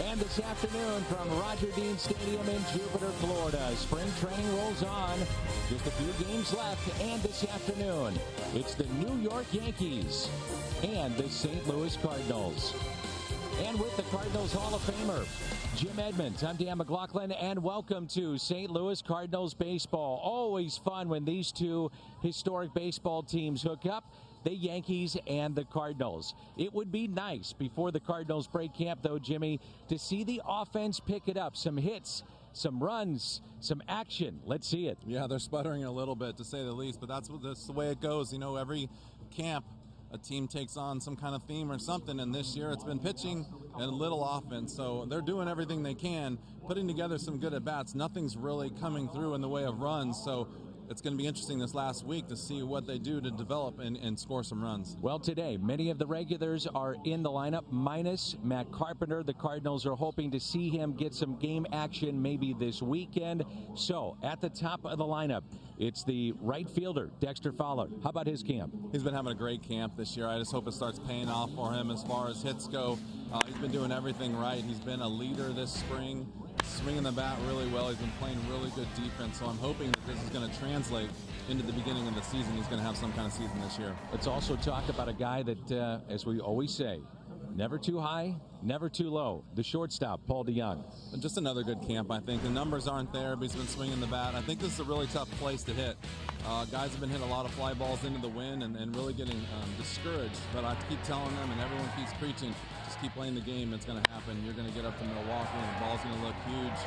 And this afternoon from Roger Dean Stadium in Jupiter, Florida, spring training rolls on. Just a few games left, and this afternoon, it's the New York Yankees and the St. Louis Cardinals. And with the Cardinals Hall of Famer, Jim Edmonds, I'm Dan McLaughlin, and welcome to St. Louis Cardinals baseball. Always fun when these two historic baseball teams hook up, the Yankees and the Cardinals. It would be nice before the Cardinals break camp, though, Jimmy, to see the offense pick it up. Some hits, some runs, some action. Let's see it. Yeah, they're sputtering a little bit, to say the least, but that's the way it goes. You know, every camp, a team takes on some kind of theme or something, and this year it's been pitching and a little offense. So they're doing everything they can, putting together some good at-bats. Nothing's really coming through in the way of runs, so it's going to be interesting this last week to see what they do to develop and score some runs. Well, today, many of the regulars are in the lineup, minus Matt Carpenter. The Cardinals are hoping to see him get some game action maybe this weekend. So, at the top of the lineup, it's the right fielder, Dexter Fowler. How about his camp? He's been having a great camp this year. I just hope it starts paying off for him as far as hits go. He's been doing everything right. He's been a leader this spring, swinging the bat really well. He's been playing really good defense, so I'm hoping that this is going to translate into the beginning of the season. He's going to have some kind of season this year. Let's also talk about a guy that, as we always say, never too high, never too low. The shortstop, Paul DeYoung. Just another good camp, I think. The numbers aren't there, but he's been swinging the bat. I think this is a really tough place to hit. Guys have been hitting a lot of fly balls into the wind and really getting discouraged. But I keep telling them, and everyone keeps preaching, just keep playing the game. It's going to happen. You're going to get up to Milwaukee, and the ball's going to look huge,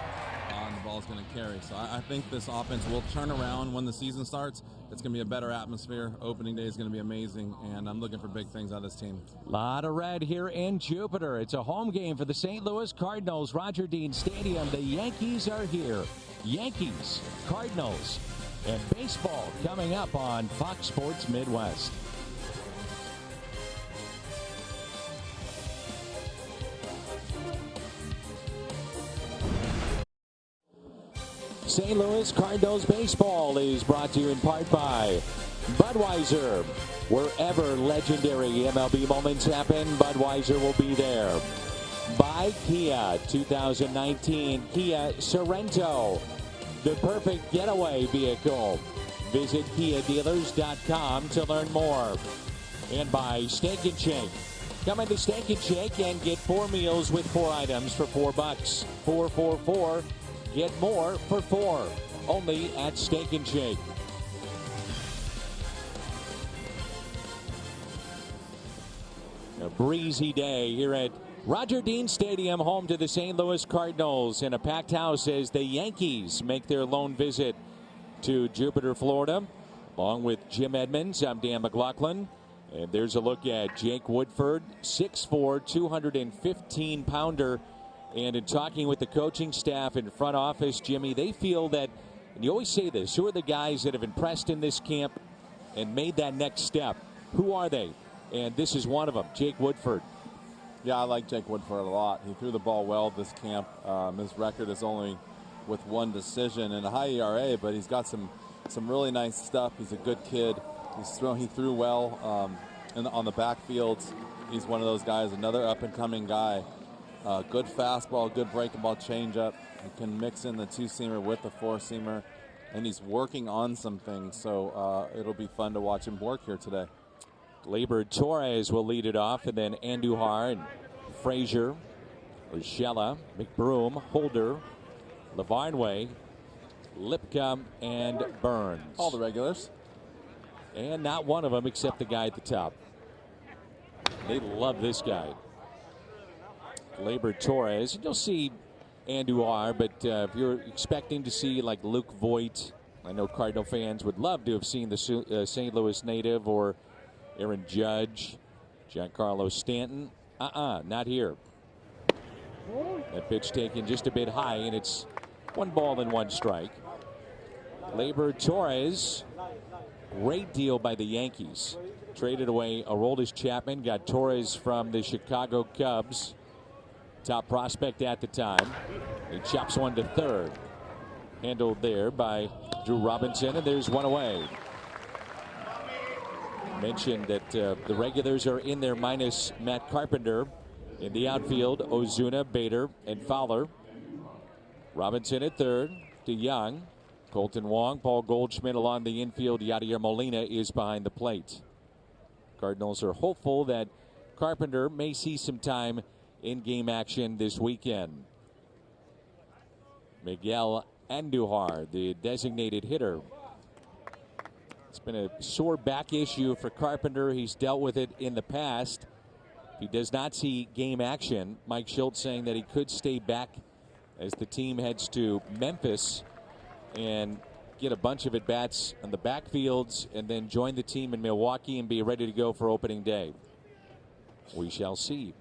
and the ball's going to carry. So I think this offense will turn around when the season starts. It's going to be a better atmosphere. Opening day is going to be amazing, and I'm looking for big things out of this team. A lot of red here in Jupiter. It's a home game for the St. Louis Cardinals. Roger Dean Stadium. The Yankees are here. Yankees, Cardinals, and baseball coming up on Fox Sports Midwest. St. Louis Cardinals baseball is brought to you in part by Budweiser. Wherever legendary MLB moments happen, Budweiser will be there. By Kia, 2019 Kia Sorento, the perfect getaway vehicle. Visit KiaDealers.com to learn more. And by Steak and Shake. Come into Steak and Shake and get 4 meals with 4 items for $4. 444. Get more for 4. Only at Steak and Shake. A breezy day here at Roger Dean Stadium, home to the St. Louis Cardinals, in a packed house as the Yankees make their lone visit to Jupiter, Florida. Along with Jim Edmonds, I'm Dan McLaughlin. And there's a look at Jake Woodford, 6'4", 215-pounder. And in talking with the coaching staff and front office, Jimmy, they feel that, and you always say this, who are the guys that have impressed in this camp and made that next step? Who are they? And this is one of them, Jake Woodford. Yeah, I like Jake Woodford a lot. He threw the ball well this camp. His record is only with 1 decision and a high ERA, but he's got some really nice stuff. He's a good kid. He threw well on the backfields. He's one of those guys, another up-and-coming guy. Good fastball, good breaking ball changeup. He can mix in the 2-seamer with the 4-seamer, and he's working on some things, so it'll be fun to watch him work here today. Gleyber Torres will lead it off, and then Andujar and Frazier, Urshela, McBroom, Holder, Lavarnway, Lipka, and Burns. All the regulars. And not one of them except the guy at the top. They love this guy. Gleyber Torres. You'll see Andujar, but if you're expecting to see like Luke Voigt, I know Cardinal fans would love to have seen the St. Louis native, or Aaron Judge, Giancarlo Stanton. Not here. That pitch taken just a bit high, and it's 1 ball and 1 strike. Gleyber Torres, great deal by the Yankees. Traded away Aroldis Chapman, got Torres from the Chicago Cubs. Top prospect at the time. He chops one to third. Handled there by Drew Robinson, and there's one away. Mentioned that the regulars are in there minus Matt Carpenter. In the outfield, Ozuna, Bader, and Fowler. Robinson at third, DeYoung, Colton Wong, Paul Goldschmidt along the infield. Yadier Molina is behind the plate. Cardinals are hopeful that Carpenter may see some time in game action this weekend. Miguel Andujar, the designated hitter. It's been a sore back issue for Carpenter. He's dealt with it in the past. If he does not see game action, Mike Schultz saying that he could stay back as the team heads to Memphis and get a bunch of at-bats on the backfields and then join the team in Milwaukee and be ready to go for opening day. We shall see.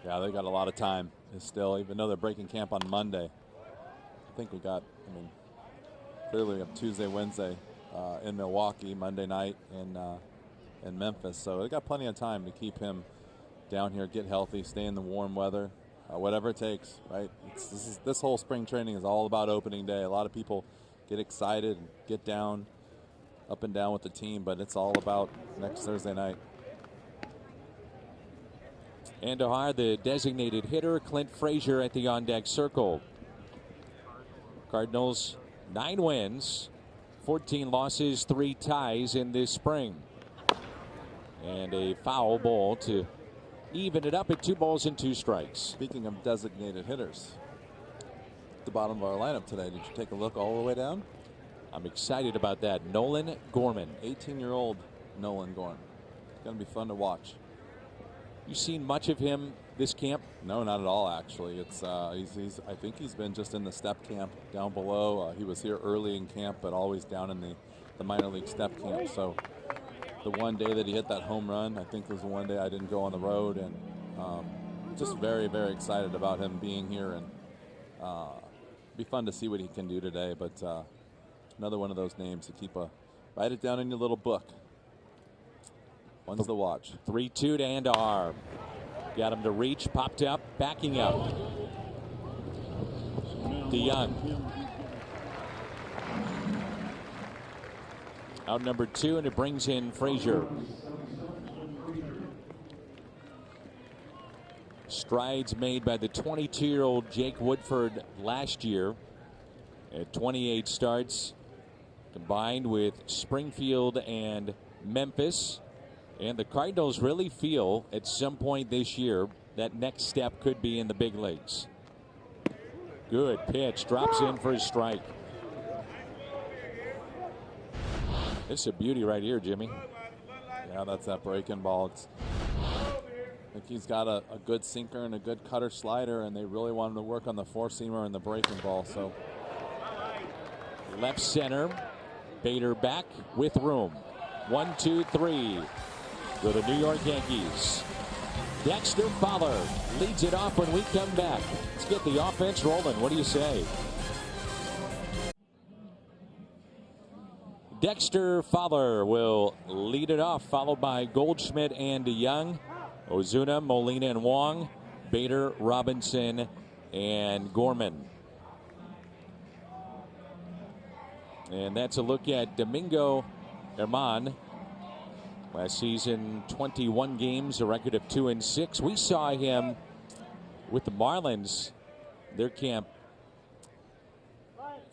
Yeah, they got a lot of time still, even though they're breaking camp on Monday. I think clearly we have Tuesday, Wednesday in Milwaukee, Monday night in Memphis. So they got plenty of time to keep him down here, get healthy, stay in the warm weather, whatever it takes, right? This whole spring training is all about opening day. A lot of people get excited and get down, up and down with the team, but it's all about next Thursday night. Andujar, the designated hitter. Clint Frazier at the on-deck circle. Cardinals 9 wins, 14 losses, 3 ties in this spring. And a foul ball to even it up at 2 balls and 2 strikes. Speaking of designated hitters, at the bottom of our lineup today, did you take a look all the way down? I'm excited about that. Nolan Gorman. 18-year-old Nolan Gorman. It's going to be fun to watch. You seen much of him this camp? No, not at all, actually. It's I think he's been just in the step camp down below. He was here early in camp, but always down in the minor league step camp. So the one day that he hit that home run, I think was the one day I didn't go on the road, and just very, very excited about him being here, and be fun to see what he can do today. But another one of those names to write it down in your little book. One's the watch. 3-2 to Andujar. Got him to reach, popped up, backing up. DeYoung. Out number 2, and it brings in Frazier. Strides made by the 22-year-old Jake Woodford last year at 28 starts, combined with Springfield and Memphis. And the Cardinals really feel at some point this year that next step could be in the big leagues. Good pitch. Drops in for a strike. This is a beauty right here, Jimmy. Yeah, that's that breaking ball. I think he's got a good sinker and a good cutter slider, and they really want him to work on the four-seamer and the breaking ball. So left center. Bader back with room. 1, 2, 3. For the New York Yankees. Dexter Fowler leads it off when we come back. Let's get the offense rolling. What do you say? Dexter Fowler will lead it off, followed by Goldschmidt and DeYoung, Ozuna, Molina, and Wong, Bader, Robinson, and Gorman. And that's a look at Domingo Germán. Last season, 21 games, a record of 2-6. We saw him with the Marlins, their camp.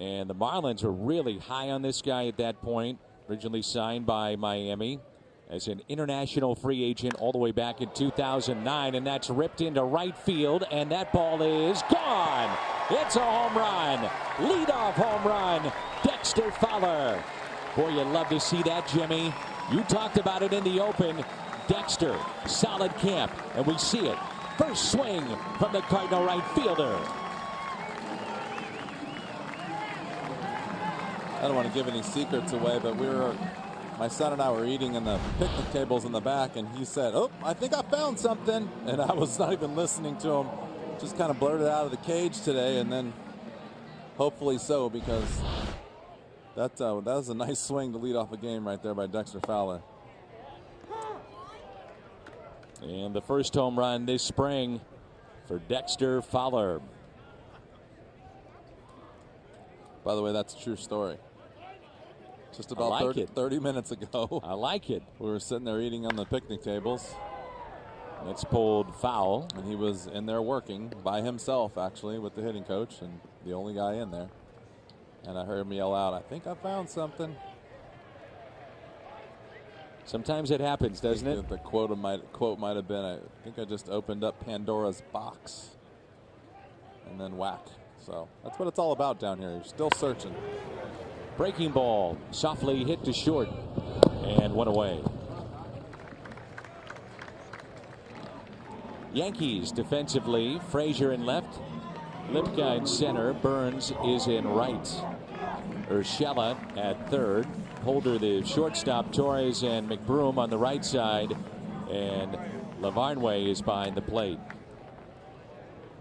And the Marlins were really high on this guy at that point. Originally signed by Miami as an international free agent all the way back in 2009. And that's ripped into right field. And that ball is gone. It's a home run. Leadoff home run. Dexter Fowler. Boy, you'd love to see that, Jimmy. You talked about it in the open. Dexter, solid camp, and we see it. First swing from the Cardinal right fielder. I don't want to give any secrets away, but my son and I were eating in the picnic tables in the back, and he said, "Oh, I think I found something." And I was not even listening to him. Just kind of blurted out of the cage today, and then hopefully so, because that was a nice swing to lead off a game right there by Dexter Fowler. And the first home run this spring for Dexter Fowler. By the way, that's a true story. Just about 30 minutes ago. I like it. We were sitting there eating on the picnic tables. It's pulled foul. And he was in there working by himself, actually, with the hitting coach, and the only guy in there. And I heard him yell out, "I think I found something." Sometimes it happens, doesn't it? The quote might have been, "I think I just opened up Pandora's box." And then whack. So that's what it's all about down here. You're still searching. Breaking ball, softly hit to short, and one away. Yankees defensively, Frazier in left, Lipka in center, Burns is in right. Urshela at third, Holder the shortstop, Torres and McBroom on the right side, and Lavarnway is behind the plate.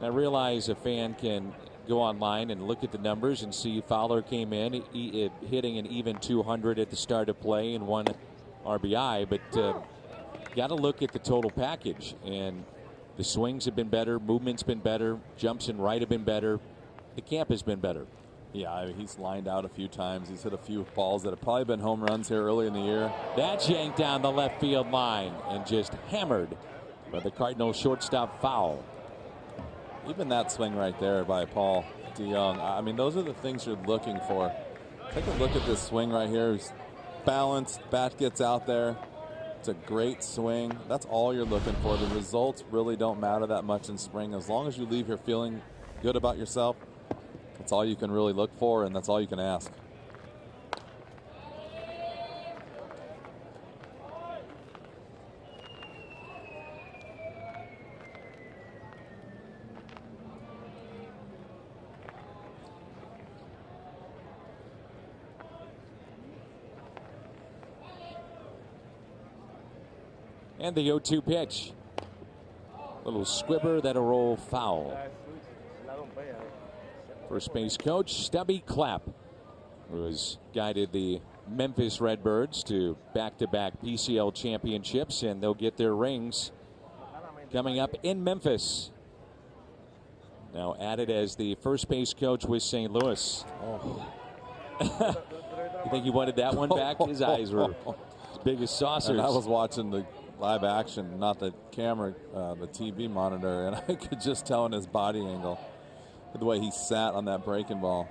I realize a fan can go online and look at the numbers and see Fowler came in hitting an even 200 at the start of play and 1 RBI, but got to look at the total package, and the swings have been better, movement's been better, jumps in right have been better, the camp has been better. Yeah, he's lined out a few times. He's hit a few balls that have probably been home runs here early in the year. That's yanked down the left field line and just hammered by the Cardinals shortstop foul. Even that swing right there by Paul DeJong, I mean, those are the things you're looking for. Take a look at this swing right here. He's balanced, bat gets out there. It's a great swing. That's all you're looking for. The results really don't matter that much in spring. As long as you leave here feeling good about yourself, that's all you can really look for, and that's all you can ask. And the 0-2 pitch. Little squibber that'll roll foul. First base coach Stubby Clapp, who has guided the Memphis Redbirds to back-to-back PCL championships, and they'll get their rings coming up in Memphis. Now added as the first base coach with St. Louis. Oh. You think he wanted that one back? His eyes were as big as saucers. And I was watching the live action, not the camera, the TV monitor, and I could just tell in his body angle the way he sat on that breaking ball.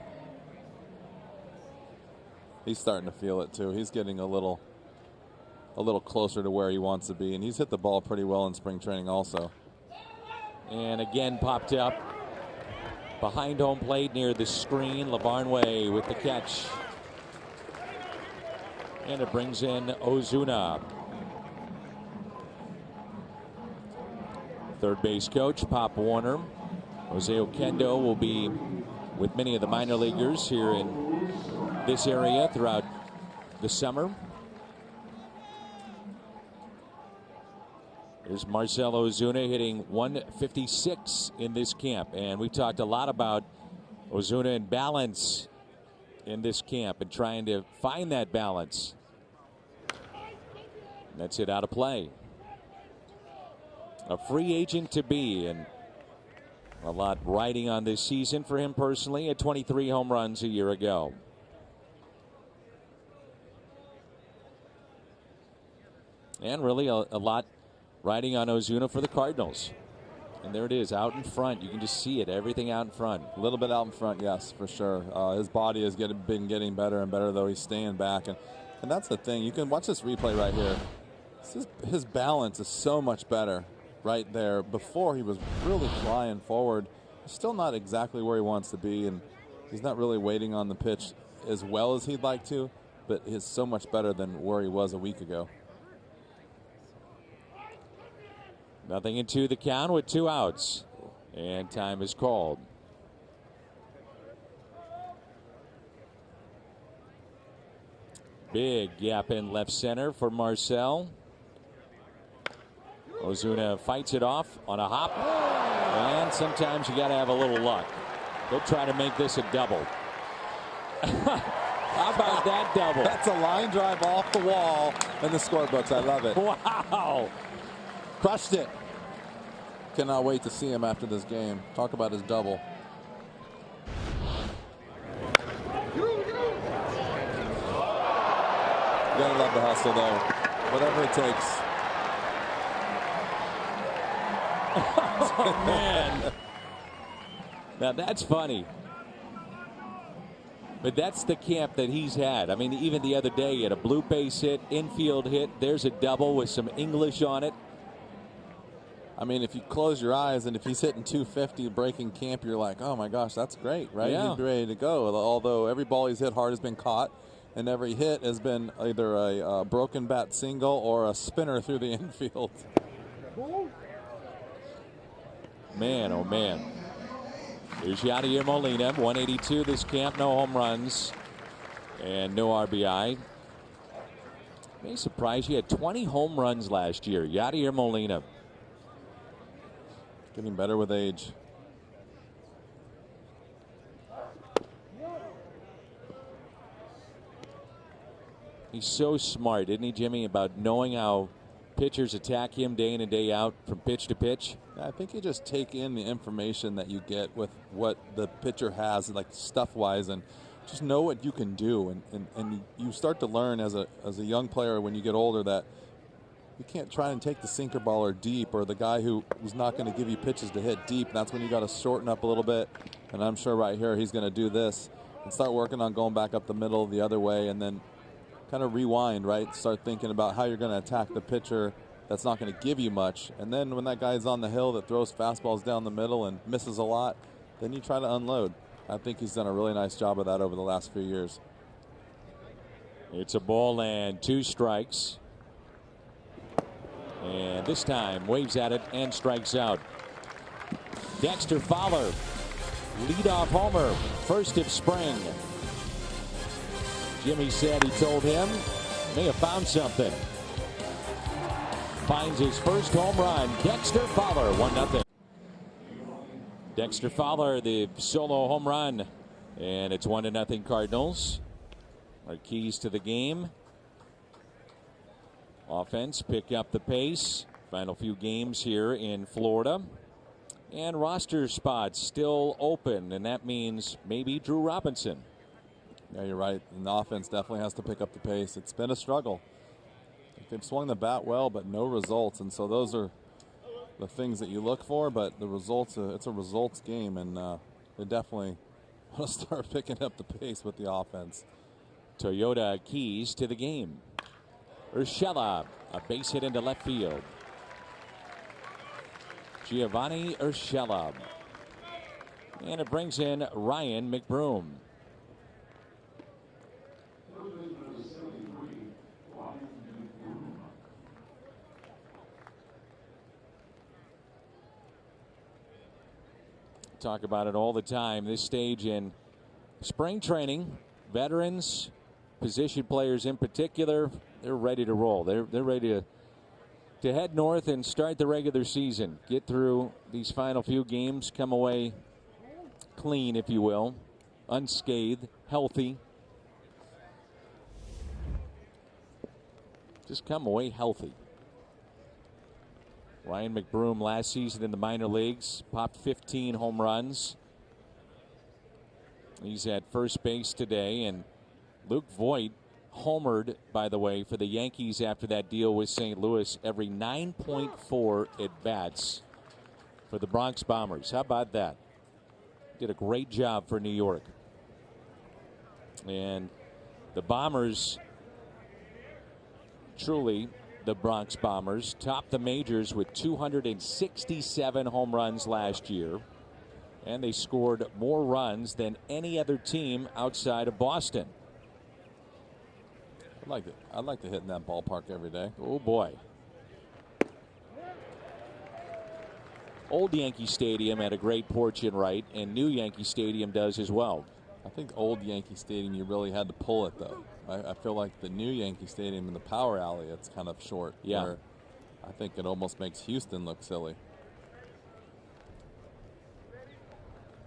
He's starting to feel it too. He's getting a little closer to where he wants to be, and he's hit the ball pretty well in spring training also. And again popped up behind home plate near the screen. Lavarnway with the catch, and it brings in Ozuna. Third base coach Pop Warner. Jose Oquendo will be with many of the minor leaguers here in this area throughout the summer. There's Marcell Ozuna hitting 156 in this camp, and we talked a lot about Ozuna and balance in this camp and trying to find that balance. And that's it out of play. A free agent to be, and a lot riding on this season for him personally at 23 home runs a year ago. And really a lot riding on Ozuna for the Cardinals. And there it is out in front. You can just see it, everything out in front. A little bit out in front, yes, for sure. His body has been getting better and better, though he's staying back. And that's the thing. You can watch this replay right here. His balance is so much better right there. Before, he was really flying forward. He's still not exactly where he wants to be, and he's not really waiting on the pitch as well as he'd like to, but he's so much better than where he was a week ago. Nothing into the count with 2 outs, and time is called. Big gap in left center for Marcell. Ozuna fights it off on a hop, and sometimes you got to have a little luck. They'll try to make this a double. How about that double? That's a line drive off the wall in the scorebooks. I love it. Wow. Crushed it. Cannot wait to see him after this game. Talk about his double. You gotta love the hustle, though. Whatever it takes. Oh, man. Now, that's funny. But that's the camp that he's had. I mean, even the other day, he had a blue base hit, infield hit. There's a double with some English on it. I mean, if you close your eyes and if he's hitting 250 breaking camp, you're like, oh my gosh, that's great, right? Yeah. He'd be ready to go. Although every ball he's hit hard has been caught, and every hit has been either a broken bat single or a spinner through the infield. Man, oh man. Here's Yadier Molina, 182 this camp, no home runs and no RBI. May surprise you, had 20 home runs last year. Yadier Molina. Getting better with age. He's so smart, isn't he, Jimmy, about knowing how pitchers attack him day in and day out from pitch to pitch? I think you just take in the information that you get with what the pitcher has, like stuff-wise, and just know what you can do. And you start to learn as a young player when you get older that you can't try and take the sinker baller deep or the guy who's not going to give you pitches to hit deep. That's when you got to shorten up a little bit. And I'm sure right here he's going to do this and start working on going back up the middle the other way and then kind of rewind, right? Start thinking about how you're going to attack the pitcher that's not going to give you much. And then when that guy's on the hill that throws fastballs down the middle and misses a lot, then you try to unload. I think he's done a really nice job of that over the last few years. It's a ball and 2 strikes. And this time waves at it and strikes out. Dexter Fowler, leadoff homer, first of spring. Jimmy said he told him may have found something. Finds his first home run. Dexter Fowler, 1-0. Dexter Fowler, the solo home run. And it's 1-0 Cardinals. Our keys to the game. Offense, pick up the pace. Final few games here in Florida. And roster spots still open, and that means maybe Drew Robinson. Yeah, you're right. And the offense definitely has to pick up the pace. It's been a struggle. They've swung the bat well, but no results. And so those are the things that you look for. But the results, it's a results game, and they definitely want to start picking up the pace with the offense. Toyota keys to the game. Urshela, a base hit into left field. Giovanni Urshela. And it brings in Ryan McBroom. Talk about it all the time. This stage in spring training, veterans, position players in particular, they're ready to roll. They're ready to head north and start the regular season. Get through these final few games, come away clean, if you will, unscathed, healthy. Just come away healthy. Ryan McBroom last season in the minor leagues popped 15 home runs. He's at first base today, and Luke Voit homered, by the way, for the Yankees after that deal with St. Louis every 9.4 at-bats for the Bronx Bombers. How about that? Did a great job for New York. And the Bombers, truly the Bronx Bombers, topped the majors with 267 home runs last year. And they scored more runs than any other team outside of Boston. I'd like to hit in that ballpark every day. Oh boy. Old Yankee Stadium had a great porch and right, and new Yankee Stadium does as well. I think old Yankee Stadium, you really had to pull it, though. I feel like the new Yankee Stadium in the power alley, it's kind of short. Yeah. Where I think it almost makes Houston look silly.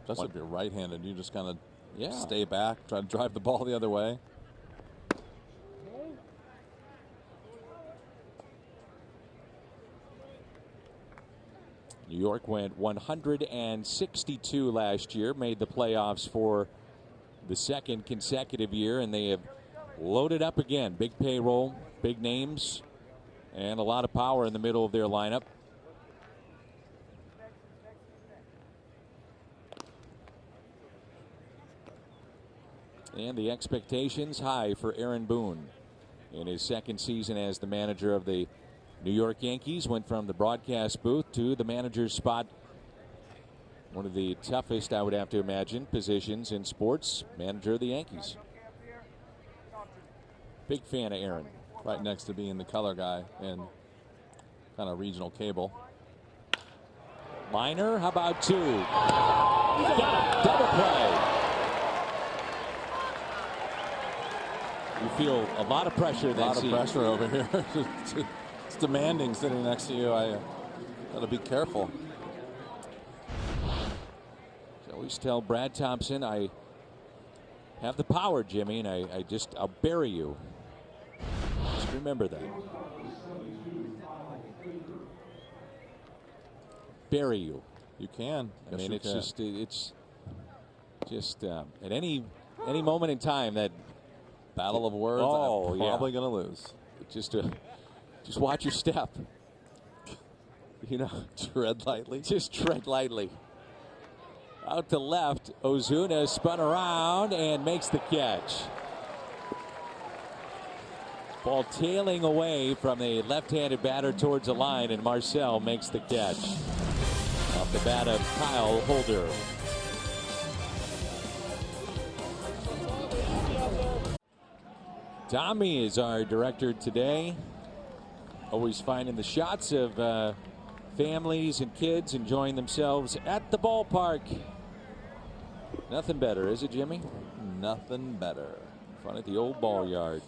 Especially if you're right-handed, you just kind of stay back, try to drive the ball the other way. New York went 162 last year, made the playoffs for the second consecutive year, and they have loaded up again. Big payroll, big names, and a lot of power in the middle of their lineup. And the expectations high for Aaron Boone. In his second season as the manager of the New York Yankees, went from the broadcast booth to the manager's spot. One of the toughest, I would have to imagine, positions in sports, manager of the Yankees. Big fan of Aaron. Right next to being the color guy in kind of regional cable. Minor, how about two? Got a double play. You feel a lot of pressure. A lot of pressure over here. It's demanding sitting next to you. I got to be careful. I always tell Brad Thompson, I have the power, Jimmy, and I'll bury you. Just remember that. Bury you. You can. I mean, it's just at any moment in time that battle of words. I'm probably going to lose. Just watch your step. You know, tread lightly. Just tread lightly. Out to left, Ozuna spun around and makes the catch. Ball tailing away from a left-handed batter towards the line, and Marcel makes the catch. Off the bat of Kyle Holder. Tommy is our director today. Always finding the shots of families and kids enjoying themselves at the ballpark. Nothing better, is it, Jimmy? Nothing better. Fun at the old ball yard.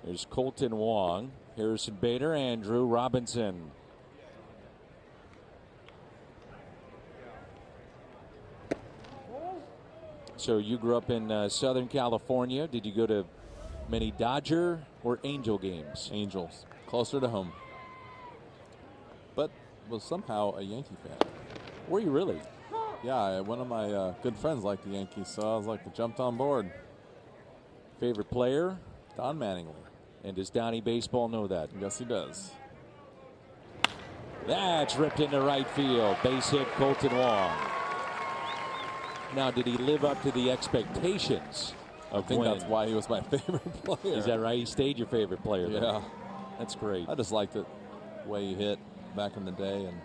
There's Colton Wong, Harrison Bader, and Drew Robinson. So you grew up in Southern California. Did you go to many Dodger or Angel games? Angels. Closer to home. But was somehow a Yankee fan. Were you really? Yeah, one of my good friends liked the Yankees, so I was like, I jumped on board. Favorite player? Don Mattingly. And does Donnie Baseball know that? Yes, he does. That's ripped into right field. Base hit, Colton Wong. Now, did he live up to the expectations of I think winning? that's why he was my favorite player. Is that right? He stayed your favorite player then? Yeah. That's great. I just liked it, the way he hit back in the day. And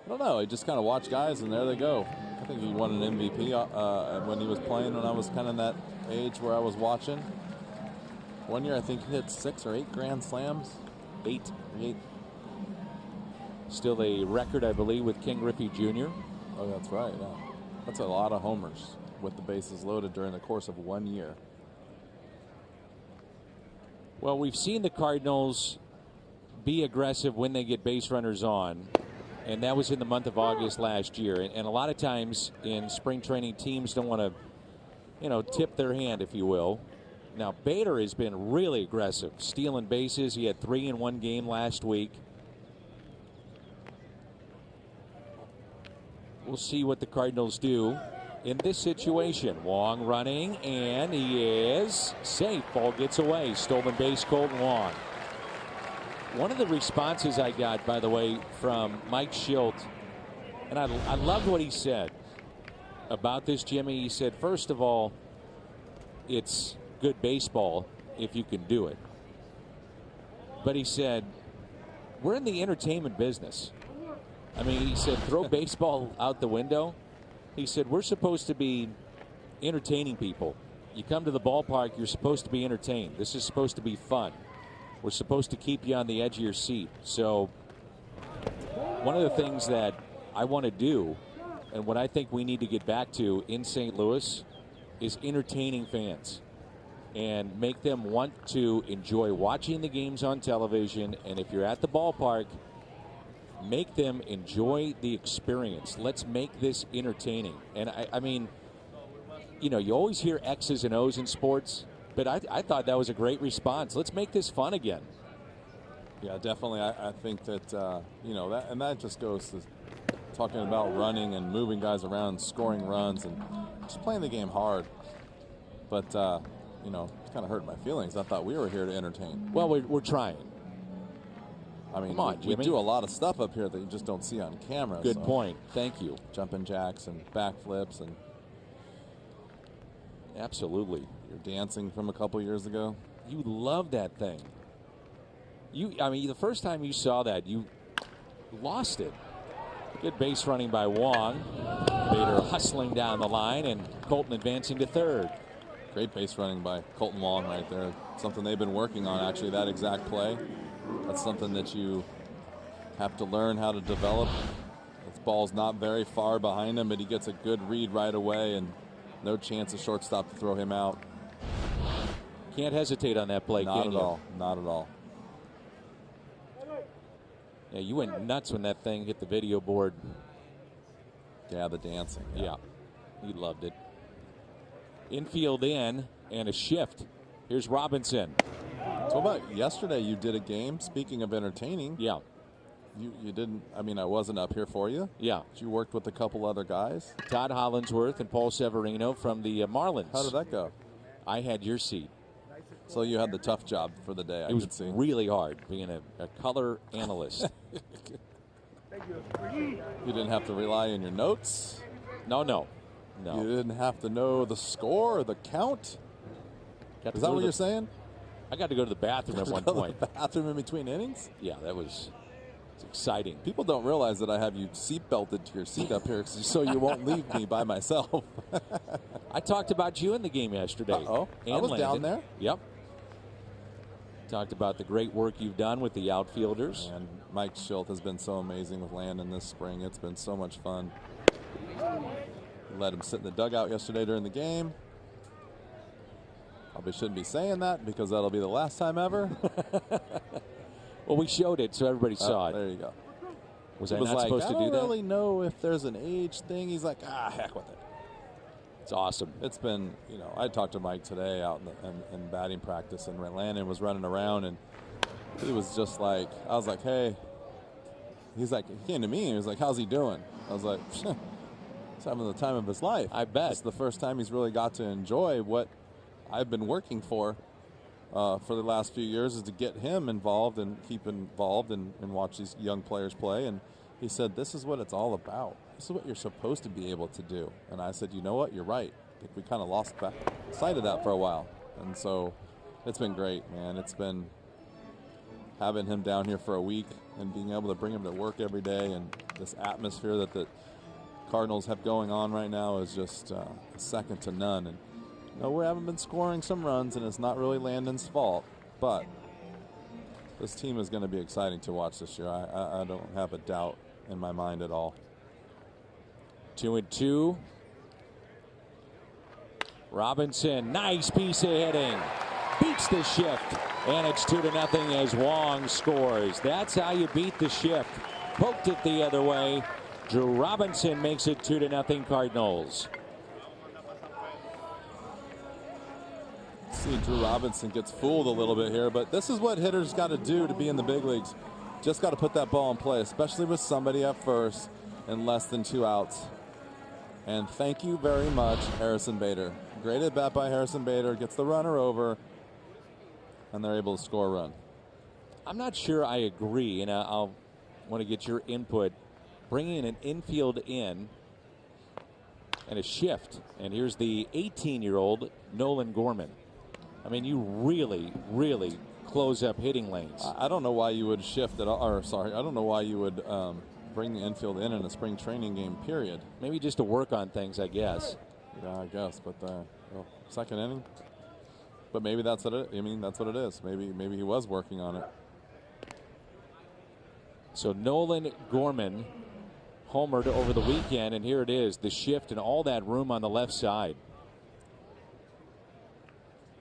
I don't know, I just kind of watched guys, and there they go. I think he won an MVP when he was playing when I was kind of that age where I was watching. One year, I think he hit 6 or 8 grand slams. 8. 8. Still a record, I believe, with King Griffey Jr. Oh, that's right, yeah. That's a lot of homers with the bases loaded during the course of 1 year. Well, we've seen the Cardinals be aggressive when they get base runners on, and that was in the month of August last year. And a lot of times in spring training, teams don't want to, tip their hand, if you will. Now, Bader has been really aggressive, stealing bases. He had 3 in one game last week. We'll see what the Cardinals do in this situation. Wong running, and he is safe. Ball gets away. Stolen base, Colton Wong. One of the responses I got, by the way, from Mike Schilt, and I loved what he said about this, Jimmy. He said, first of all, it's good baseball if you can do it. But he said, we're in the entertainment business. I mean, he said, throw baseball out the window. He said, we're supposed to be entertaining people. You come to the ballpark, you're supposed to be entertained. This is supposed to be fun. We're supposed to keep you on the edge of your seat. So one of the things that I want to do, and what I think we need to get back to in St. Louis, is entertaining fans and make them want to enjoy watching the games on television. And if you're at the ballpark, make them enjoy the experience. Let's make this entertaining. And I mean, you always hear X's and O's in sports, but I thought that was a great response. Let's make this fun again. Yeah, definitely. I think that, that just goes to talking about running and moving guys around, scoring runs, and just playing the game hard. But, it's kind of hurt my feelings. I thought we were here to entertain. Well, we're trying. I mean, come on, we do a lot of stuff up here that you just don't see on camera. Good point. Thank you. Jumping jacks and backflips and Absolutely. Your dancing from a couple years ago. You love that thing. I mean, the first time you saw that, you lost it. Good base running by Wong. Bader hustling down the line, and Colton advancing to third. Great base running by Colton Wong right there. Something they've been working on, actually, that exact play. That's something that you have to learn how to develop. This ball's not very far behind him, but he gets a good read right away, and no chance of shortstop to throw him out. Can't hesitate on that play, Not can at you? all. Not at all. Yeah, you went nuts when that thing hit the video board. Yeah, the dancing. Yeah, he loved it. Infield in and a shift. Here's Robinson. So about yesterday, you did a game. Speaking of entertaining. Yeah. You didn't, I mean, I wasn't up here for you. Yeah. But you worked with a couple other guys. Todd Hollinsworth and Paul Severino from the Marlins. How did that go? I had your seat. So you had the tough job for the day, I It was could see. really hard being a color analyst. You didn't have to rely on your notes. No. You didn't have to know the score or the count. Is that what you're saying? I got to go to the bathroom at one point. The bathroom in between innings? Yeah, it's exciting. People don't realize that I have you seat belted to your seat up here so you won't leave me by myself. I talked about you in the game yesterday. Uh-oh. I was down there. Yep. Talked about the great work you've done with the outfielders. And Mike Schilt has been so amazing with Landon this spring. It's been so much fun. Let him sit in the dugout yesterday during the game. Probably shouldn't be saying that because that'll be the last time ever. Well, we showed it so everybody saw it. There you go. Was I not supposed to do that? I don't really know if there's an age thing. He's like, heck with it. It's awesome. It's been, I talked to Mike today out in batting practice, and Landon was running around, and he was just like, I was like, hey. He's like, he came to me, and he was like, how's he doing? I was like, he's having the time of his life. I bet. It's the first time he's really got to enjoy what I've been working for the last few years, is to get him involved and keep involved and watch these young players play. And he said, this is what it's all about. This is what you're supposed to be able to do. And I said, you know what? You're right. I think we kind of lost sight of that for a while. And so it's been great, man. It's been having him down here for a week and being able to bring him to work every day, and this atmosphere that the Cardinals have going on right now is just second to none. And we haven't been scoring some runs, and it's not really Landon's fault, but this team is going to be exciting to watch this year. I don't have a doubt in my mind at all. 2-2. Robinson, nice piece of hitting. Beats the shift, and it's 2-0 as Wong scores. That's how you beat the shift. Poked it the other way. Drew Robinson makes it 2-0 Cardinals. See, Drew Robinson gets fooled a little bit here, but this is what hitters got to do to be in the big leagues. Just got to put that ball in play, especially with somebody at first and less than 2 outs. And thank you very much, Harrison Bader. Great at bat by Harrison Bader. Gets the runner over, and they're able to score a run. I'm not sure I agree, and I'll want to get your input. Bringing an infield in and a shift. And here's the 18-year-old Nolan Gorman. I mean, you really, really close up hitting lanes. I don't know why you would shift it, I don't know why you would bring the infield in a spring training game, period. Maybe just to work on things, I guess. Yeah, I guess, but second inning. But maybe that's what it. I mean, that's what it is. Maybe he was working on it. So Nolan Gorman homered over the weekend, and here it is, the shift and all that room on the left side.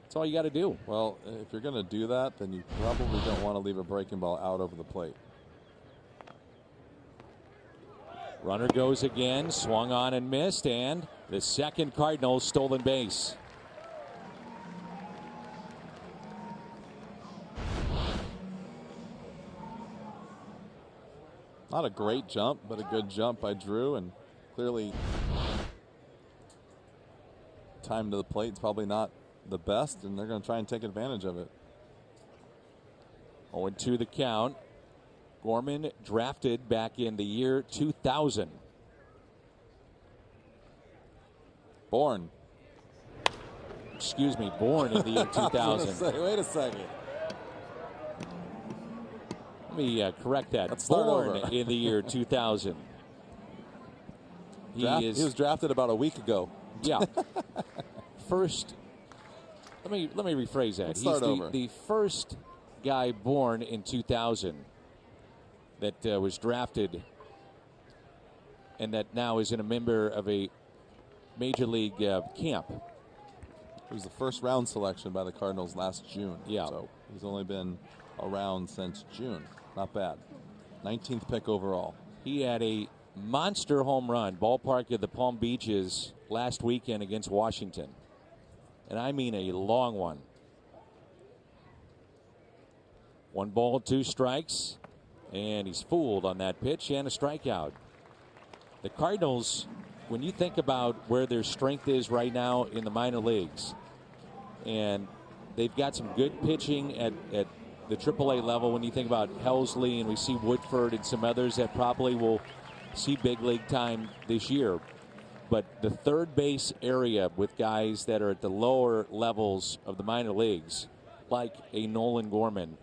That's all you got to do. Well, if you're going to do that, then you probably don't want to leave a breaking ball out over the plate. Runner goes again, swung on and missed, and the second Cardinals stolen base. Not a great jump, but a good jump by Drew, and clearly time to the plate is probably not the best, and they're going to try and take advantage of it. 0-2 the count. Gorman drafted back in the year 2000. Bourne. excuse me, born in the year 2000. Say, wait a second. Let me correct that. Let's start born over. in the year 2000. He was drafted about a week ago. Yeah. First, let me rephrase that. Let's He's start over. the first guy born in 2000 that was drafted and that now is a member of a major league camp. He was the first round selection by the Cardinals last June. Yeah. So he's only been around since June. Not bad. 19th pick overall. He had a monster home run, ballpark of the Palm Beaches, last weekend against Washington. And I mean a long one. 1 ball, 2 strikes, and he's fooled on that pitch and a strikeout. The Cardinals, when you think about where their strength is right now in the minor leagues, and they've got some good pitching at the AAA level. When you think about Helsley, and we see Woodford and some others that probably will see big league time this year. But the third base area with guys that are at the lower levels of the minor leagues, like a Nolan Gorman,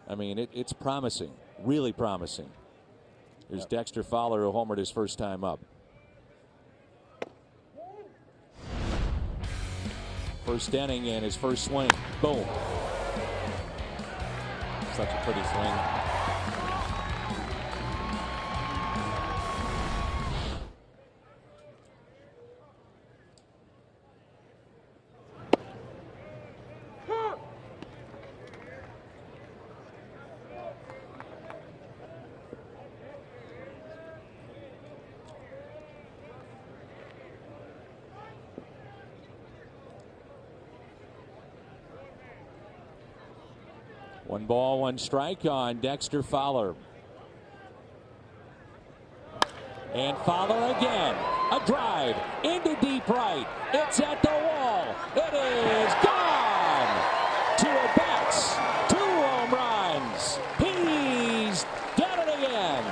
I mean, it's promising, really promising. There's Dexter Fowler, who homered his first time up. First inning and his first swing. Boom. Such a pretty swing. One ball, 1 strike on Dexter Fowler. And Fowler again. A drive into deep right. It's at the wall. It is gone. 2 at-bats, 2 home runs. He's done it again.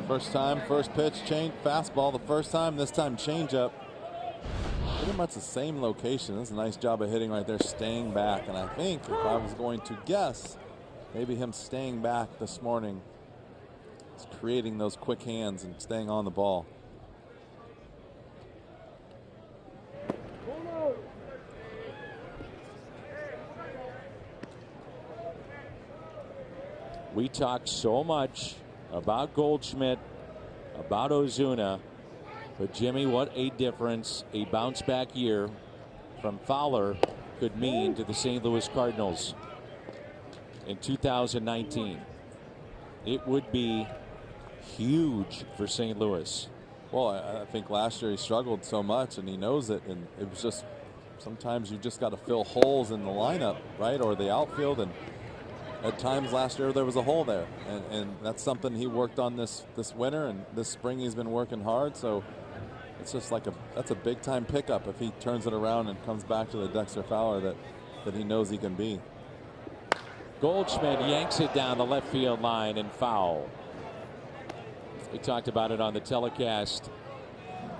First time, first pitch, change, fastball the first time, this time changeup. Pretty much the same location. That's a nice job of hitting right there, staying back. And I think if I was going to guess, maybe him staying back this morning is creating those quick hands and staying on the ball. We talk so much about Goldschmidt, about Ozuna, but Jimmy, what a difference a bounce back year from Fowler could mean to the St. Louis Cardinals in 2019. It would be huge for St. Louis. Well, I think last year he struggled so much, and he knows it, and it was just sometimes you just got to fill holes in the lineup, right, or the outfield, and at times last year there was a hole there, and that's something he worked on this winter, and this spring he's been working hard. So it's just like that's a big time pickup if he turns it around and comes back to the Dexter Fowler that he knows he can be. Goldschmidt yanks it down the left field line and foul. We talked about it on the telecast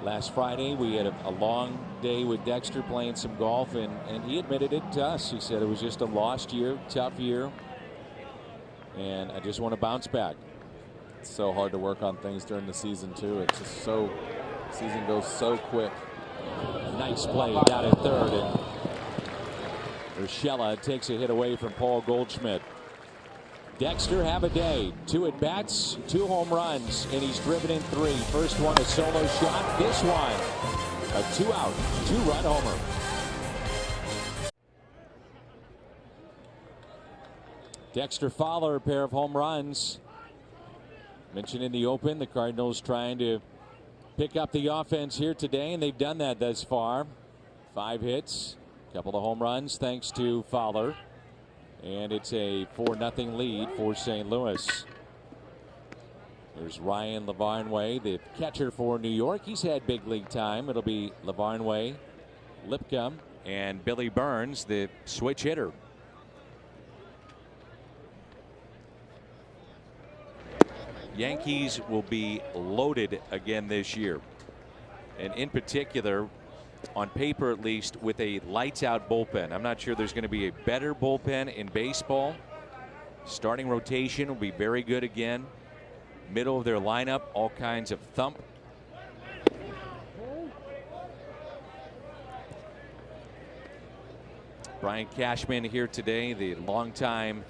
last Friday. We had a long day with Dexter playing some golf, and he admitted it to us. He said it was just a lost year, tough year. And I just want to bounce back. It's so hard to work on things during the season, too. It's just so, season goes so quick. Nice play down at third. And Urshela takes a hit away from Paul Goldschmidt. Dexter, have a day. 2 at-bats, 2 home runs, and he's driven in 3. First one, a solo shot. This one, a 2-out, 2-run homer. Dexter Fowler, a pair of home runs. Mentioned in the open, the Cardinals trying to pick up the offense here today, and they've done that thus far. 5 hits, a couple of home runs thanks to Fowler. And it's a 4-0 lead for St. Louis. There's Ryan Lavarnway, the catcher for New York. He's had big league time. It'll be Lavarnway, Lipka, and Billy Burns, the switch hitter. Yankees will be loaded again this year. And in particular, on paper at least, with a lights out bullpen. I'm not sure there's going to be a better bullpen in baseball. Starting rotation will be very good again. Middle of their lineup, all kinds of thump. Brian Cashman here today, the longtime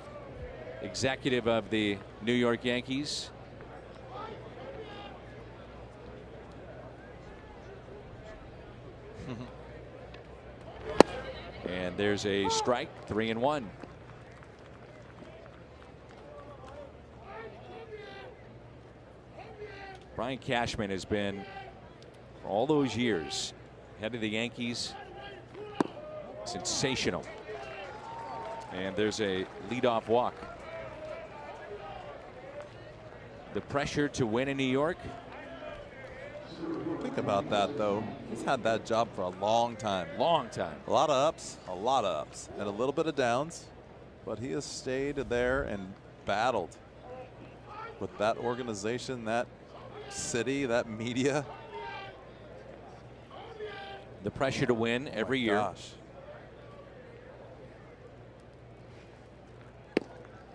executive of the New York Yankees. And there's a strike, 3-1. Brian Cashman has been, for all those years, head of the Yankees, sensational. And there's a leadoff walk. The pressure to win in New York. Think about that, though. He's had that job for a long time. Long time. A lot of ups, and a little bit of downs. But he has stayed there and battled with that organization, that city, that media. The pressure to win every year. Gosh.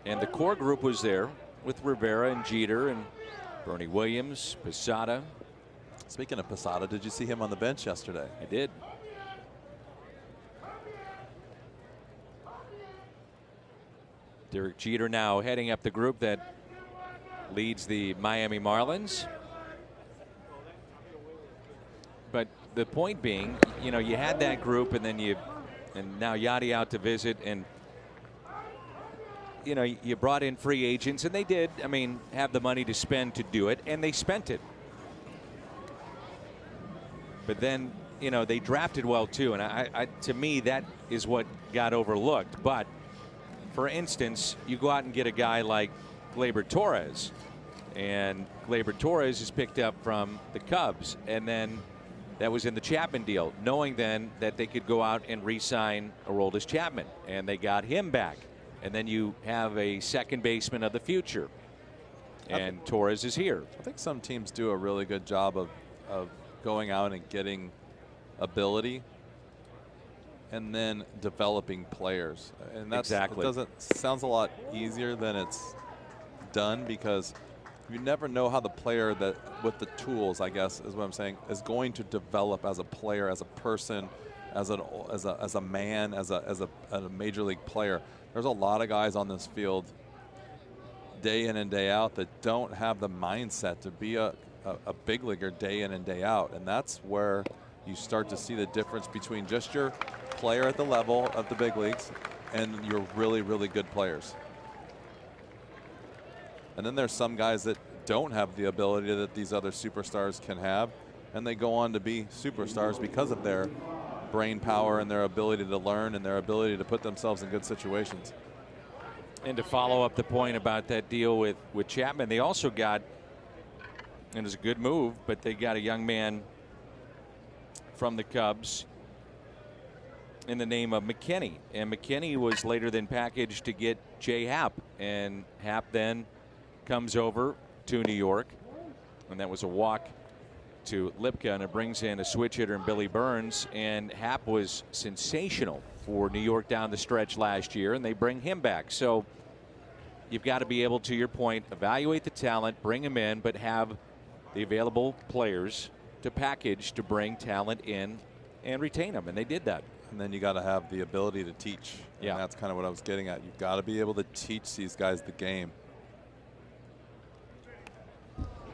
And the core group was there with Rivera and Jeter and Bernie Williams, Posada. Speaking of Posada, did you see him on the bench yesterday? I did. Derek Jeter now heading up the group that leads the Miami Marlins. But the point being, you know, you had that group and then now Yachty out to visit, and you know, you brought in free agents, and they did, I mean, have the money to spend to do it, and they spent it. But then, you know, they drafted well too, and I to me that is what got overlooked. But for instance, you go out and get a guy like Gleyber Torres, and Gleyber Torres is picked up from the Cubs, and then that was in the Chapman deal, knowing then that they could go out and re-sign Aroldis Chapman, and they got him back. And then you have a second baseman of the future, and Torres is here. I think some teams do a really good job of going out and getting ability and then developing players. And that's exactly. Sounds a lot easier than it's done, because you never know how the player that with the tools, I guess is what I'm saying, is going to develop as a player, as a person, as a man, as a major league player. There's a lot of guys on this field day in and day out that don't have the mindset to be a big leaguer day in and day out. And that's where you start to see the difference between just your player at the level of the big leagues and your really, really good players. And then there's some guys that don't have the ability that these other superstars can have, and they go on to be superstars because of their brain power and their ability to learn and their ability to put themselves in good situations. And to follow up the point about that deal with Chapman, they also got, and it was a good move, but they got a young man from the Cubs in the name of McKinney, and McKinney was later then packaged to get Jay Happ, and Happ then comes over to New York, and that was a walk to Lipka, and it brings in a switch hitter in Billy Burns, and Happ was sensational for New York down the stretch last year, and they bring him back. So you've got to be able, to your point, evaluate the talent, bring him in, but have the available players to package to bring talent in and retain them, and they did that. And then you got to have the ability to teach. And yeah, that's kind of what I was getting at. You've got to be able to teach these guys the game.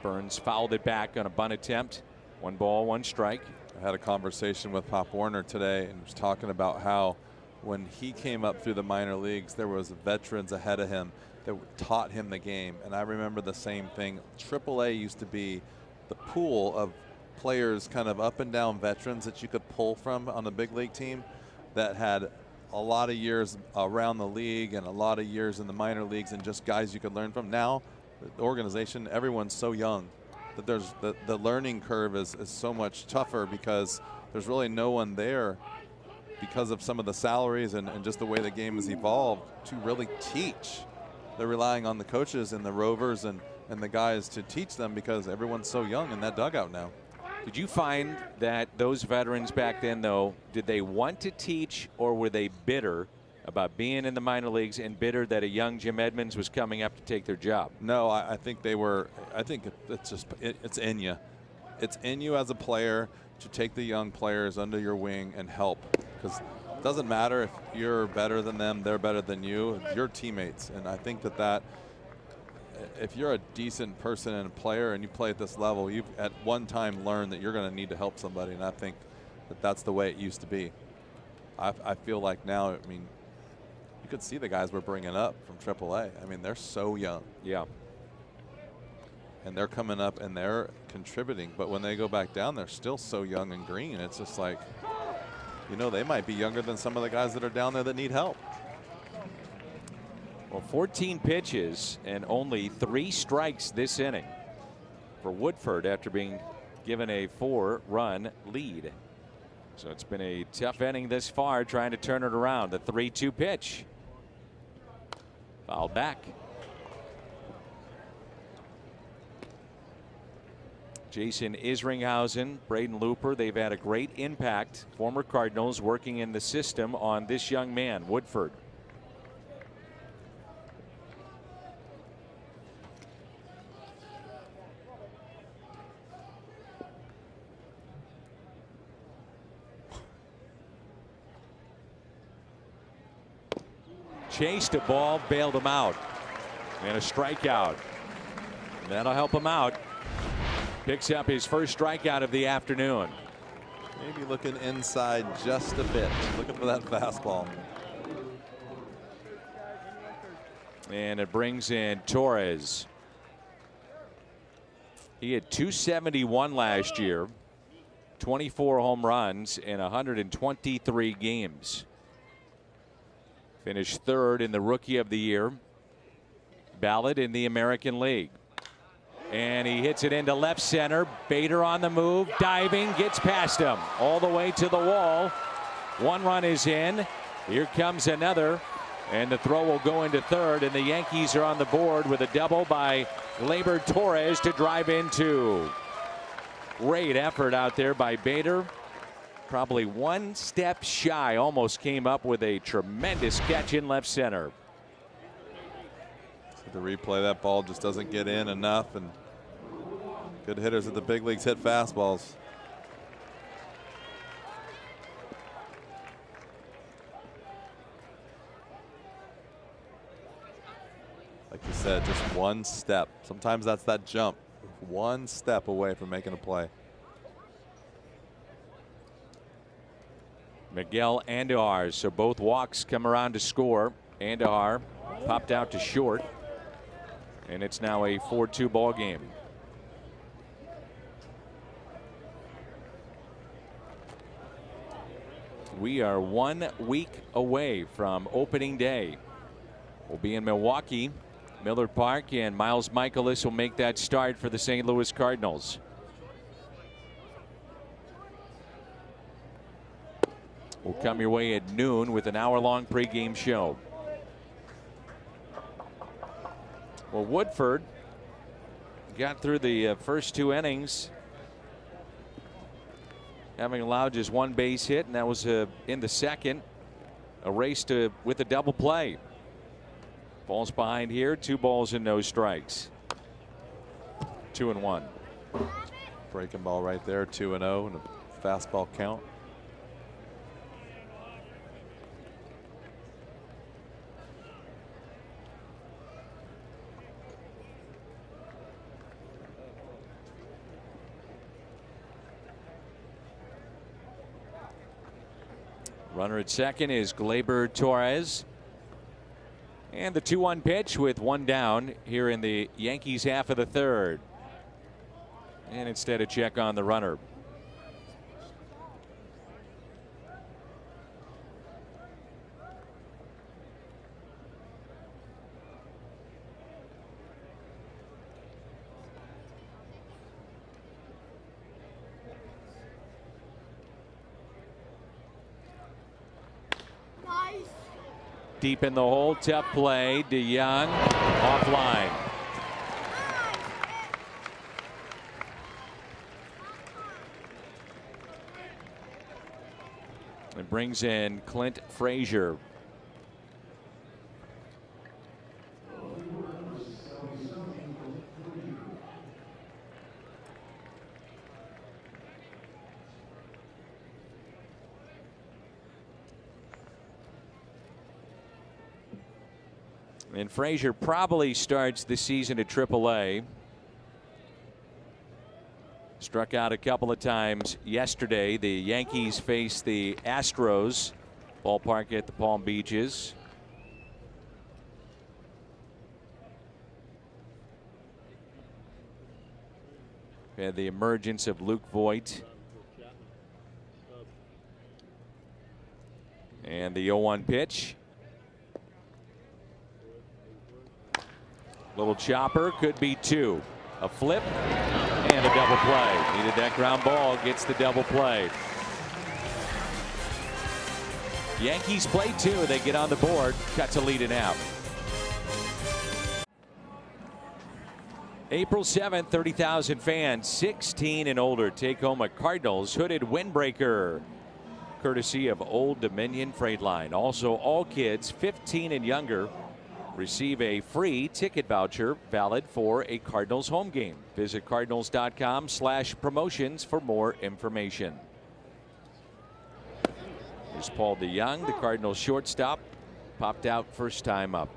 Burns fouled it back on a bunt attempt. 1 ball, 1 strike. I had a conversation with Pop Warner today and was talking about how when he came up through the minor leagues, there was veterans ahead of him that taught him the game. And I remember the same thing. AAA used to be the pool of players, kind of up and down veterans that you could pull from on the big league team that had a lot of years around the league and a lot of years in the minor leagues and just guys you could learn from. Now, the organization, everyone's so young that there's the learning curve is so much tougher because there's really no one there because of some of the salaries and just the way the game has evolved to really teach. They're relying on the coaches and the rovers and the guys to teach them because everyone's so young in that dugout now. Did you find that those veterans back then, though, did they want to teach or were they bitter about being in the minor leagues and bitter that a young Jim Edmonds was coming up to take their job? No, I think they were. I think it's just it's in you. It's in you as a player to take the young players under your wing and help, because it doesn't matter if you're better than them, they're better than you. You're teammates, and I think that if you're a decent person and a player and you play at this level, you've at one time learned that you're going to need to help somebody, and I think that that's the way it used to be. I feel like now, I mean, you could see the guys we're bringing up from AAA. I mean, they're so young. Yeah. And they're coming up and they're contributing, but when they go back down, they're still so young and green. It's just like, you know, they might be younger than some of the guys that are down there that need help. Well, 14 pitches and only 3 strikes this inning for Woodford after being given a 4-run lead. So it's been a tough inning this far, trying to turn it around. The 3-2 pitch. Fouled back. Jason Isringhausen, Braden Looper, they've had a great impact. Former Cardinals working in the system on this young man, Woodford. Chased a ball, bailed him out. And a strikeout. That'll help him out. Picks up his first strikeout of the afternoon. Maybe looking inside just a bit. Looking for that fastball. And it brings in Torres. He had 271 last year, 24 home runs in 123 games. Finished 3rd in the Rookie of the Year ballot in the American League. And he hits it into left center. Bader on the move, diving, gets past him all the way to the wall. 1 run is in. Here comes another, and the throw will go into 3rd, and the Yankees are on the board with a double by Gleyber Torres to drive in 2. Great effort out there by Bader. Probably 1 step shy, almost came up with a tremendous catch in left center. So the replay, that ball just doesn't get in enough, and good hitters at the big leagues hit fastballs. Like you said, just 1 step. Sometimes that's that jump. 1 step away from making a play. Miguel Andujar, so both walks come around to score. Andujar popped out to short, and it's now a 4-2 ball game. We are 1 week away from opening day. We'll be in Milwaukee, Millard Park, and Miles Michaelis will make that start for the St. Louis Cardinals. Will come your way at noon with an hour-long pregame show. Well, Woodford got through the first 2 innings, having allowed just 1 base hit, and that was in the second. A race with a double play. Falls behind here. 2 balls and no strikes. 2-1. Breaking ball right there. 2-0 and a fastball count. Runner at second is Gleyber Torres. And the 2-1 pitch with 1 down here in the Yankees half of the 3rd. And instead a check on the runner. Deep in the hole, tough play. DeYoung offline. It brings in Clint Frazier. And Frazier probably starts the season at AAA. Struck out a couple of times yesterday. The Yankees face the Astros. Ballpark at the Palm Beaches. We had the emergence of Luke Voigt. And the 0-1 pitch. Little chopper, could be two. A flip and a double play. Needed that ground ball, gets the double play. Yankees play two. They get on the board, cut to lead and out. April 7th, 30,000 fans, 16 and older take home a Cardinals hooded windbreaker, courtesy of Old Dominion Freight Line. Also, all kids 15 and younger receive a free ticket voucher valid for a Cardinals home game. Visit cardinals.com/promotions for more information. Here's Paul DeYoung, the Cardinals shortstop, popped out first time up.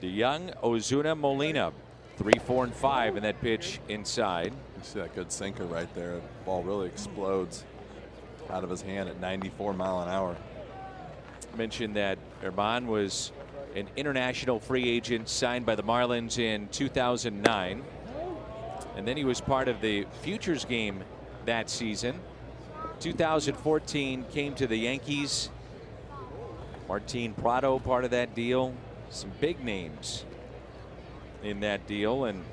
DeYoung, Ozuna, Molina, 3, 4, and 5 in that pitch inside. You see that good sinker right there. The ball really explodes out of his hand at 94 mile an hour. Mentioned that Herman was an international free agent signed by the Marlins in 2009. And then he was part of the Futures game that season. 2014 came to the Yankees. Martin Prado part of that deal. Some big names in that deal. And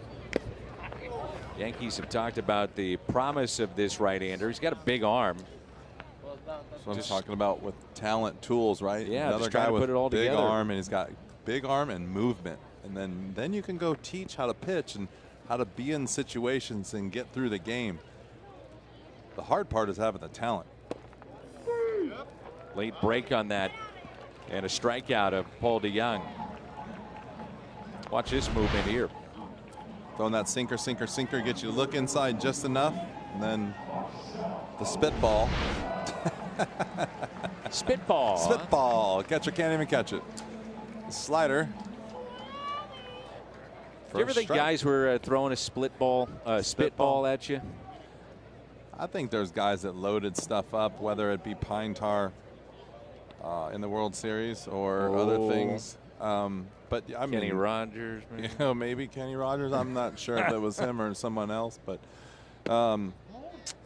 Yankees have talked about the promise of this right-hander. He's got a big arm. That's what I'm talking about with talent, tools, right? Yeah, another just guy trying to with put it all big together. arm, and he's got big arm and movement, and then you can go teach how to pitch and how to be in situations and get through the game. The hard part is having the talent. Late break on that, and a strikeout of Paul DeYoung. Watch this movement here. Throwing that sinker, sinker, sinker, get you to look inside just enough, and then the spitball. Spitball. Spitball. Catcher can't even catch it. Slider. Do you ever think guys were throwing a spitball at you? I think there's guys that loaded stuff up, whether it be pine tar in the World Series or other things. But I mean, Kenny Rogers, you know, maybe Kenny Rogers. I'm not sure if it was him or someone else, but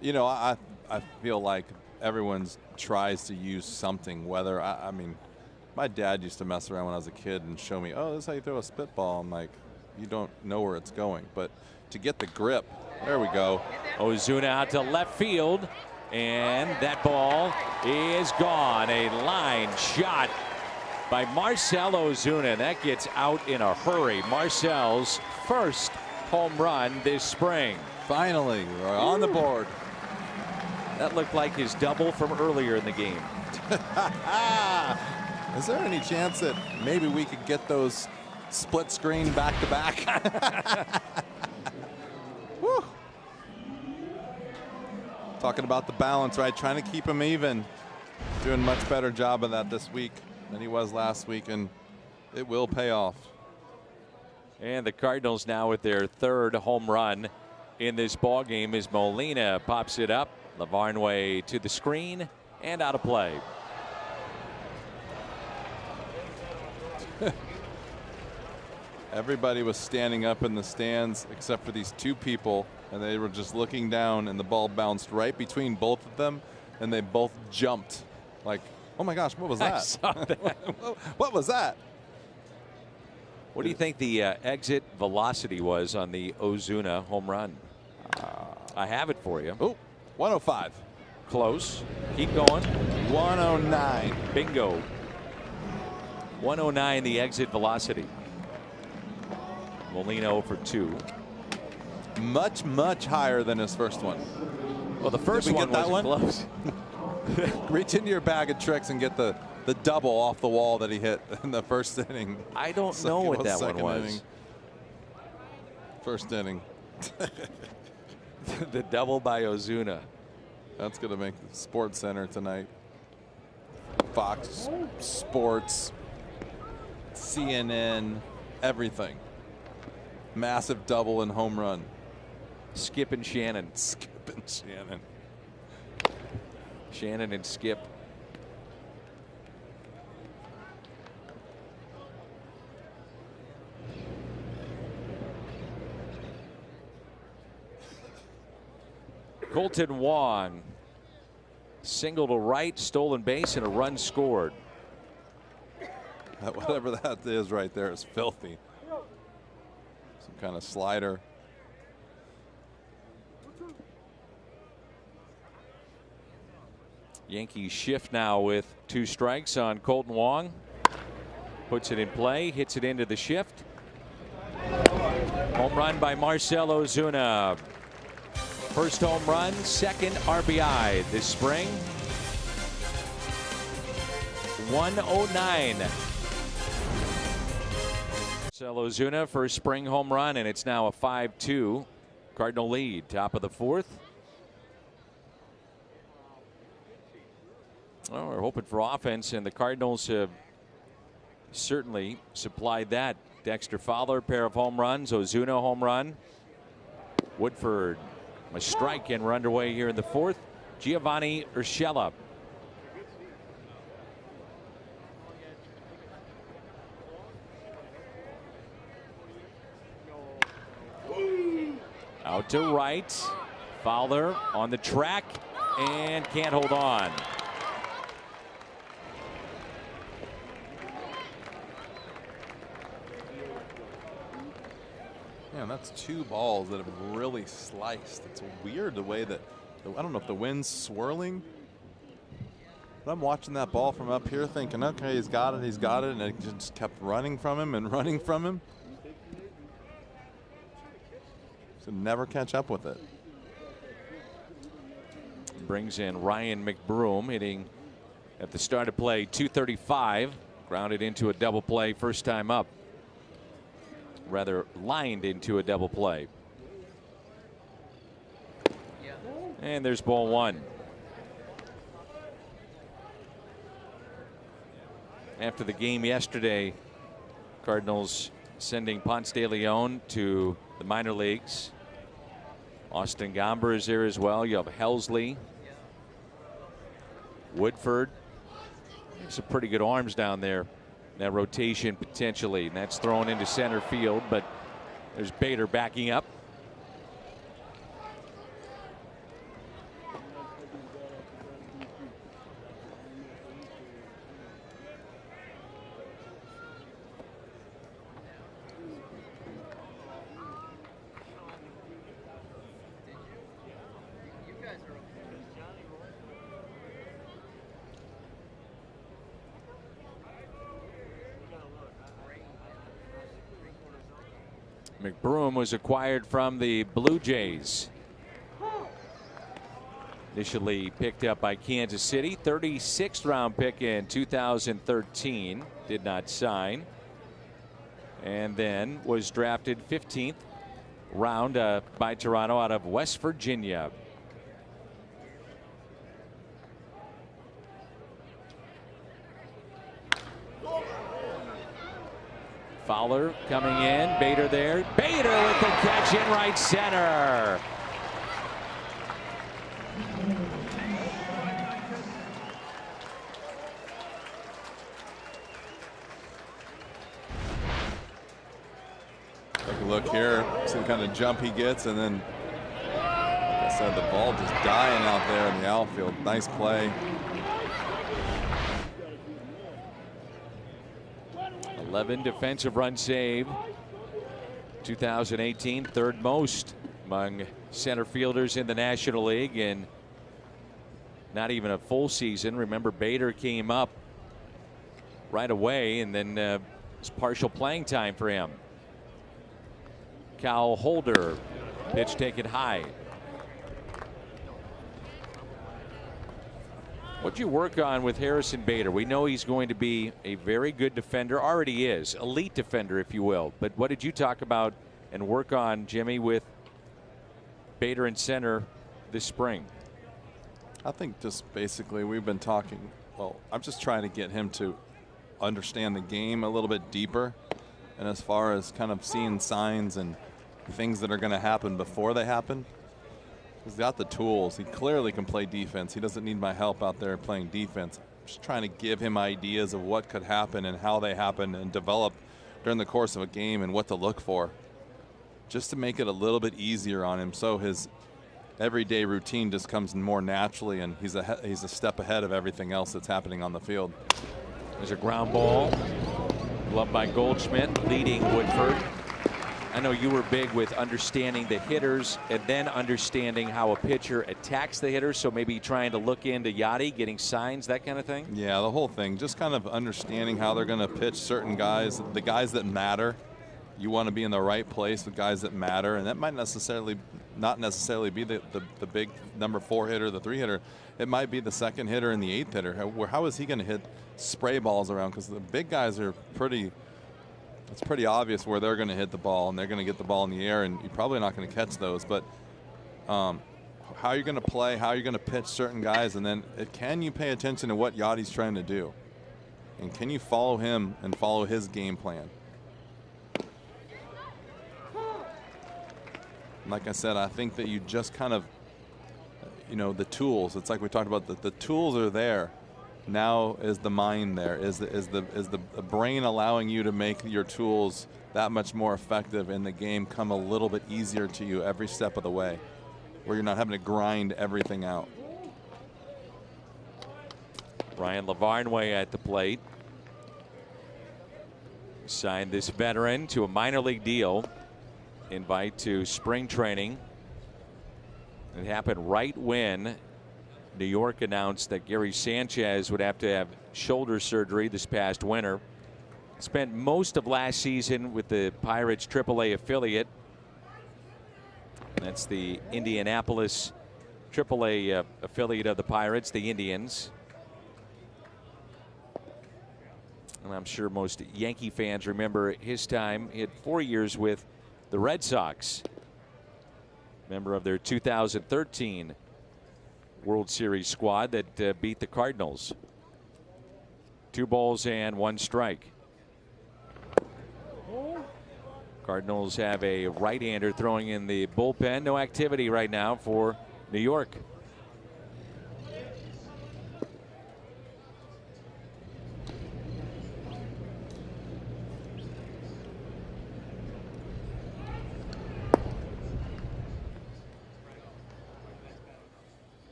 you know, I feel like everyone's tries to use something. Whether I mean, my dad used to mess around when I was a kid and show me, oh, this is how you throw a spitball. I'm like, you don't know where it's going, but to get the grip, there we go. Ozuna out to left field, and that ball is gone. A line shot by Marcell Ozuna. That gets out in a hurry. Marcell's first home run this spring. Finally, we're on the board. That looked like his double from earlier in the game. Is there any chance that maybe we could get those split screen back to back? Woo. Talking about the balance, right? Trying to keep him even. Doing much better job of that this week than he was last week, and it will pay off. And the Cardinals now with their third home run in this ball game as Molina pops it up. Lavarnway to the screen and out of play. Everybody was standing up in the stands except for these two people, and they were just looking down, and the ball bounced right between both of them, and they both jumped like, oh my gosh, what was that? I saw that. What was that? What do you think the exit velocity was on the Ozuna home run? I have it for you. Oh, 105. Close. Keep going. 109. Bingo. 109 the exit velocity. Molina for 2. Much, much higher than his first one. Well, the first one wasn't close. Reach into your bag of tricks and get the double off the wall that he hit in the first inning. I don't know what that one was. Inning. First inning. The double by Ozuna. That's going to make the Sports Center tonight. Fox Sports, CNN, everything. Massive double and home run. Skip and Shannon. Skip and Shannon. Shannon and Skip. Colton Wong. Single to right, stolen base, and a run scored. Whatever that is right there is filthy. Some kind of slider. Yankees shift now with 2 strikes on Colton Wong. Puts it in play, hits it into the shift. Home run by Marcell Ozuna. First home run, second RBI this spring. 109. Marcell Ozuna first spring home run, and it's now a 5-2 Cardinal lead. Top of the 4th. Well, we're hoping for offense, and the Cardinals have certainly supplied that. Dexter Fowler, pair of home runs. Ozuna, home run. Woodford, a strike, and we're underway here in the 4th. Giovanni Urshela. Out to right. Fowler on the track and can't hold on. Man, that's 2 balls that have really sliced. It's weird the way that, I don't know if the wind's swirling. But I'm watching that ball from up here thinking, okay, he's got it, and it just kept running from him and running from him. So never catch up with it. Brings in Ryan McBroom, hitting at the start of play 235. Grounded into a double play first time up. Rather lined into a double play. And there's ball 1. After the game yesterday, Cardinals sending Ponce de Leon to the minor leagues. Austin Gomber is there as well. You have Helsley, Woodford. Some pretty good arms down there. That rotation potentially, and that's thrown into center field, but there's Bader backing up. McBroom was acquired from the Blue Jays. Initially picked up by Kansas City. 36th round pick in 2013. Did not sign. And then was drafted 15th round by Toronto out of West Virginia. Fowler coming in. Bader there. Bader with the catch in right center. Take a look here. See the kind of jump he gets, and then, like I said, the ball just dying out there in the outfield. Nice play. 11 defensive run save. 2018, 3rd most among center fielders in the National League, and not even a full season. Remember, Bader came up right away, and then it's partial playing time for him. Cal Holder, pitch taken high. What'd you work on with Harrison Bader? We know he's going to be a very good defender, already is, elite defender, if you will. But what did you talk about and work on, Jimmy, with Bader in center this spring? I think just basically we've been talking. Well, I'm just trying to get him to understand the game a little bit deeper. And as far as kind of seeing signs and things that are going to happen before they happen, he's got the tools. He clearly can play defense. He doesn't need my help out there playing defense. I'm just trying to give him ideas of what could happen and how they happen and develop during the course of a game and what to look for, just to make it a little bit easier on him, so his everyday routine just comes more naturally, and he's a step ahead of everything else that's happening on the field. There's a ground ball, gloved by Goldschmidt, leading Woodford. I know you were big with understanding the hitters and then understanding how a pitcher attacks the hitter, so maybe trying to look into Yachty, getting signs, that kind of thing? Yeah, the whole thing, just kind of understanding how they're going to pitch certain guys, the guys that matter. You want to be in the right place with guys that matter, and that might not necessarily be the big number 4 hitter, the 3 hitter. It might be the 2nd hitter and the 8th hitter. How is he going to hit spray balls around? Because the big guys are it's pretty obvious where they're going to hit the ball, and they're going to get the ball in the air, and you're probably not going to catch those. But how you're going to play, how you're going to pitch certain guys, and then can you pay attention to what Yachty's trying to do? And can you follow him and follow his game plan? Like I said, I think that you just kind of, the tools. It's like we talked about, the tools are there. Now is the mind there? Is the brain allowing you to make your tools that much more effective in the game come a little bit easier to you every step of the way, where you're not having to grind everything out? Ryan Lavarnway at the plate. Signed this veteran to a minor league deal. Invite to spring training. It happened right when New York announced that Gary Sanchez would have to have shoulder surgery this past winter. Spent most of last season with the Pirates AAA affiliate. That's the Indianapolis AAA affiliate of the Pirates, the Indians. And I'm sure most Yankee fans remember his time. He had 4 years with the Red Sox, member of their 2013 World Series squad that beat the Cardinals. 2 balls and 1 strike. Cardinals have a right-hander throwing in the bullpen. No activity right now for New York.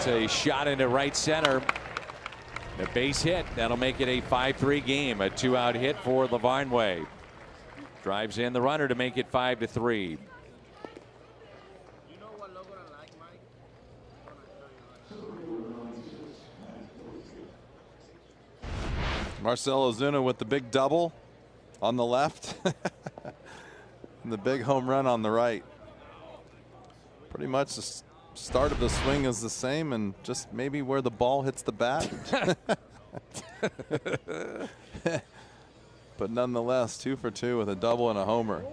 A shot into right center. A base hit. That'll make it a 5-3 game. A 2-out hit for Lavarnway. Drives in the runner to make it 5-3. Marcell Ozuna with the big double on the left and the big home run on the right. Pretty much the start of the swing is the same, and just maybe where the ball hits the bat. But nonetheless, 2 for 2 with a double and a homer.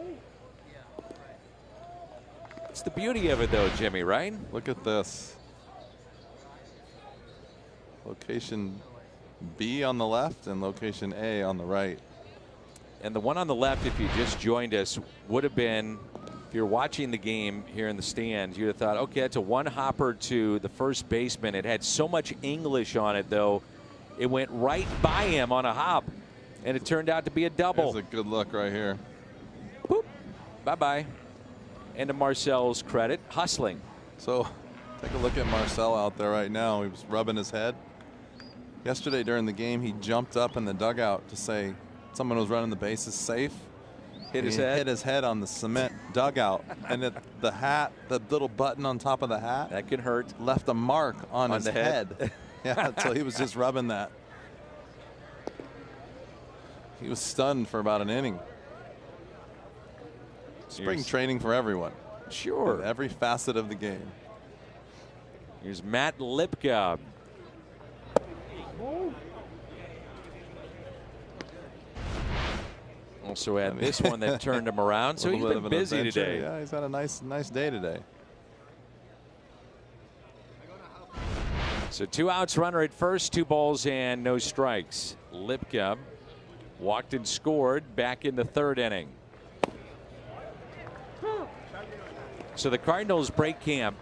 It's the beauty of it, though, Jimmy, right? Look at this. Location B on the left and location A on the right. And the one on the left, if you just joined us, would have been, if you're watching the game here in the stands, you'd have thought, okay, it's a one hopper to the first baseman. It had so much English on it, though. It went right by him on a hop, and it turned out to be a double. That's a good look right here. Boop. Bye-bye. And to Marcel's credit, hustling. So take a look at Marcell out there right now. He was rubbing his head. Yesterday during the game, he jumped up in the dugout to say someone was running the bases safe. Hit his He head? hit his head on the cement dugout, and the hat, the little button on top of the hat, That can hurt. left a mark on his the head. Yeah, so he was just rubbing that. He was stunned for about an inning. Spring training for everyone. Sure. In every facet of the game. Here's Matt Lipka. Also had this one that turned him around, so he's been busy today. Yeah, he's had a nice day today. So 2 outs, runner at first, 2 balls and no strikes. Lipka walked and scored back in the 3rd inning. So the Cardinals break camp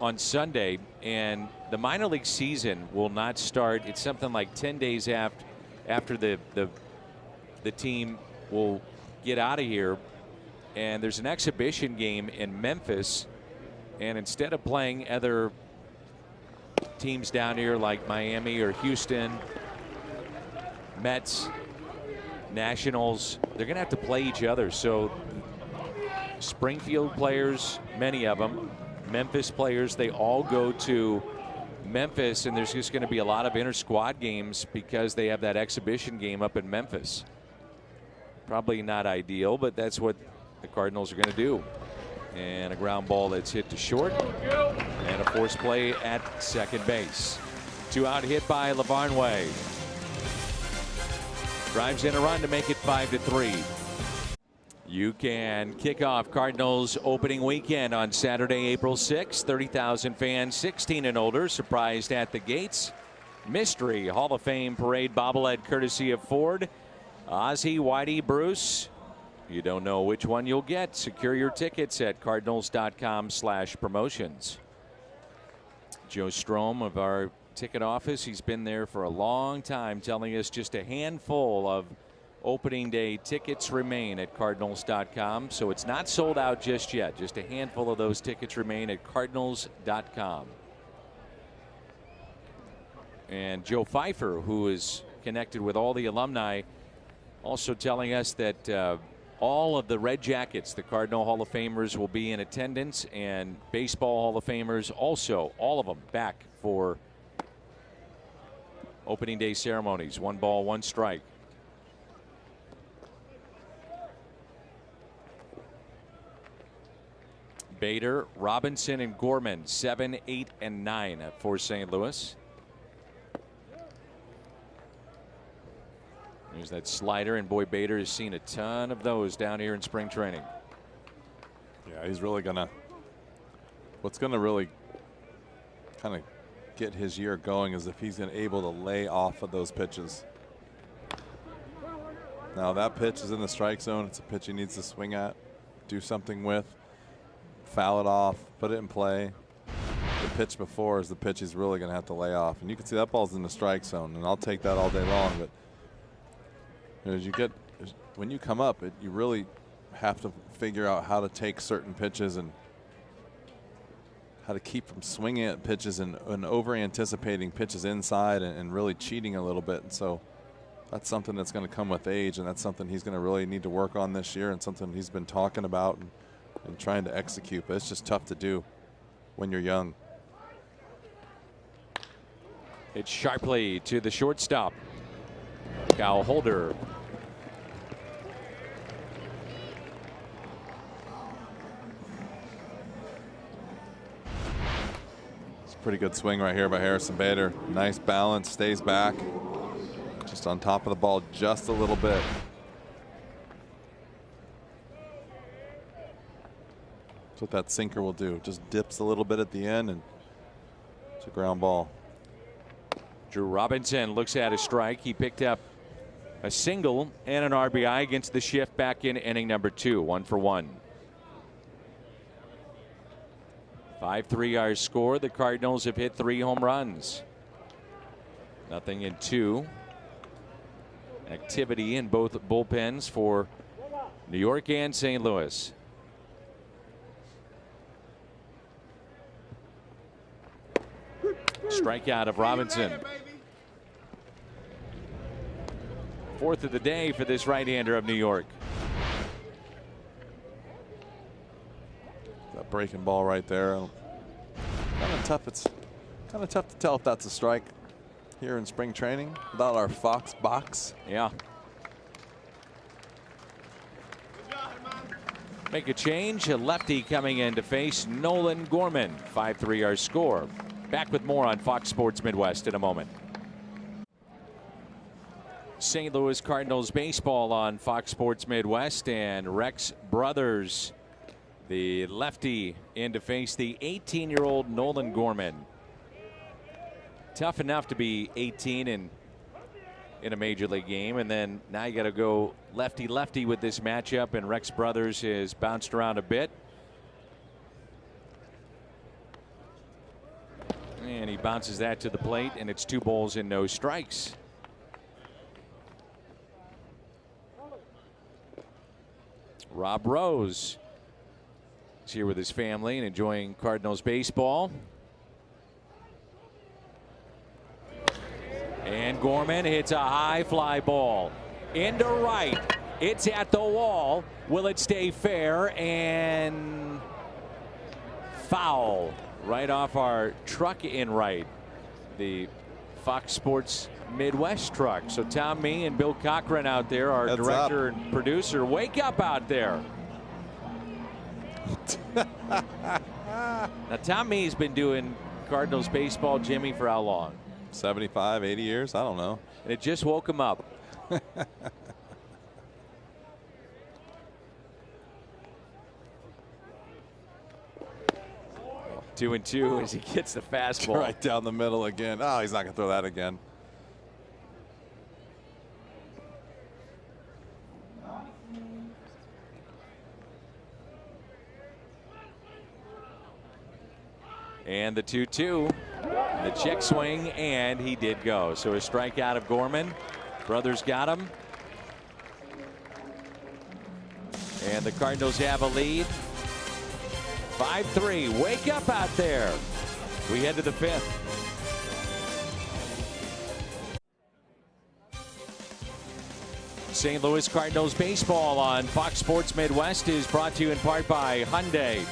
on Sunday, and the minor league season will not start. It's something like 10 days after the team will get out of here. And there's an exhibition game in Memphis, and instead of playing other teams down here like Miami or Houston, Mets, Nationals, they're going to have to play each other. So Springfield players, many of them, Memphis players, they all go to Memphis, and there's just going to be a lot of inter-squad games because they have that exhibition game up in Memphis. Probably not ideal, but that's what the Cardinals are going to do. And a ground ball that's hit to short, and a forced play at second base. 2 out hit by Lavarnway. Drives in a run to make it 5-3. You can kick off Cardinals opening weekend on Saturday, April 6th. 30,000 fans, 16 and older, surprised at the gates. Mystery Hall of Fame parade bobblehead courtesy of Ford. Ozzie, Whitey, Bruce. You don't know which one you'll get. Secure your tickets at cardinals.com/promotions. Joe Strom of our ticket office, he's been there for a long time, telling us just a handful of opening day tickets remain at cardinals.com. So it's not sold out just yet. Just a handful of those tickets remain at cardinals.com. And Joe Pfeiffer, who is connected with all the alumni, also telling us that all of the Red Jackets, the Cardinal Hall of Famers, will be in attendance, and Baseball Hall of Famers also, all of them, back for opening day ceremonies. 1 ball, 1 strike. Bader, Robinson, and Gorman, 7, 8, and 9 for St. Louis. There's that slider, and boy, Bader has seen a ton of those down here in spring training. Yeah, he's really gonna. What's gonna really kind of get his year going is if he's able to lay off of those pitches. Now that pitch is in the strike zone. It's a pitch he needs to swing at, do something with, foul it off, put it in play. The pitch before is the pitch he's really gonna have to lay off, and you can see that ball's in the strike zone, and I'll take that all day long. But when you come up, you really have to figure out how to take certain pitches and how to keep from swinging at pitches and over anticipating pitches inside and really cheating a little bit. And so that's something that's going to come with age, and that's something he's going to really need to work on this year, and something he's been talking about and trying to execute. But it's just tough to do when you're young. It's sharply to the shortstop. Kyle Holder. It's a pretty good swing right here by Harrison Bader. Nice balance, stays back. Just on top of the ball just a little bit. That's what that sinker will do. Just dips a little bit at the end, and it's a ground ball. Drew Robinson looks at a strike. He picked up a single and an RBI against the Shift back in inning number 2. 1 for 1. 5-3 our score. The Cardinals have hit 3 home runs. Nothing in 2. Activity in both bullpens for New York and St. Louis. Strikeout of Robinson. 4th of the day for this right-hander of New York. breaking ball right there. Kind of tough. It's kind of tough to tell if that's a strike here in spring training without our Fox box. Yeah. Make a change. A lefty coming in to face Nolan Gorman. 5-3 our score. Back with more on Fox Sports Midwest in a moment. St. Louis Cardinals baseball on Fox Sports Midwest, and Rex Brothers, the lefty, in to face the 18-year-old Nolan Gorman. Tough enough to be 18 in a major league game, and then now you got to go lefty-lefty with this matchup, and Rex Brothers has bounced around a bit. And he bounces that to the plate, and it's 2 balls and no strikes. Rob Rose is here with his family and enjoying Cardinals baseball. And Gorman hits a high fly ball into right. It's at the wall. Will it stay fair? And foul right off our truck in right. The Fox Sports Midwest truck. So Tom Mee and Bill Cochran out there, our director and producer. Wake up out there. Now Tom Mee's been doing Cardinals baseball, Jimmy, for how long? 75, 80 years? I don't know. And it just woke him up. 2-2 as he gets the fastball. Right down the middle again. Oh, he's not going to throw that again. And the 2-2. The check swing, and he did go. So a strikeout of Gorman. Brothers got him. And the Cardinals have a lead. 5-3. Wake up out there. We head to the 5th. St. Louis Cardinals baseball on Fox Sports Midwest is brought to you in part by Hyundai.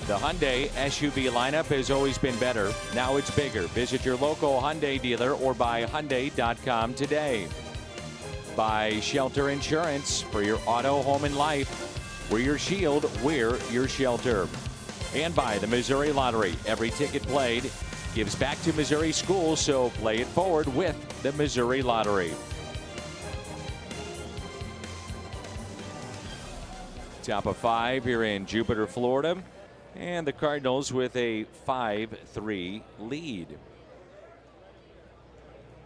The Hyundai SUV lineup has always been better. Now it's bigger. Visit your local Hyundai dealer or buy Hyundai.com today. By Shelter Insurance for your auto, home, and life. We're your shield. We're your shelter. And by the Missouri Lottery. Every ticket played gives back to Missouri schools, so play it forward with the Missouri Lottery. Top of 5 here in Jupiter, Florida. And the Cardinals with a 5-3 lead.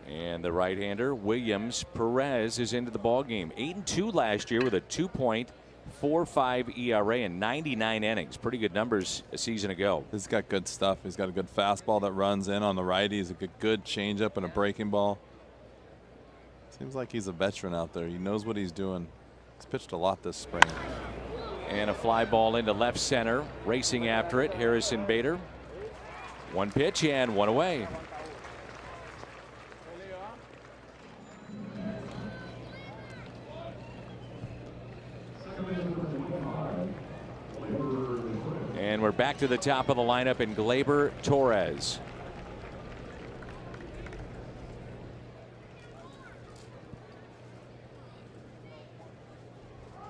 And the right-hander, Williams Perez, is into the ballgame. 8-2 last year with a 2.45 ERA and 99 innings. Pretty good numbers a season ago. He's got good stuff. He's got a good fastball that runs in on the righty. He's a good changeup and a breaking ball. Seems like he's a veteran out there. He knows what he's doing. He's pitched a lot this spring. And a fly ball into left center. Racing after it, Harrison Bader. 1 pitch and 1 away. And we're back to the top of the lineup in Gleyber Torres.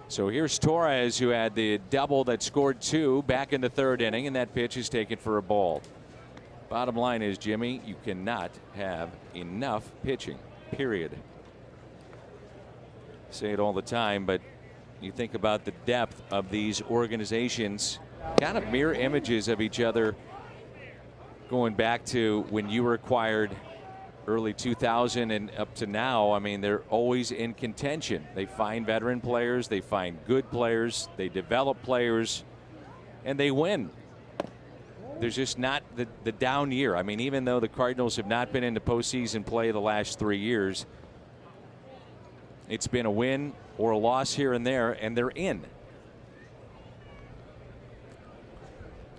So here's Torres, who had the double that scored 2 back in the 3rd inning, and that pitch is taken for a ball. Bottom line is, Jimmy, you cannot have enough pitching, period. Say it all the time, but you think about the depth of these organizations, kind of mirror images of each other going back to when you were acquired early 2000 and up to now. I mean, they're always in contention. They find veteran players, they find good players, they develop players, and they win. There's just not the down year. I mean, even though the Cardinals have not been into postseason play the last 3 years, it's been a win or a loss here and there, and they're in.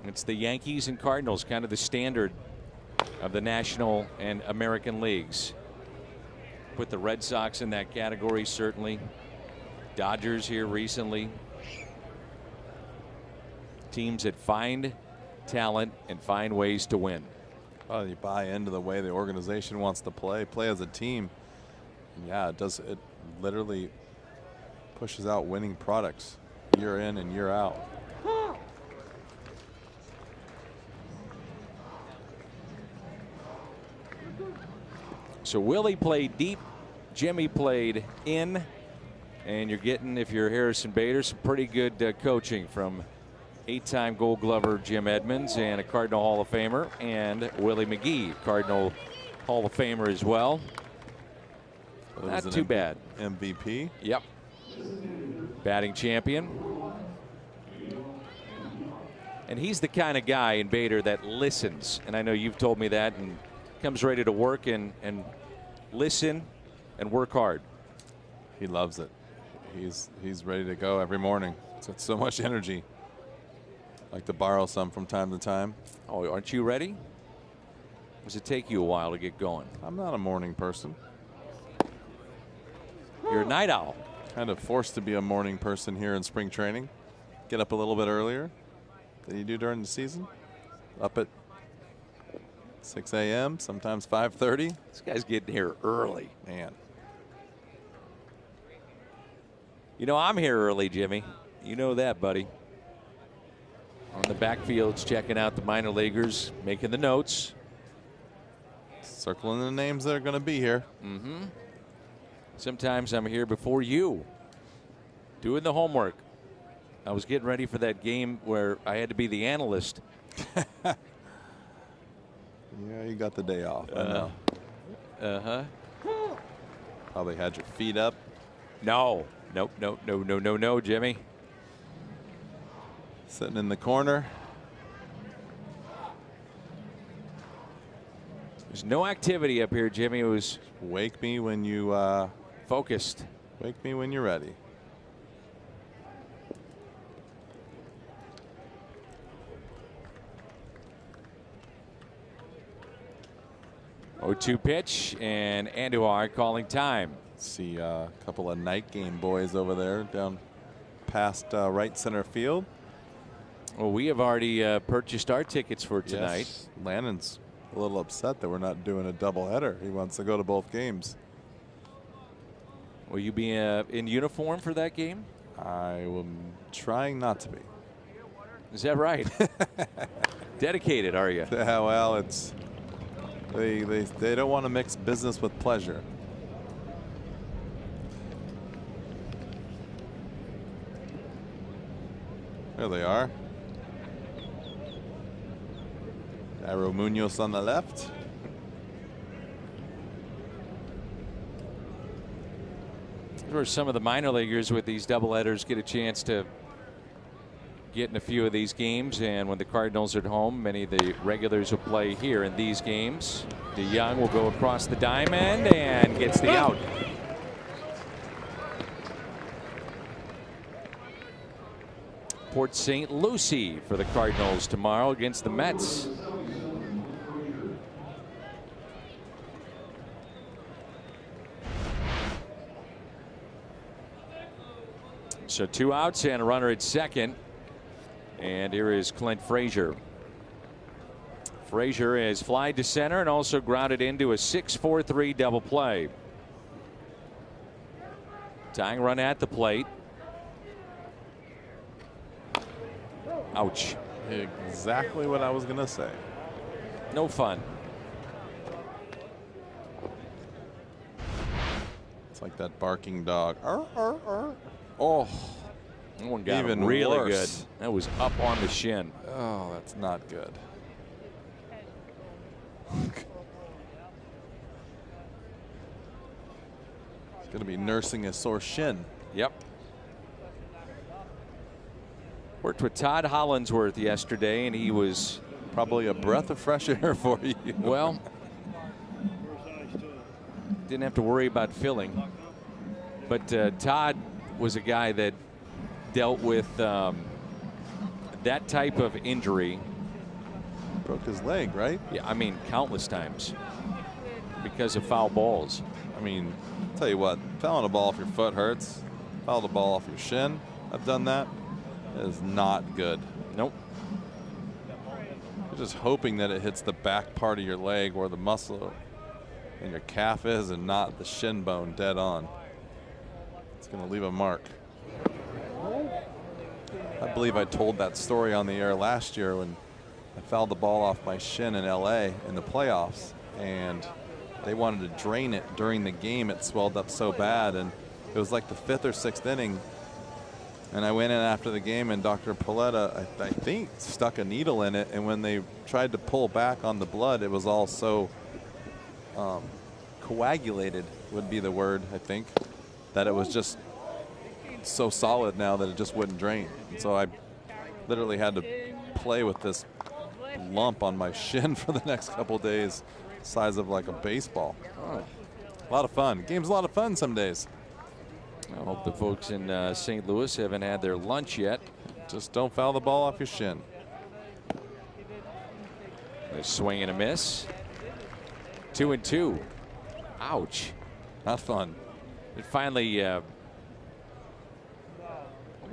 It's the Yankees and Cardinals, kind of the standard of the National and American leagues. Put the Red Sox in that category, certainly. Dodgers here recently. teams that find talent and find ways to win. Oh, you buy into the way the organization wants to play as a team. And yeah, it does. It literally pushes out winning products year in and year out. So Willie played deep, Jimmy played in, and you're getting, if you're Harrison Bader, some pretty good coaching from 8-time Gold Glover Jim Edmonds and a Cardinal Hall of Famer, and Willie McGee, Cardinal Hall of Famer as well. Not too bad. MVP. Yep. Batting champion. And he's the kind of guy in Bader that listens, and I know you've told me that, and comes ready to work and listen and work hard. He loves it. He's ready to go every morning. It's got so much energy. Like to borrow some from time to time. Oh, aren't you ready? Does it take you a while to get going? I'm not a morning person. You're a night owl. Kind of forced to be a morning person here in spring training. Get up a little bit earlier than you do during the season. Up at 6 a.m., sometimes 5:30. This guy's getting here early. Man. You know, I'm here early, Jimmy. You know that, buddy. On the backfields, checking out the minor leaguers, making the notes. Circling the names that are going to be here. Mm-hmm. Sometimes I'm here before you, doing the homework. I was getting ready for that game where I had to be the analyst. Yeah, you got the day off. I know. Uh-huh. Probably had your feet up. No. Nope, no, Jimmy. Sitting in the corner. There's no activity up here, Jimmy. It was Wake me when you focused. wake me when you're ready. Oh-2 pitch, and Andujar calling time. See a couple of night game boys over there down past right center field. Well, we have already purchased our tickets for tonight. Yes. Lannon's a little upset that we're not doing a doubleheader. He wants to go to both games. Will you be in uniform for that game? I am trying not to be. Is that right? Dedicated, are you? Yeah, well, it's they don't want to mix business with pleasure. There they are. Arrow Munoz on the left. Where some of the minor leaguers with these doubleheaders get a chance to get in a few of these games, and when the Cardinals are at home, many of the regulars will play here in these games. DeYoung will go across the diamond and gets the out. Port St. Lucie for the Cardinals tomorrow against the Mets. So 2 outs and a runner at second. And here is Clint Frazier. Frazier has flied to center and also grounded into a 6-4-3 double play. Tying run at the plate. Ouch. Exactly what I was going to say. No fun. It's like that barking dog. Oh, that one got even really worse. good. That was up on the shin. Oh, that's not good. He's going to be nursing a sore shin. Yep. Worked with Todd Hollinsworth yesterday, and he was probably a breath of fresh air for you. Well, didn't have to worry about filling. But Todd was a guy that dealt with that type of injury. Broke his leg, right? Yeah, I mean, countless times because of foul balls. I mean, I'll tell you what, fouling a ball off your foot hurts. Foul the ball off your shin. I've done that. It is not good. Nope. just hoping that it hits the back part of your leg where the muscle in your calf is and not the shin bone dead on. It's going to leave a mark. I believe I told that story on the air last year when I fouled the ball off my shin in LA in the playoffs, and they wanted to drain it during the game. It swelled up so bad, and it was like the 5th or 6th inning. And I went in after the game, and Dr. Paletta, I think, stuck a needle in it. And when they tried to pull back on the blood, it was all so coagulated, would be the word, I think, that it was just so solid now that it just wouldn't drain. And so I literally had to play with this lump on my shin for the next couple days, size of like a baseball. Oh, a lot of fun. Game's a lot of fun some days. I hope the folks in St. Louis haven't had their lunch yet. Just don't foul the ball off your shin. A swing and a miss. 2-2. Ouch. Not fun. It finally. Well,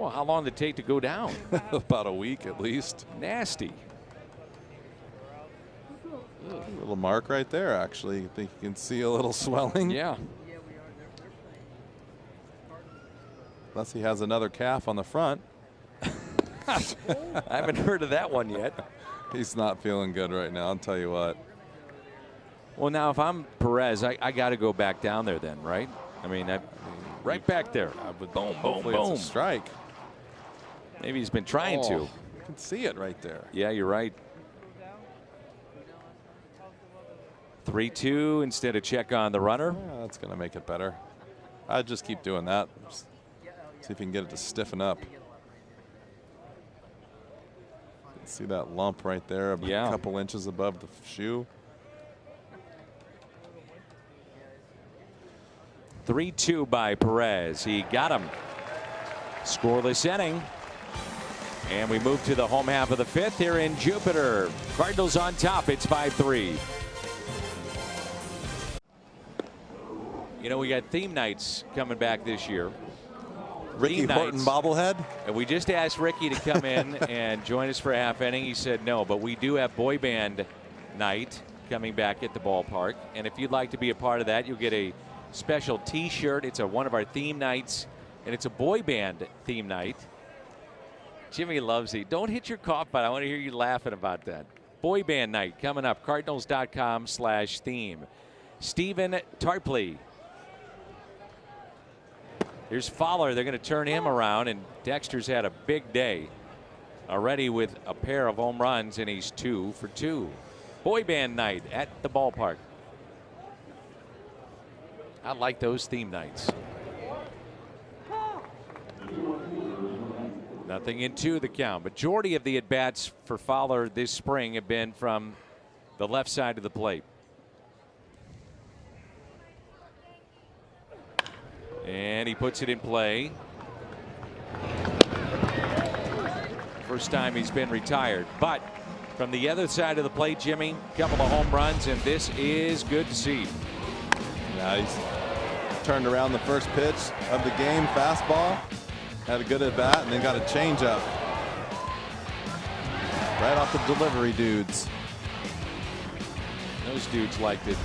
how long did it take to go down? About a week at least. Nasty. A little mark right there, actually. You think you can see a little swelling? Yeah. Unless he has another calf on the front. I haven't heard of that one yet. He's not feeling good right now, I'll tell you what. Well, now if I'm Perez, I got to go back down there then, right? I mean, right back there. Boom, boom, boom. It's a strike. Maybe he's been trying to. You can see it right there. Yeah, you're right. 3-2 instead of check on the runner. Yeah, that's going to make it better. I'd just keep doing that. Just see if you can get it to stiffen up. See that lump right there, a couple inches above the shoe. 3-2 by Perez. He got him. Scoreless inning. And we move to the home half of the 5th here in Jupiter. Cardinals on top. It's 5-3. You know, we got theme nights coming back this year. Ricky Horton bobblehead. And we just asked Ricky to come in and join us for a half inning. He said no, but we do have boy band night coming back at the ballpark. And if you'd like to be a part of that, you'll get a special T-shirt. It's one of our theme nights, and it's a boy band theme night. Jimmy loves it. Don't hit your cough button. I want to hear you laughing about that. Boy band night coming up. Cardinals.com/theme. Stephen Tarpley. Here's Fowler. They're going to turn him around, and Dexter's had a big day already with a pair of home runs, and he's 2 for 2. Boy band night at the ballpark. I like those theme nights. Nothing in 2 the count. Majority of the at-bats for Fowler this spring have been from the left side of the plate. And he puts it in play. First time he's been retired. But from the other side of the plate, Jimmy, a couple of home runs, and this is good to see. Yeah, he's turned around the first pitch of the game, fastball. Had a good at bat and then got a changeup. Right off the delivery dudes. Those dudes liked it.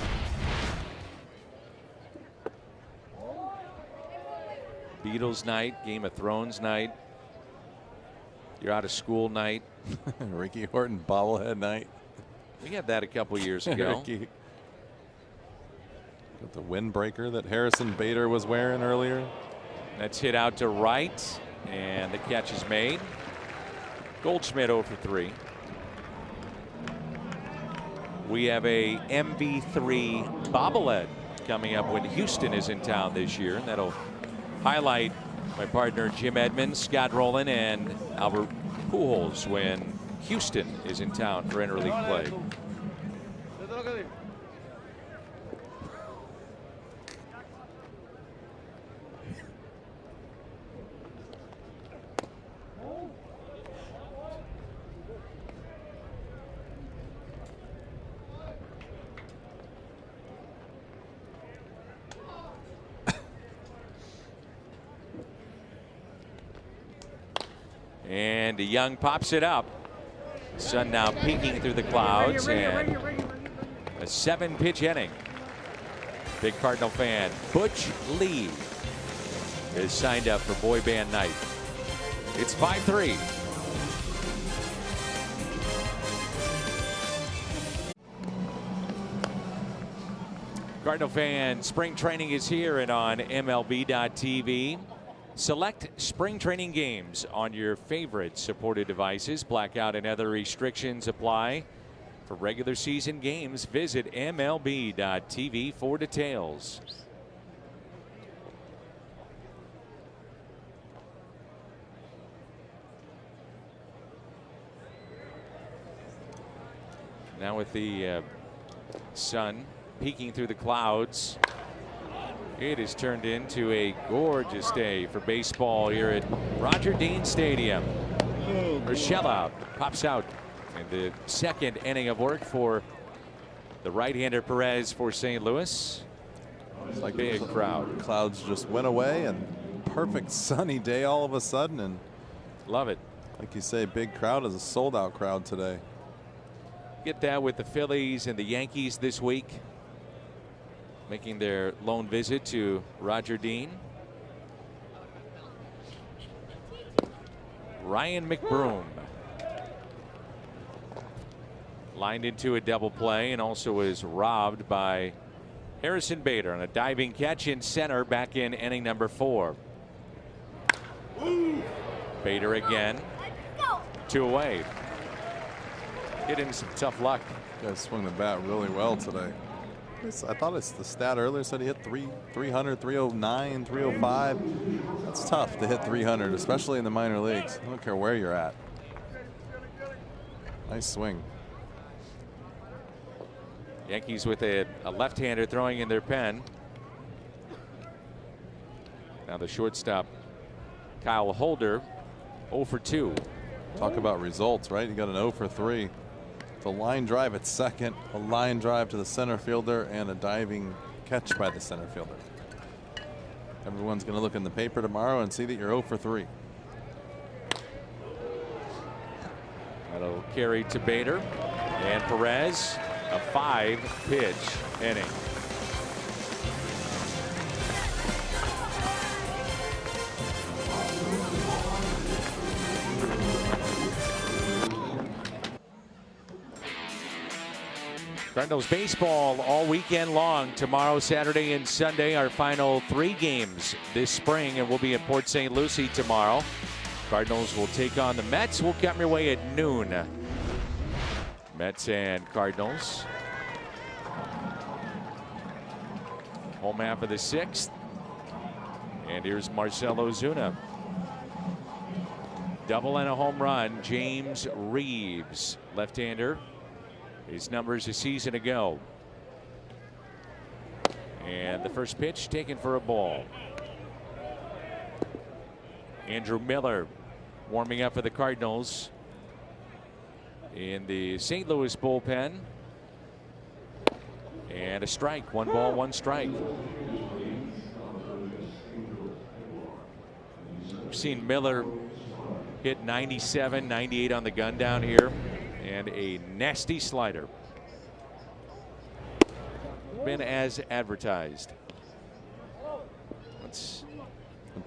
Beatles night, Game of Thrones night. You're out of school night. Ricky Horton bobblehead night. We had that a couple years ago. Ricky. Got the windbreaker that Harrison Bader was wearing earlier. That's hit out to right, and the catch is made. Goldschmidt 0 for 3. We have a MV3 bobblehead coming up when Houston is in town this year, and that'll highlight my partner Jim Edmonds, Scott Rowland, and Albert Pujols when Houston is in town for interleague play. And Young pops it up. Sun now peeking through the clouds, and a 7-pitch inning. Big Cardinal fan Butch Lee is signed up for boy band night. It's 5-3. Cardinal fan spring training is here and on MLB.tv. Select spring training games on your favorite supported devices. Blackout and other restrictions apply. For regular season games, visit MLB.tv for details. Now with the sun peeking through the clouds, it has turned into a gorgeous day for baseball here at Roger Dean Stadium. Urshela pops out in the second inning of work for the right-hander Perez for St. Louis. It's like big crowd. Clouds just went away, and perfect sunny day all of a sudden. And love it. Like you say, big crowd is a sold-out crowd today. Get that with the Phillies and the Yankees this week, making their lone visit to Roger Dean. Ryan McBroom lined into a double play and also was robbed by Harrison Bader on a diving catch in center back in inning number 4. Bader again. 2 away. Getting some tough luck. You guys swung the bat really well today. I thought it's the stat earlier said he hit 300, 309, 305. That's tough to hit 300, especially in the minor leagues. I don't care where you're at. Nice swing. Yankees with a left-hander throwing in their pen. Now the shortstop, Kyle Holder, 0 for 2. Talk about results, right? You got an 0 for 3. The line drive at second, a line drive to the center fielder, and a diving catch by the center fielder. Everyone's going to look in the paper tomorrow and see that you're 0 for 3. That'll carry to Bader and Perez. A 5-pitch inning. Cardinals baseball all weekend long. Tomorrow, Saturday, and Sunday, our final 3 games this spring, and we'll be in Port St. Lucie tomorrow. Cardinals will take on the Mets. We'll come your way at noon. Mets and Cardinals. Home half of the 6th. And here's Marcell Ozuna. Double and a home run. James Reeves, left-hander. His numbers a season ago. And the first pitch taken for a ball. Andrew Miller warming up for the Cardinals in the St. Louis bullpen. And a strike. 1 ball, 1 strike. We've seen Miller hit 97, 98 on the gun down here. And a nasty slider. Been as advertised. That's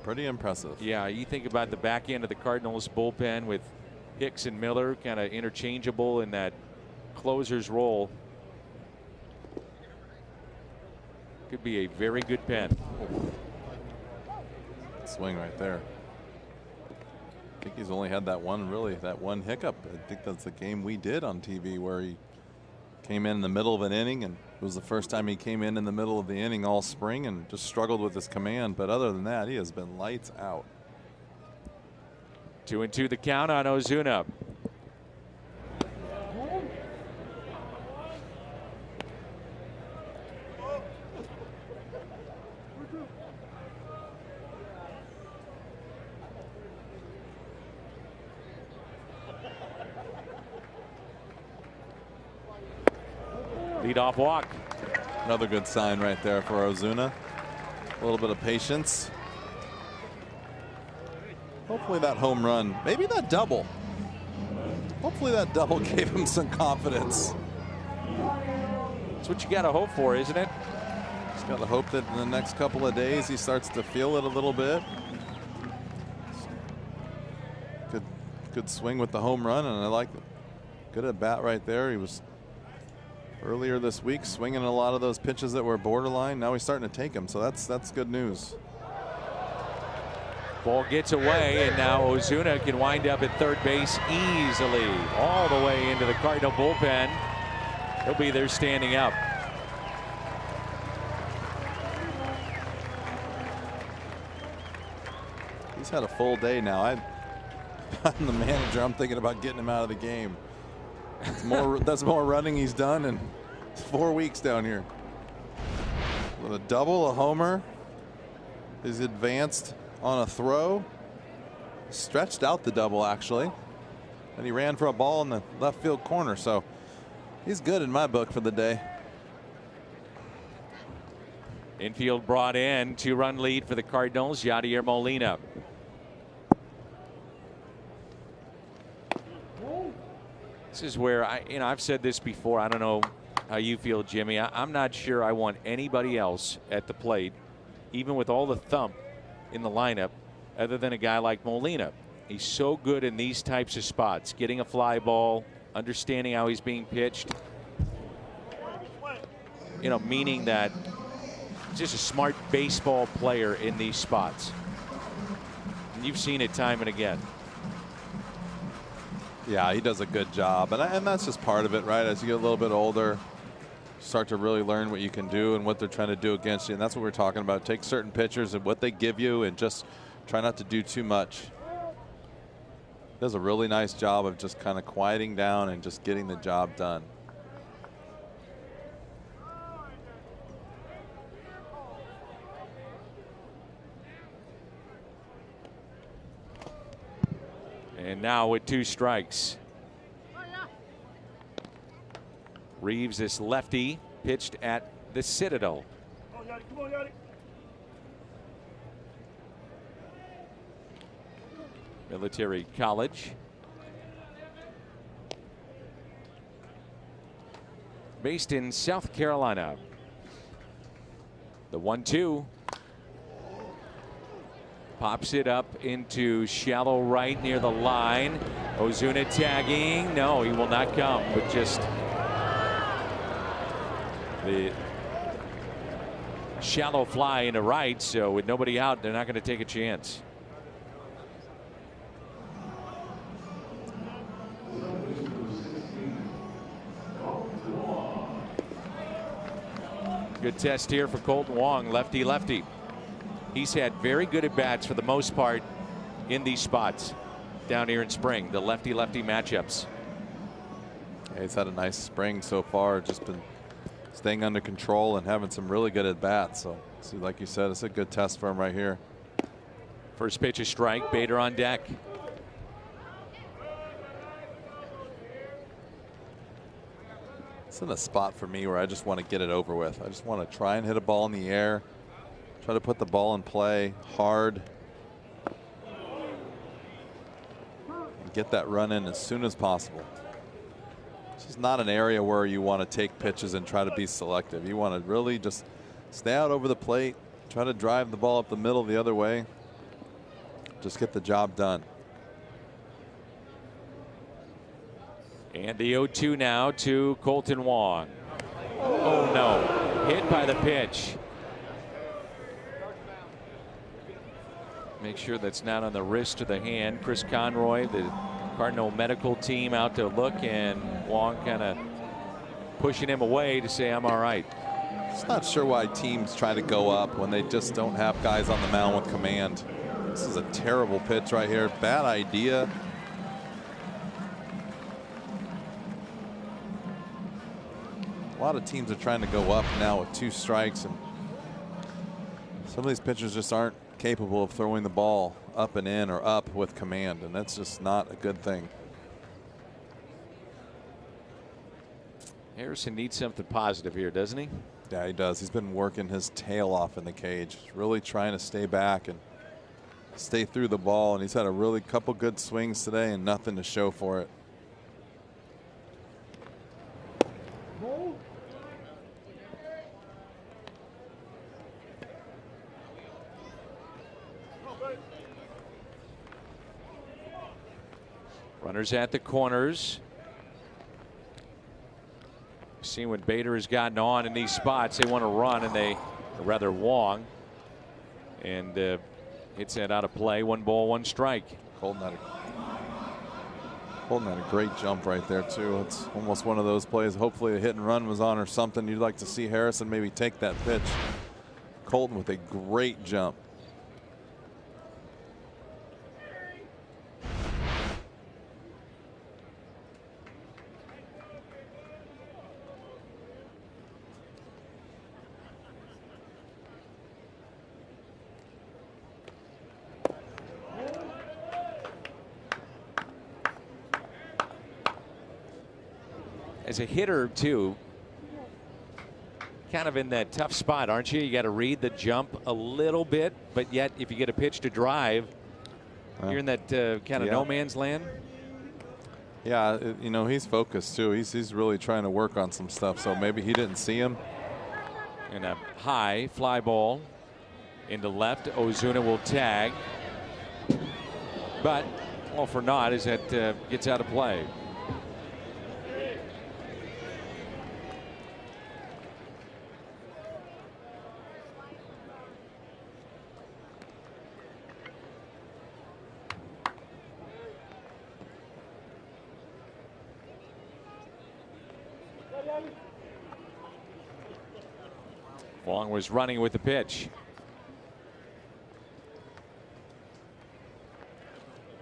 pretty impressive. Yeah, you think about the back end of the Cardinals bullpen with Hicks and Miller kind of interchangeable in that closer's role. Could be a very good pen. Swing right there. I think he's only had that one hiccup. I think that's the game we did on TV where he came in the middle of an inning, and it was the first time he came in the middle of the inning all spring and just struggled with his command. But other than that, he has been lights out. 2-2 the count on Ozuna. Leadoff walk. Another good sign right there for Ozuna. A little bit of patience. Hopefully that home run, maybe that double. Hopefully that double gave him some confidence. That's what you got to hope for, isn't it? Just got to hope that in the next couple of days he starts to feel it a little bit. Good swing with the home run, and I like it. Good at bat right there. He was earlier this week swinging a lot of those pitches that were borderline. Now he's starting to take them, so that's good news. Ball gets away, and now Ozuna can wind up at third base easily, all the way into the Cardinal bullpen. He'll be there standing up. He's had a full day now. I'm the manager. I'm thinking about getting him out of the game. That's more running he's done in 4 weeks down here. With a double, a homer. He's advanced on a throw. Stretched out the double, actually. And he ran for a ball in the left field corner. So he's good in my book for the day. Infield brought in, 2-run lead for the Cardinals. Yadier Molina. This is where I've said this before. I don't know how you feel, Jimmy. I'm not sure I want anybody else at the plate, even with all the thump in the lineup, other than a guy like Molina. He's so good in these types of spots, getting a fly ball, understanding how he's being pitched. Meaning that he's just a smart baseball player in these spots. And you've seen it time and again. Yeah, he does a good job, and that's just part of it, right? As you get a little bit older, you start to really learn what you can do and what they're trying to do against you, and that's what we're talking about. Take certain pitchers and what they give you, and just try not to do too much. Does a really nice job of just kind of quieting down and just getting the job done. And now with 2 strikes. Reeves, this lefty, pitched at the Citadel. Military College. Based in South Carolina. The 1-2. Pops it up into shallow right near the line. Ozuna tagging. No, he will not come, but just the shallow fly into right. So with nobody out, they're not going to take a chance. Good test here for Colton Wong, lefty. He's had very good at bats for the most part in these spots down here in spring, the lefty-lefty matchups. Yeah, he's had a nice spring so far, just been staying under control and having some really good at bats. So, like you said, it's a good test for him right here. First pitch, a strike. Bader on deck. It's in a spot for me where I just want to get it over with. I just want to try and hit a ball in the air. Try to put the ball in play hard. And get that run in as soon as possible. This is not an area where you want to take pitches and try to be selective. You want to really just stay out over the plate. Try to drive the ball up the middle the other way. Just get the job done. And the 0-2 now to Colton Wong. Oh no, hit by the pitch. Make sure that's not on the wrist or the hand. Chris Conroy, the Cardinal medical team, out to look, and Wong kind of pushing him away to say, I'm all right. Just not sure why teams try to go up when they just don't have guys on the mound with command. This is a terrible pitch right here. Bad idea. A lot of teams are trying to go up now with 2 strikes, and some of these pitchers just aren't capable of throwing the ball up and in or up with command, and that's just not a good thing. Harrison needs something positive here, doesn't he? Yeah, he does. He's been working his tail off in the cage, really trying to stay back and stay through the ball, and he's had a really couple good swings today and nothing to show for it. Runners at the corners. See when Bader has gotten on in these spots, they want to run, and they, or rather Wong, and hits that out of play. 1 ball, 1 strike. Holding that a great jump right there too. It's almost one of those plays. Hopefully a hit and run was on or something. You'd like to see Harrison maybe take that pitch. Colton with a great jump. As a hitter, too, kind of in that tough spot, aren't you? You got to read the jump a little bit, but yet if you get a pitch to drive, you're in that kind of no man's land. Yeah, you know, he's focused too. He's really trying to work on some stuff, so maybe he didn't see him. And a high fly ball into left. Ozuna will tag, but all for naught as that gets out of play. Wong was running with the pitch.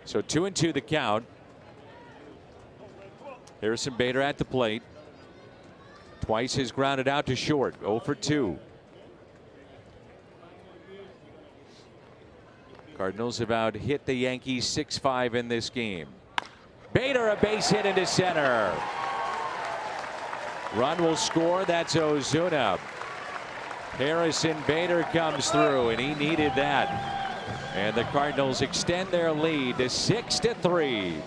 So 2-2 the count. Harrison Bader at the plate. Twice has grounded out to short. 0 for 2. Cardinals have out hit the Yankees 6-5 in this game. Bader, a base hit into center. Run will score. That's Ozuna. Harrison Bader comes through, and he needed that. And the Cardinals extend their lead to 6-3.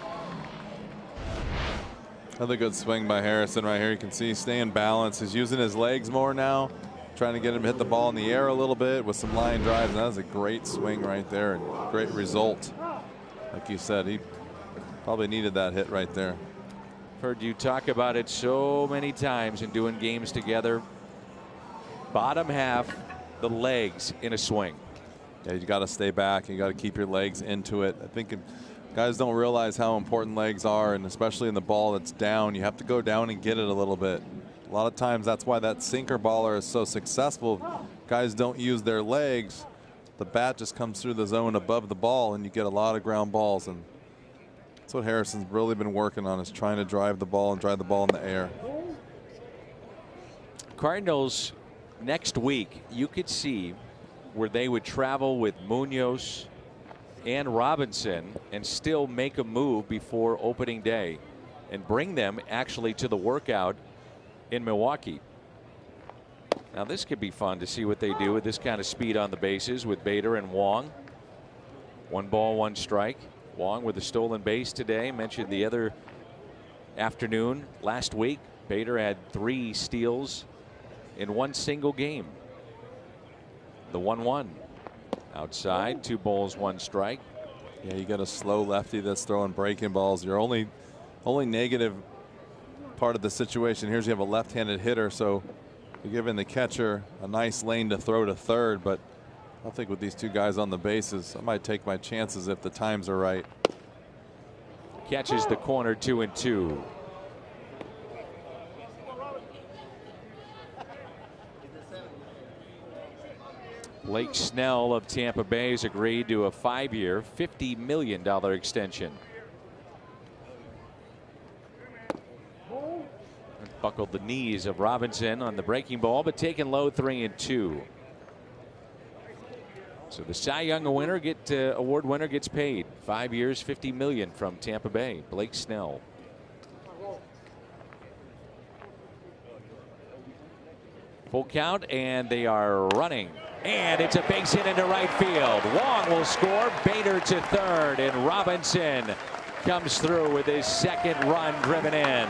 Another good swing by Harrison right here. You can see he's staying balanced. He's using his legs more now, trying to get him to hit the ball in the air a little bit with some line drives. And that was a great swing right there and great result. Like you said, he probably needed that hit right there. Heard you talk about it so many times in doing games together. Bottom half, the legs in a swing. Yeah, you got to stay back. You got to keep your legs into it. I think guys don't realize how important legs are, and especially in the ball that's down, you have to go down and get it a little bit. A lot of times that's why that sinker baller is so successful. Guys don't use their legs. The bat just comes through the zone above the ball, and you get a lot of ground balls. And that's what Harrison's really been working on, is trying to drive the ball and drive the ball in the air. Cardinals next week, you could see where they would travel with Munoz and Robinson and still make a move before opening day and bring them actually to the workout in Milwaukee. Now this could be fun to see what they do with this kind of speed on the bases with Bader and Wong. 1 ball, 1 strike. Wong with a stolen base today. Mentioned the other afternoon last week, Bader had 3 steals in 1 single game. The 1-1 outside, 2 balls, 1 strike. Yeah, you got a slow lefty that's throwing breaking balls. Your only negative part of the situation here is you have a left-handed hitter, so you're giving the catcher a nice lane to throw to third. But I think with these 2 guys on the bases, I might take my chances if the times are right. Catches the corner, 2-2. Blake Snell of Tampa Bay has agreed to a 5-year, $50 million extension. Buckled the knees of Robinson on the breaking ball, but taken low, 3-2. So the Cy Young award winner gets paid 5 years, $50 million from Tampa Bay. Blake Snell. Full count, and they are running. And it's a base hit into right field. Wong will score. Bader to third, and Robinson comes through with his 2nd run driven in.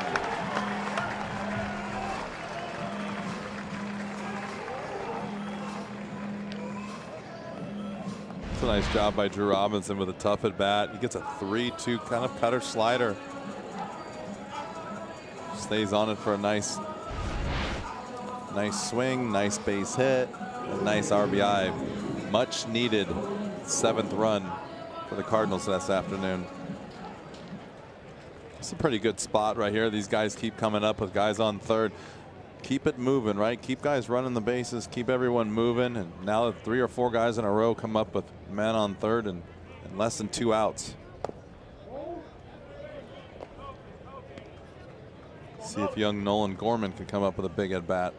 That's a nice job by Drew Robinson with a tough at bat. He gets a 3-2 kind of cutter slider. Stays on it for a nice swing, nice base hit, a nice RBI. Much needed 7th run for the Cardinals this afternoon. It's a pretty good spot right here. These guys keep coming up with guys on third. Keep it moving, right? Keep guys running the bases, keep everyone moving. And now that 3 or 4 guys in a row come up with men on third and less than 2 outs. See if young Nolan Gorman can come up with a big at bat.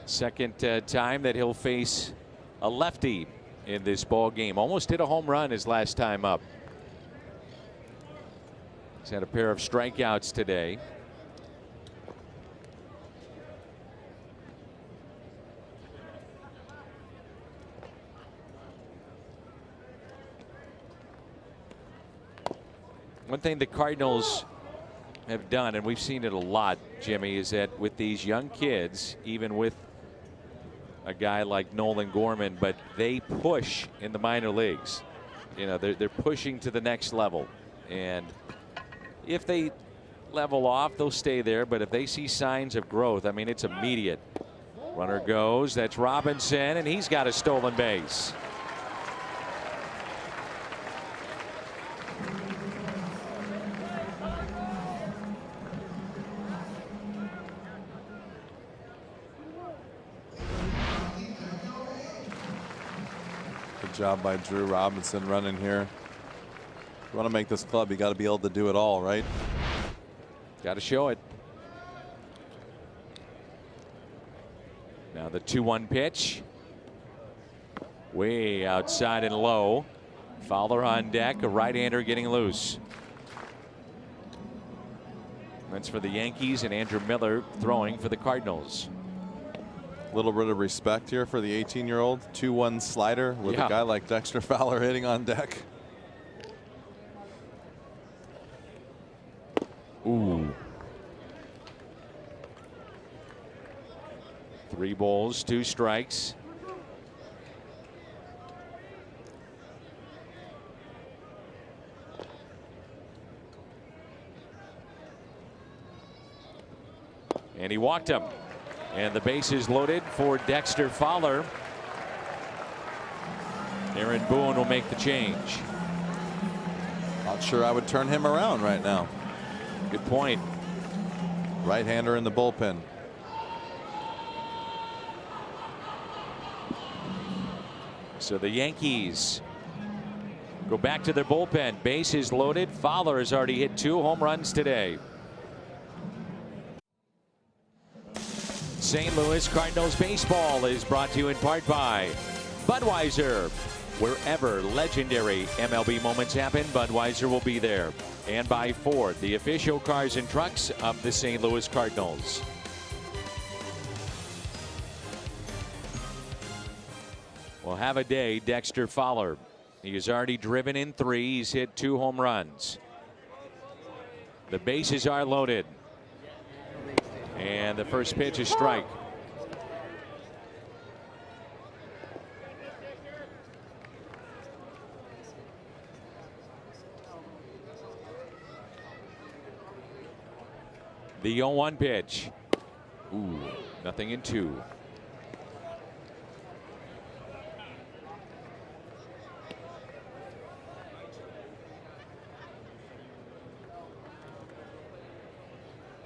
Second time that he'll face a lefty in this ball game. Almost hit a home run his last time up. He's had a pair of strikeouts today. One thing the Cardinals have done, and we've seen it a lot, Jimmy, is that with these young kids, even with a guy like Nolan Gorman, but they push in the minor leagues. You know, they're pushing to the next level. And if they level off, they'll stay there. But if they see signs of growth, I mean, it's immediate. Runner goes. That's Robinson, and he's got a stolen base. Good job by Drew Robinson running here. If you want to make this club, you got to be able to do it all, right? Got to show it. Now the 2-1 pitch. Way outside and low. Fowler on deck, a right-hander getting loose. That's for the Yankees, and Andrew Miller throwing for the Cardinals. A little bit of respect here for the 18-year-old. 2-1 slider with a guy like Dexter Fowler hitting on deck. Ooh. 3 balls, 2 strikes. And he walked him. And the base is loaded for Dexter Fowler. Aaron Boone will make the change. Not sure I would turn him around right now. Good point. Right-hander in the bullpen. So the Yankees go back to their bullpen. Base is loaded. Fowler has already hit 2 home runs today. St. Louis Cardinals baseball is brought to you in part by Budweiser. Wherever legendary MLB moments happen, Budweiser will be there. And by Ford, the official cars and trucks of the St. Louis Cardinals. Well, have a day, Dexter Fowler. He has already driven in 3. He's hit 2 home runs. The bases are loaded. And the first pitch is strike. The 0-1 pitch. Ooh, nothing in 2.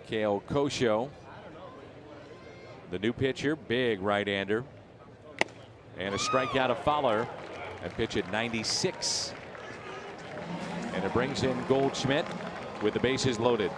Kale Kosho, the new pitcher, big right-hander. And a strikeout of Fowler. That pitch at 96. And it brings in Goldschmidt with the bases loaded.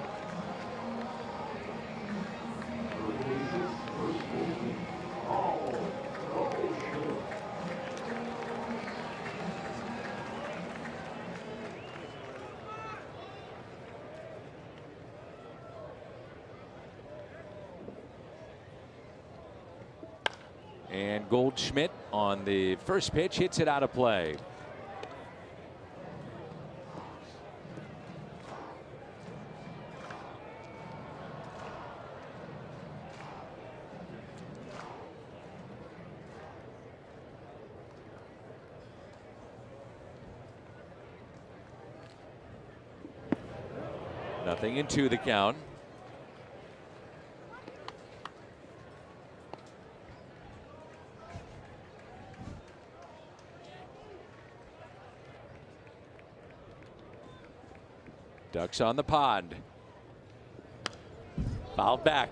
And Goldschmidt on the first pitch hits it out of play. 2-2 the count. Ducks on the pond. Fouled back.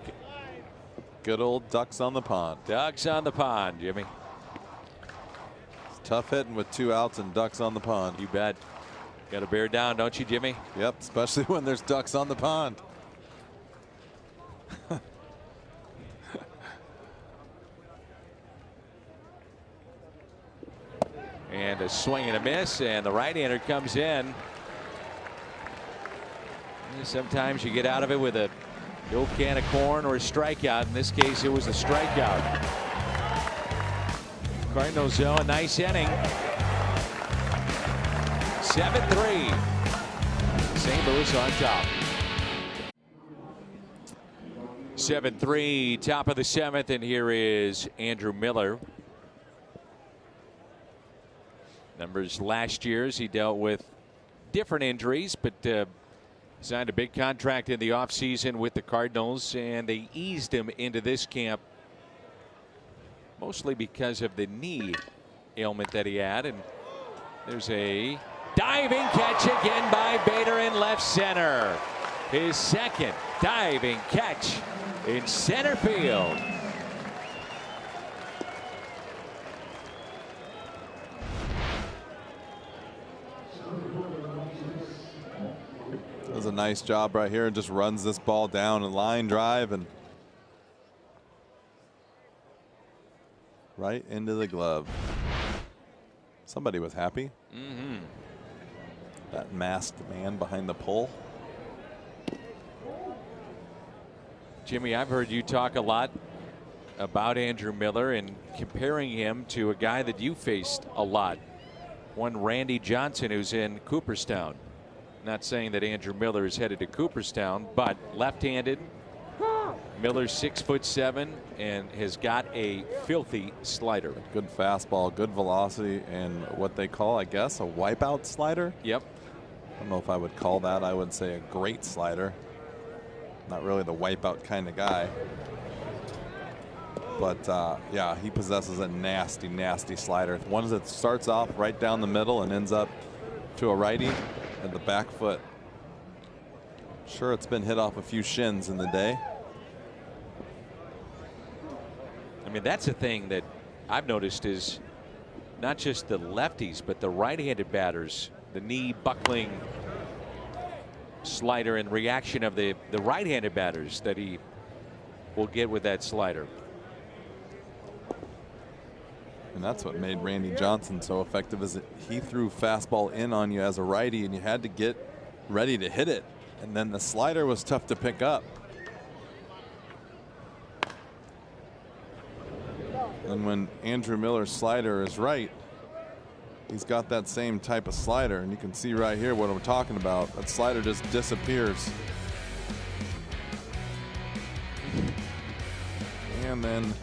Good old Ducks on the pond. Ducks on the pond, Jimmy. It's tough hitting with 2 outs and Ducks on the pond. You bet. Got to bear down, don't you, Jimmy? Yep, especially when there's ducks on the pond. And a swing and a miss, and the right-hander comes in. Sometimes you get out of it with a old can of corn or a strikeout. In this case, it was a strikeout. Cardinals, though, a nice inning. 7-3. St. Louis on top. 7-3, top of the 7th, and here is Andrew Miller. Numbers last year's, he dealt with different injuries, but signed a big contract in the offseason with the Cardinals, and they eased him into this camp mostly because of the knee ailment that he had. And there's a diving catch again by Bader in left center. His second diving catch in center field. Does a nice job right here and just runs this ball down a line drive and right into the glove. Somebody was happy. That masked man behind the pole. Jimmy, I've heard you talk a lot about Andrew Miller and comparing him to a guy that you faced a lot. One Randy Johnson, who's in Cooperstown. Not saying that Andrew Miller is headed to Cooperstown, but left-handed. Miller's 6'7" and has got a filthy slider. Good fastball, good velocity, and what they call, I guess, a wipeout slider. Yep. I don't know if I would call that. I would say a great slider. Not really the wipeout kind of guy. But yeah, he possesses a nasty, nasty slider. One that starts off right down the middle and ends up to a righty and the back foot. Sure, it's been hit off a few shins in the day. I mean, that's the thing that I've noticed is not just the lefties, but the right-handed batters, the knee buckling slider and reaction of the right-handed batters that he will get with that slider. And that's what made Randy Johnson so effective, is that he threw fastball in on you as a righty and you had to get ready to hit it. And then the slider was tough to pick up. And when Andrew Miller's slider is right, he's got that same type of slider. And you can see right here what I'm talking about. That slider just disappears. And then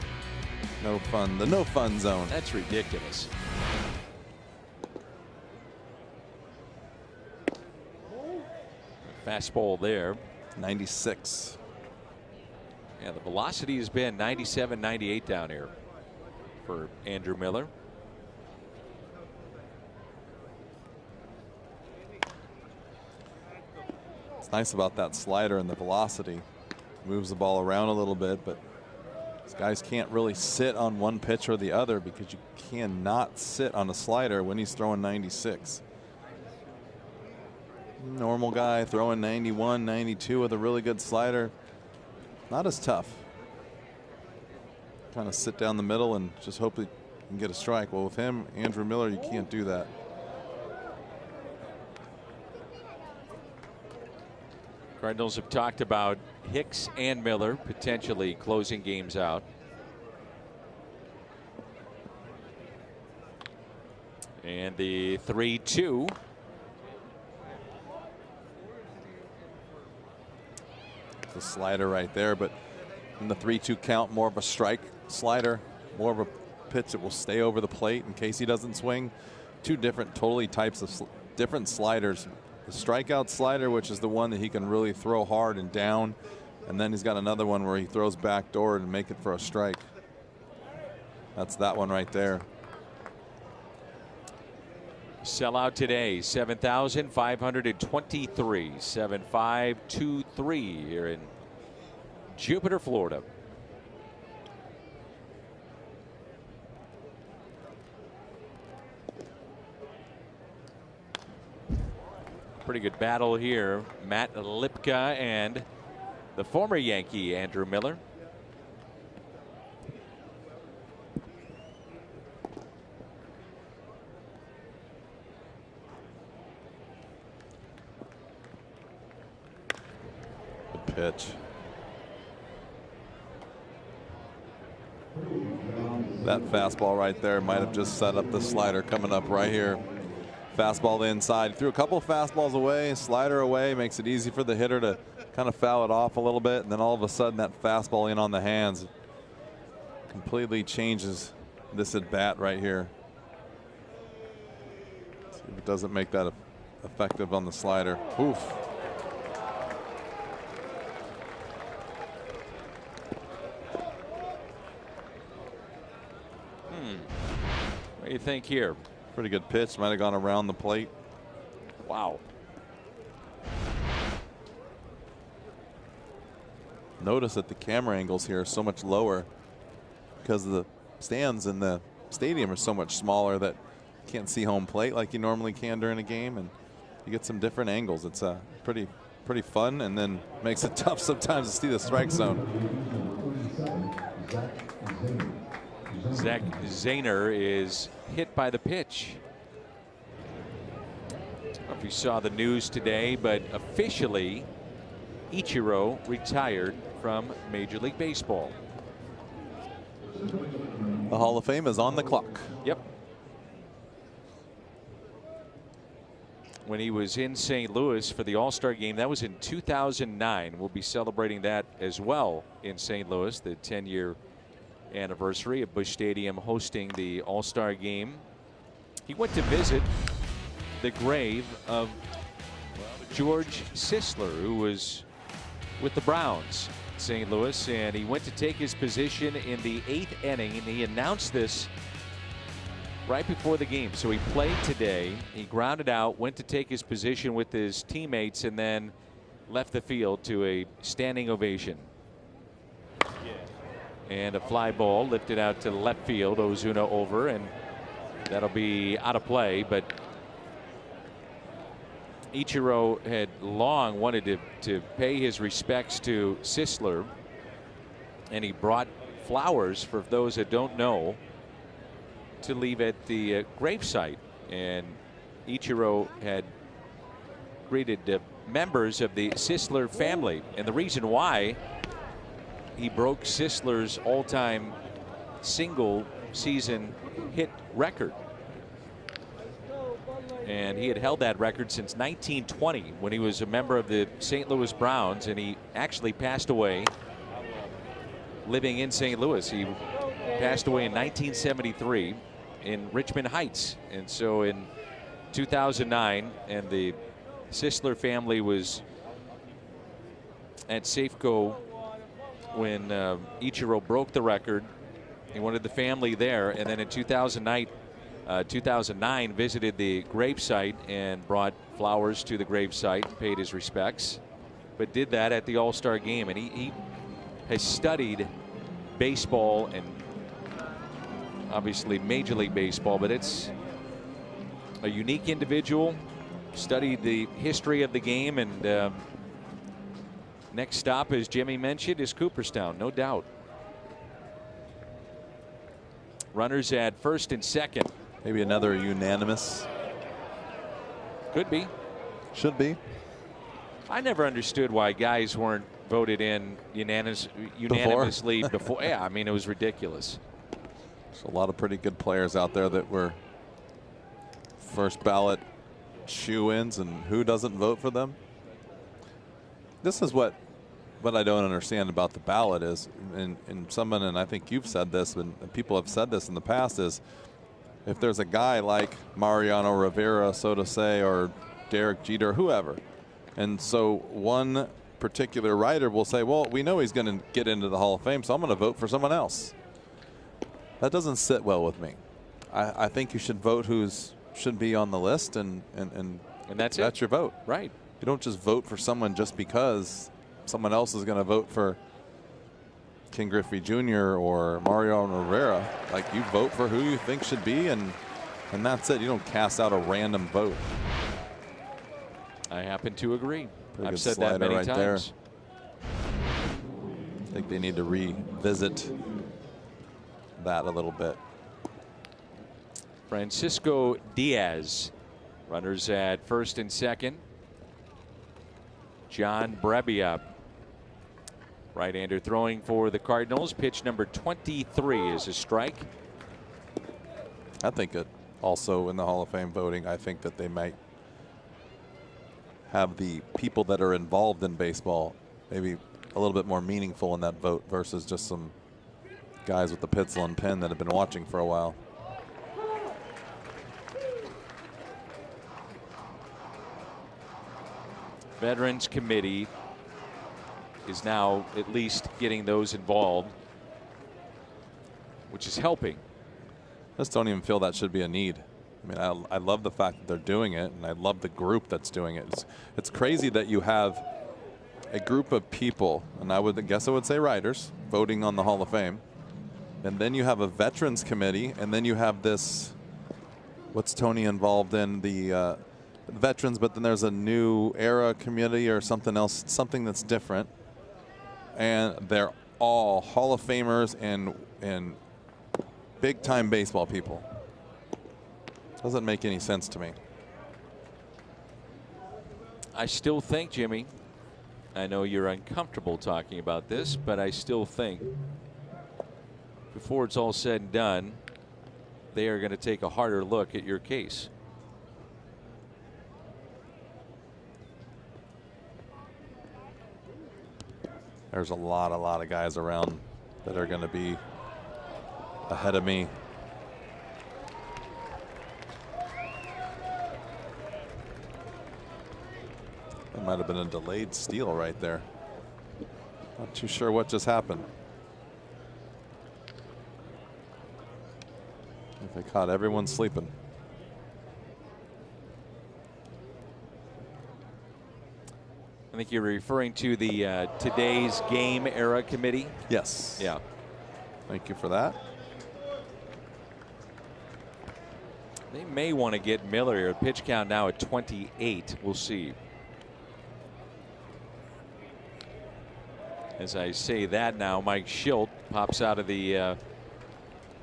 no fun. The no fun zone. That's ridiculous. Fastball there. 96. Yeah, the velocity has been 97, 98 down here for Andrew Miller. It's nice about that slider and the velocity. Moves the ball around a little bit, but these guys can't really sit on one pitch or the other, because you cannot sit on a slider when he's throwing 96. Normal guy throwing 91, 92 with a really good slider, not as tough. Kind of sit down the middle and just hope that you can get a strike. Well, with him, Andrew Miller, you can't do that. Cardinals have talked about Hicks and Miller potentially closing games out. And the 3-2. The slider right there, but in the 3-2 count, more of a strike slider, more of a pitch that will stay over the plate in case he doesn't swing. Two different totally types of different sliders the strikeout slider, which is the one that he can really throw hard and down. And then he's got another one where he throws backdoor and make it for a strike. That's that one right there. Sellout today, 7,523, 7,523 here in Jupiter, Florida. Pretty good battle here. Matt Lipka and the former Yankee Andrew Miller. Good pitch. That fastball right there might have just set up the slider coming up right here. Fastball to inside. Threw a couple of fastballs away, slider away, makes it easy for the hitter to kind of foul it off a little bit, and then all of a sudden that fastball in on the hands completely changes this at bat right here. See if it doesn't make that effective on the slider. Oof. What do you think here? Pretty good pitch. Might have gone around the plate. Wow. Notice that the camera angles here are so much lower because the stands in the stadium are so much smaller that you can't see home plate like you normally can during a game, and you get some different angles. It's pretty fun, and then makes it tough sometimes to see the strike zone. Zach Zahner is hit by the pitch. I don't know if you saw the news today, but officially Ichiro retired from Major League Baseball. The Hall of Fame is on the clock. Yep. When he was in St. Louis for the All-Star game, that was in 2009. We'll be celebrating that as well in St. Louis, the 10-year anniversary of Busch Stadium hosting the All-Star game. He went to visit the grave of George Sisler, who was with the Browns in St. Louis, and he went to take his position in the 8th inning, and he announced this right before the game. So he played today, he grounded out, went to take his position with his teammates, and then left the field to a standing ovation. And a fly ball lifted out to left field. Ozuna over, and that'll be out of play. But Ichiro had long wanted to pay his respects to Sisler, and he brought flowers, for those that don't know, to leave at the gravesite. And Ichiro had greeted members of the Sisler family, and the reason why: he broke Sisler's all-time single season hit record. And he had held that record since 1920 when he was a member of the St. Louis Browns, and he actually passed away living in St. Louis. He passed away in 1973 in Richmond Heights. And so in 2009, and the Sisler family was at Safeco when Ichiro broke the record. He wanted the family there, and then in 2009 visited the gravesite and brought flowers to the gravesite and paid his respects, but did that at the All-Star game. And he has studied baseball, and obviously Major League Baseball, but it's a unique individual. Studied the history of the game, and next stop, as Jimmy mentioned, is Cooperstown, no doubt. Runners at first and second. Maybe another unanimous. Could be. Should be. I never understood why guys weren't voted in unanimously before. Yeah, I mean, it was ridiculous. There's a lot of pretty good players out there that were first ballot shoo-ins, and who doesn't vote for them? This is what I don't understand about the ballot is, and someone, and I think you've said this, and people have said this in the past, is if there's a guy like Mariano Rivera, so to say, or Derek Jeter, whoever. And so one particular writer will say, well, we know he's going to get into the Hall of Fame, so I'm going to vote for someone else. That doesn't sit well with me. I think you should vote who's should be on the list, and that's your vote. Right. You don't just vote for someone just because someone else is going to vote for King Griffey Jr. or Mario Rivera. Like, you vote for who you think should be, and that's it. You don't cast out a random vote. I happen to agree. Pretty I've good said that many right times. There. I think they need to revisit that a little bit. Francisco Diaz, runners at first and second. John Brebbia, right-hander throwing for the Cardinals. Pitch number 23 is a strike. I think it also in the Hall of Fame voting, I think that they might have the people that are involved in baseball maybe a little bit more meaningful in that vote versus just some guys with the pencil and pen that have been watching for a while. Veterans Committee is now at least getting those involved, which is helping. I just don't even feel that should be a need. I mean, I love the fact that they're doing it, and I love the group that's doing it. It's crazy that you have a group of people, and I would guess I would say writers, voting on the Hall of Fame. And then you have a Veterans Committee, and then you have this, what's Tony involved in, the veterans, but then there's a new era committee or something else, something that's different. And they're all Hall of Famers and big-time baseball people. Doesn't make any sense to me. I still think, Jimmy, I know you're uncomfortable talking about this, but I still think before it's all said and done, they are going to take a harder look at your case. There's a lot of guys around that are going to be ahead of me. That might have been a delayed steal right there. Not too sure what just happened. If they caught everyone sleeping. I think you're referring to the today's game era committee. Yes. Yeah. Thank you for that. They may want to get Miller here. Pitch count now at 28. We'll see. As I say that now, Mike Schilt pops out of the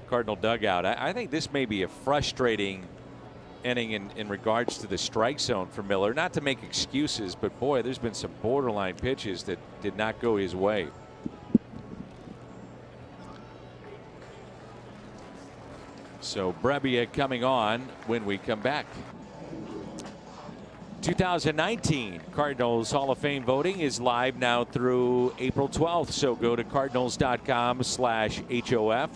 Cardinal dugout. I think this may be a frustrating inning in regards to the strike zone for Miller. Not to make excuses, but boy, there's been some borderline pitches that did not go his way. So Brebbia coming on when we come back. 2019 Cardinals Hall of Fame voting is live now through April 12th. So go to cardinals.com/HOF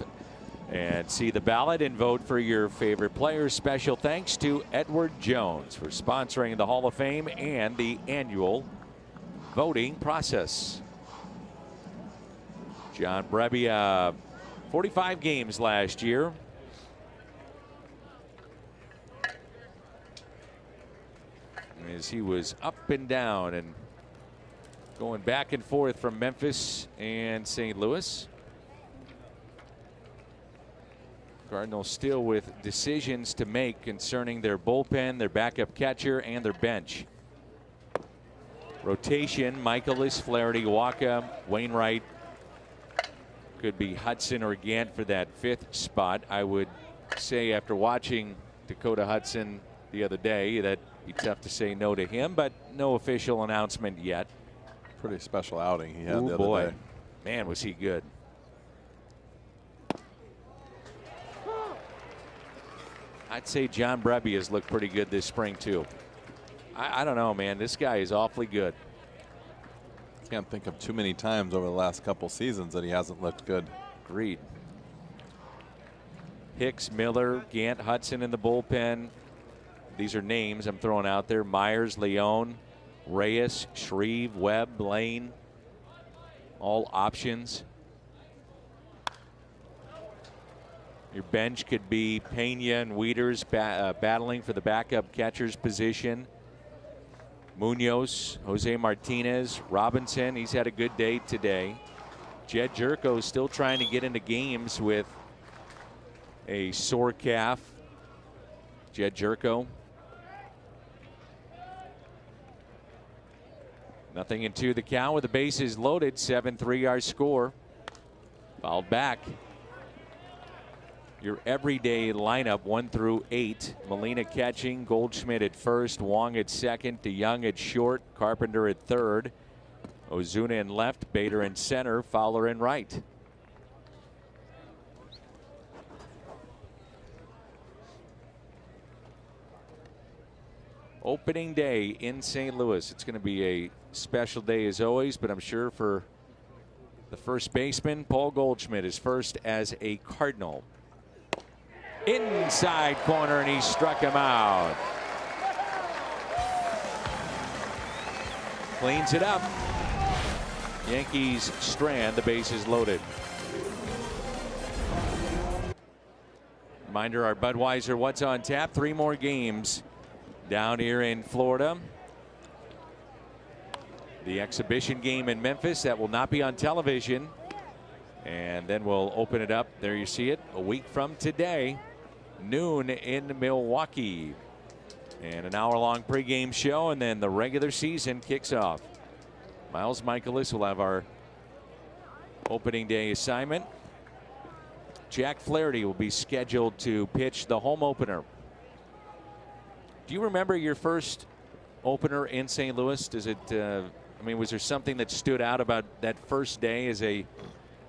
and see the ballot and vote for your favorite players. Special thanks to Edward Jones for sponsoring the Hall of Fame and the annual voting process. John Brebbia, 45 games last year. As he was up and down and going back and forth from Memphis and St. Louis. Cardinals still with decisions to make concerning their bullpen, their backup catcher, and their bench. Rotation: Michaelis, Flaherty, Waka, Wainwright. Could be Hudson or Gant for that fifth spot. I would say after watching Dakota Hudson the other day that it'd be tough to say no to him, but no official announcement yet. Pretty special outing he had the other boy. day. Man, was he good. I'd say John Brebbia has looked pretty good this spring too. I don't know, man. This guy is awfully good. Can't think of too many times over the last couple seasons that he hasn't looked good. Agreed. Hicks, Miller, Gant, Hudson in the bullpen. these are names I'm throwing out there: Myers, Leone, Reyes, Shreve, Webb, Lane. All options. Your bench could be Pena and Wieters battling for the backup catcher's position. Munoz, Jose Martinez, Robinson. He's had a good day today. Jed Jerko still trying to get into games with a sore calf. Jed Jerko. Nothing into the count with the bases loaded. 7-3 our score. Fouled back. Your everyday lineup 1 through 8. Molina catching, Goldschmidt at first, Wong at second, DeYoung at short, Carpenter at third, Ozuna in left, Bader in center, Fowler in right. Opening day in St. Louis. It's going to be a special day as always, but I'm sure for the first baseman, Paul Goldschmidt, is first as a Cardinal. Inside corner, and he struck him out. Cleans it up. Yankees strand, the bases loaded. Reminder, our Budweiser What's on Tap. 3 more games down here in Florida. The exhibition game in Memphis that will not be on television. And then we'll open it up. There you see it. A week from today. Noon in Milwaukee. And an hour-long pregame show, and then the regular season kicks off. Miles Michaelis will have our opening day assignment. Jack Flaherty will be scheduled to pitch the home opener. Do you remember your first opener in St. Louis? Does it? I mean, was there something that stood out about that first day as a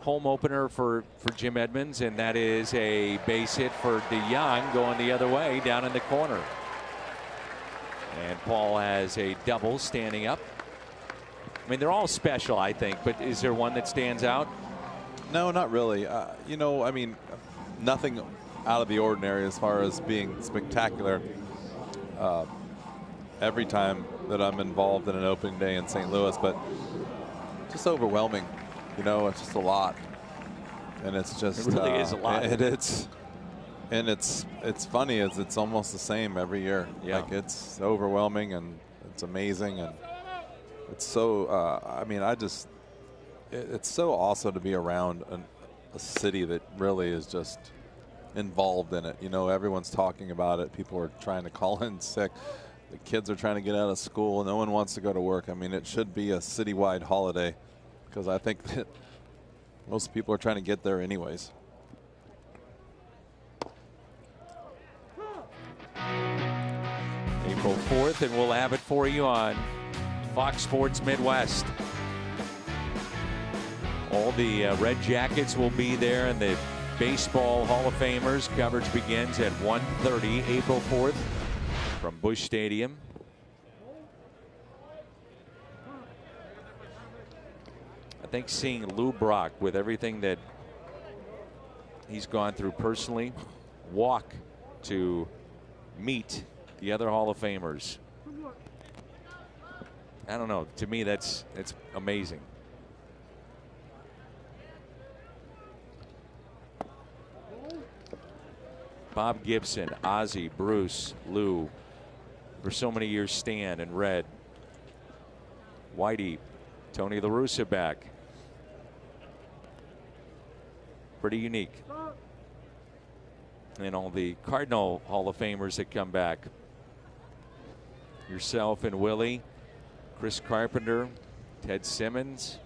home opener for Jim Edmonds? And that is a base hit for DeYoung going the other way down in the corner. And Paul has a double standing up. I mean, they're all special, I think, but is there one that stands out? No, not really. You know, I mean, nothing out of the ordinary as far as being spectacular. Every time that I'm involved in an opening day in St. Louis, but just overwhelming. You know, it's just a lot, and it's just it really is a lot. And it's funny as it's almost the same every year. Yeah. Like, it's overwhelming and it's amazing, and it's so. I mean, it's so awesome to be around a city that really is just involved in it. You know, everyone's talking about it. People are trying to call in sick. The kids are trying to get out of school. No one wants to go to work. I mean, it should be a citywide holiday, because I think that most people are trying to get there anyways. April 4th, and we'll have it for you on Fox Sports Midwest. All the Red Jackets will be there, and the Baseball Hall of Famers. Coverage begins at 1:30 April 4th from Busch Stadium. I think seeing Lou Brock, with everything that he's gone through personally, walk to meet the other Hall of Famers. I don't know. To me, it's amazing. Bob Gibson, Ozzie, Bruce, Lou, for so many years, Stan and Red, Whitey, Tony La Russa back. Pretty unique. And all the Cardinal Hall of Famers that come back. Yourself and Willie, Chris Carpenter, Ted Simmons.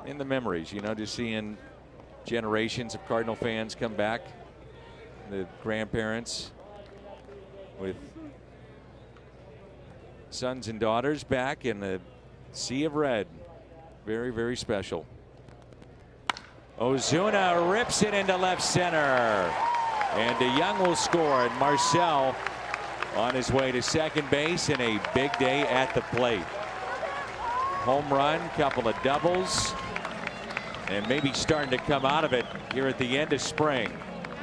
In the memories, you know, just seeing generations of Cardinal fans come back. The grandparents with sons and daughters back in the sea of red. Very, very special. Ozuna rips it into left center. And DeYoung will score. And Marcel on his way to second base, and a big day at the plate. Home run, couple of doubles, and maybe starting to come out of it here at the end of spring.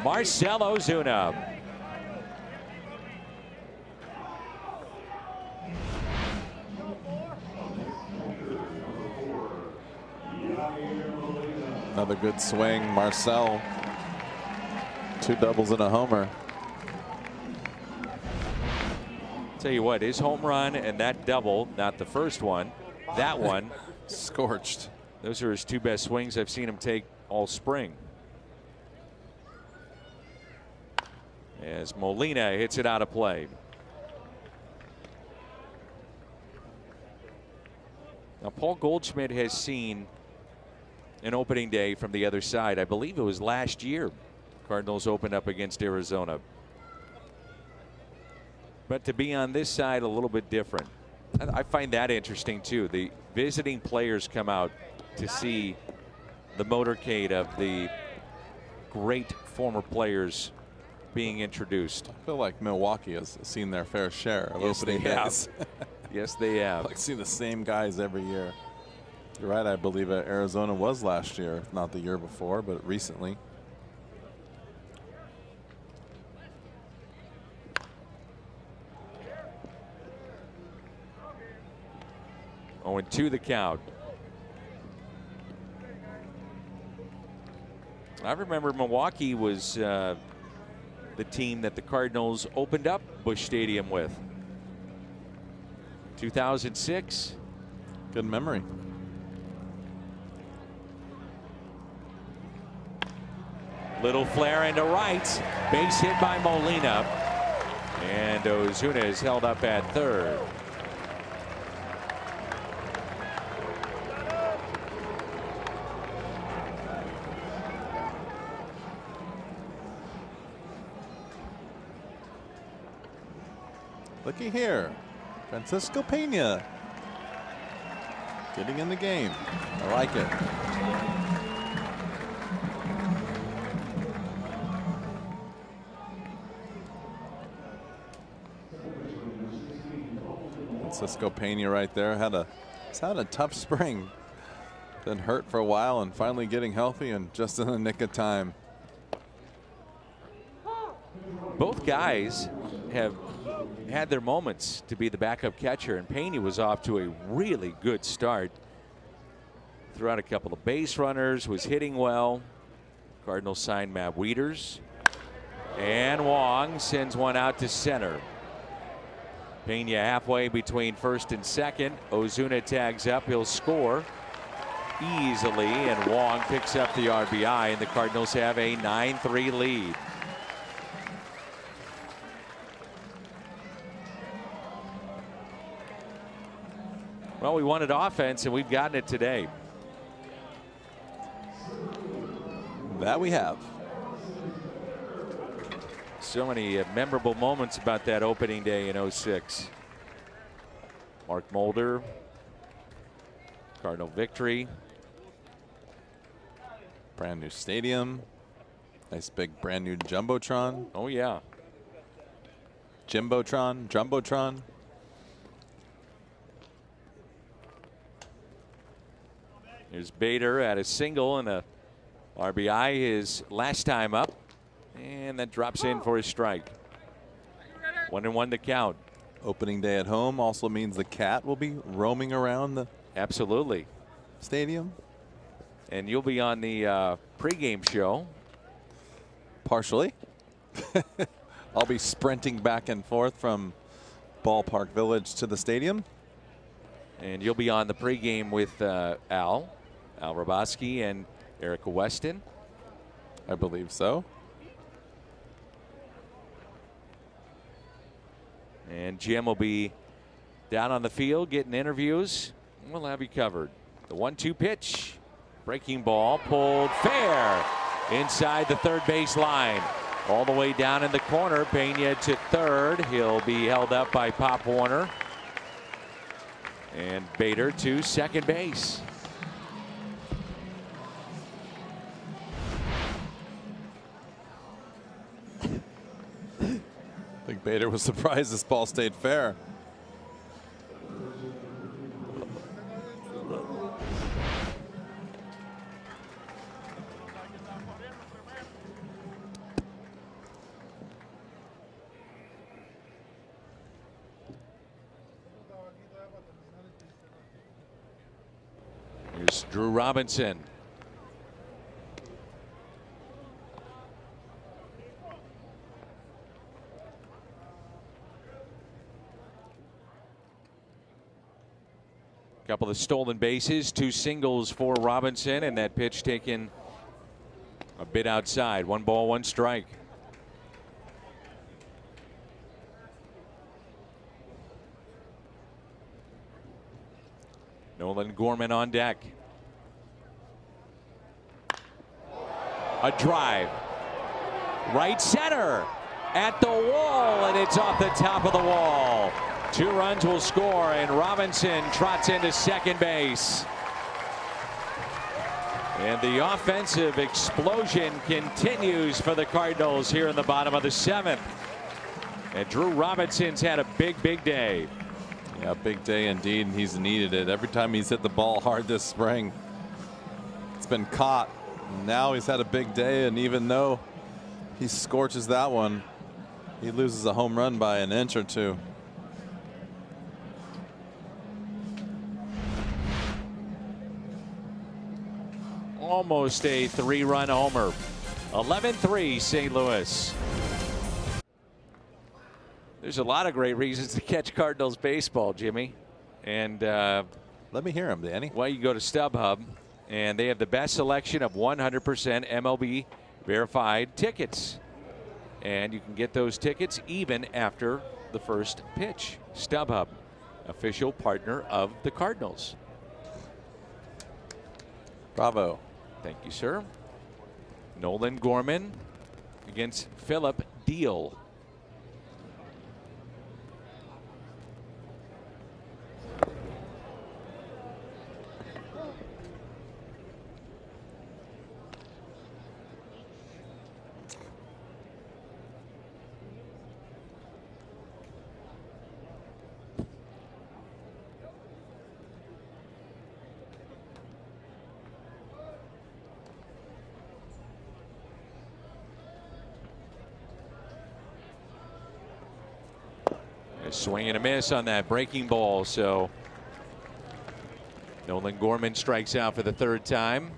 Marcell Ozuna. Another good swing. Marcell. 2 doubles and a homer. Tell you what, his home run and that double, not the first one, that one. Scorched. Those are his 2 best swings I've seen him take all spring. As Molina hits it out of play. Now, Paul Goldschmidt has seen an opening day from the other side. I believe it was last year. Cardinals opened up against Arizona. But to be on this side, a little bit different. I find that interesting too. The visiting players come out to see the motorcade of the great former players being introduced. I feel like Milwaukee has seen their fair share of opening days. Yes, they have. Like see the same guys every year. You're right. I believe Arizona was last year, if not the year before, but recently. Oh, and 2 the count. I remember Milwaukee was the team that the Cardinals opened up Busch Stadium with. 2006. Good memory. Little flare into right. Base hit by Molina. And Ozuna is held up at third. Looky here. Francisco Pena getting in the game. I like it. Francisco Pena right there he's had a tough spring. Been hurt for a while and finally getting healthy and just in the nick of time. Both guys have had their moments to be the backup catcher, and Pena was off to a really good start. Threw out a couple of base runners, was hitting well. Cardinals signed Matt Wieters, and Wong sends one out to center. Pena halfway between first and second. Ozuna tags up. He'll score easily, and Wong picks up the RBI, and the Cardinals have a 9-3 lead. Well, we wanted offense, and we've gotten it today. That we have. So many memorable moments about that opening day in '06. Mark Mulder, Cardinal victory. Brand new stadium. Nice big brand new Jumbotron. Oh, yeah. Jumbotron. Here's Bader at a single and a RBI his last time up. And that drops in for his strike. 1-1 to count. Opening day at home also means the cat will be roaming around the Absolutely. stadium. And you'll be on the pregame show. Partially. I'll be sprinting back and forth from Ballpark Village to the stadium. And you'll be on the pregame with Al Roboski and Erica Weston. I believe so. And Jim will be down on the field getting interviews. We'll have you covered. The 1-2 pitch. Breaking ball pulled fair inside the third base line. All the way down in the corner. Pena to third. He'll be held up by Pop Warner. And Bader to second base. I think Bader was surprised this ball stayed fair. Here's Drew Robinson. Couple of stolen bases, 2 singles for Robinson, and that pitch taken a bit outside. 1 ball, 1 strike. Nolan Gorman on deck. A drive. Right center at the wall, and it's off the top of the wall. 2 runs will score, and Robinson trots into second base. And the offensive explosion continues for the Cardinals here in the bottom of the 7th. And Drew Robinson's had a big day. Yeah, big day indeed, and he's needed it. Every time he's hit the ball hard this spring, it's been caught. Now he's had a big day, and even though he scorches that one, he loses a home run by an inch or 2. Almost a 3-run homer. 11-3 St. Louis. There's a lot of great reasons to catch Cardinals baseball, Jimmy. And let me hear him, Danny. Well, you go to StubHub, and they have the best selection of 100% MLB verified tickets. And you can get those tickets even after the first pitch. StubHub, official partner of the Cardinals. Bravo. Thank you, sir. Nolan Gorman against Philip Deal. Swing and a miss on that breaking ball. So Nolan Gorman strikes out for the 3rd time.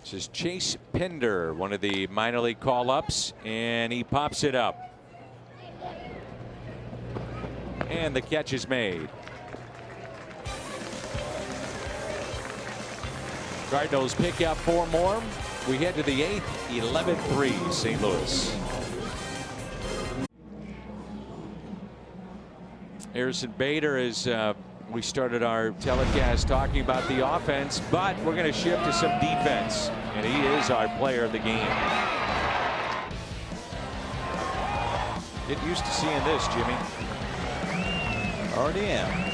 This is Chase Pinder, one of the minor league call-ups, and he pops it up. And the catch is made. Cardinals pick up 4 more. We head to the 8th, 11-3 St. Louis. Harrison Bader is we started our telecast talking about the offense, but we're going to shift to some defense, and he is our player of the game. Get used to seeing this, Jimmy. Already am.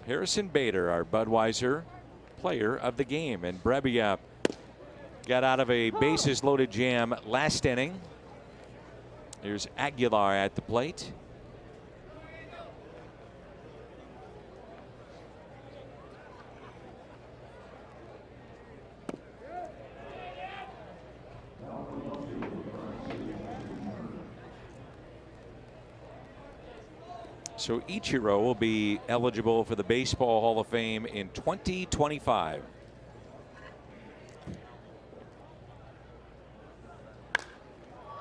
Harrison Bader, our Budweiser player of the game, and Brebbia got out of a bases loaded jam last inning. Here's Aguilar at the plate. So Ichiro will be eligible for the Baseball Hall of Fame in 2025.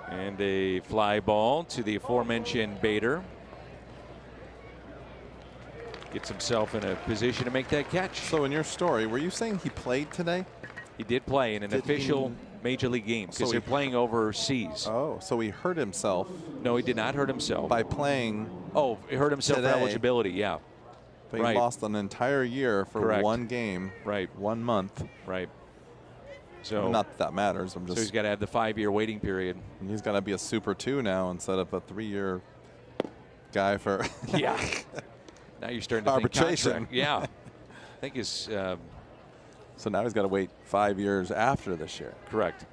And a fly ball to the aforementioned Bader. Gets himself in a position to make that catch. So in your story, were you saying he played today? He did play in an official major league game because they're playing overseas. Oh, so he hurt himself. No, he did not hurt himself. By playing. Oh, he hurt himself today, for eligibility, yeah. But he lost an entire year for one game. Right. 1 month. Right. So not that matters. I'm just. So he's got to have the 5-year waiting period. And he's got to be a Super 2 now instead of a 3-year guy for. Yeah. Now you're starting to arbitration. Think yeah. I think his. So now he's got to wait 5 years after this year. Correct.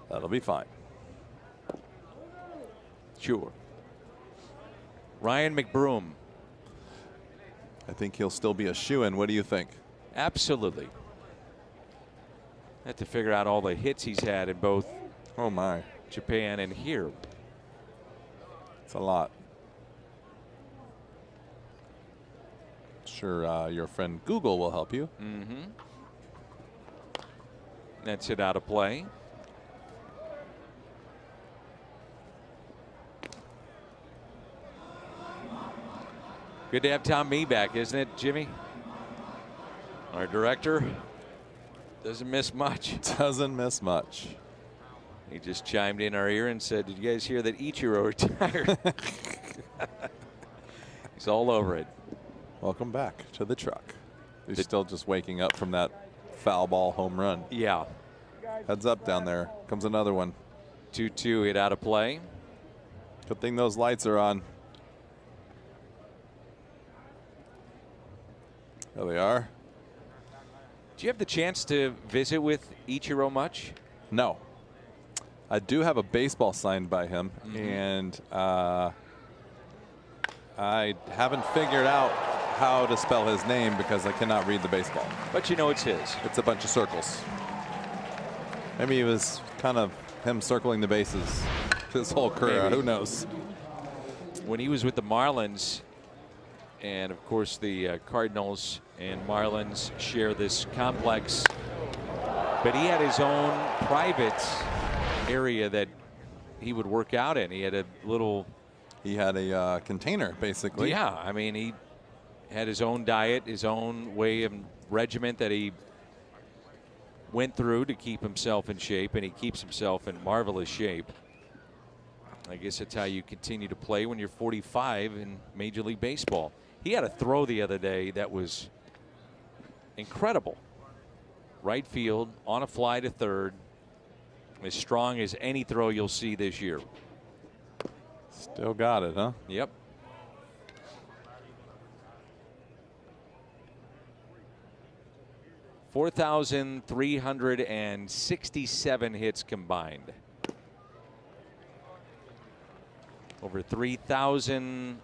That'll be fine. Sure. Ryan McBroom. I think he'll still be a shoo-in. What do you think? Absolutely. Have to figure out all the hits he's had in both Oh my, Japan and here. it's a lot. Sure, your friend Google will help you. Mm-hmm. That's it out of play. Good to have Tom Mee back, isn't it, Jimmy? Our director doesn't miss much. Doesn't miss much. He just chimed in our ear and said, "Did you guys hear that Ichiro retired?" He's all over it. Welcome back to the truck. He's still just waking up from that foul ball home run. Yeah. Heads up down there. Comes another one. 2-2 hit out of play. Good thing those lights are on. There they are. Do you have the chance to visit with Ichiro much? No. I do have a baseball signed by him, and I haven't figured out how to spell his name because I cannot read the baseball. But you know it's his. It's a bunch of circles. Maybe it was kind of him circling the bases his whole career. Maybe. Who knows? When he was with the Marlins, and of course the Cardinals and Marlins share this complex, but he had his own private area that he would work out in. He had a little. He had a container, basically. Yeah, I mean, he had his own diet, his own way of regiment that he went through to keep himself in shape, and he keeps himself in marvelous shape. I guess that's how you continue to play when you're 45 in Major League Baseball. He had a throw the other day that was incredible. Right field, on a fly to third, as strong as any throw you'll see this year. Still got it, huh? Yep. $4,367 hits combined. Over 3,000.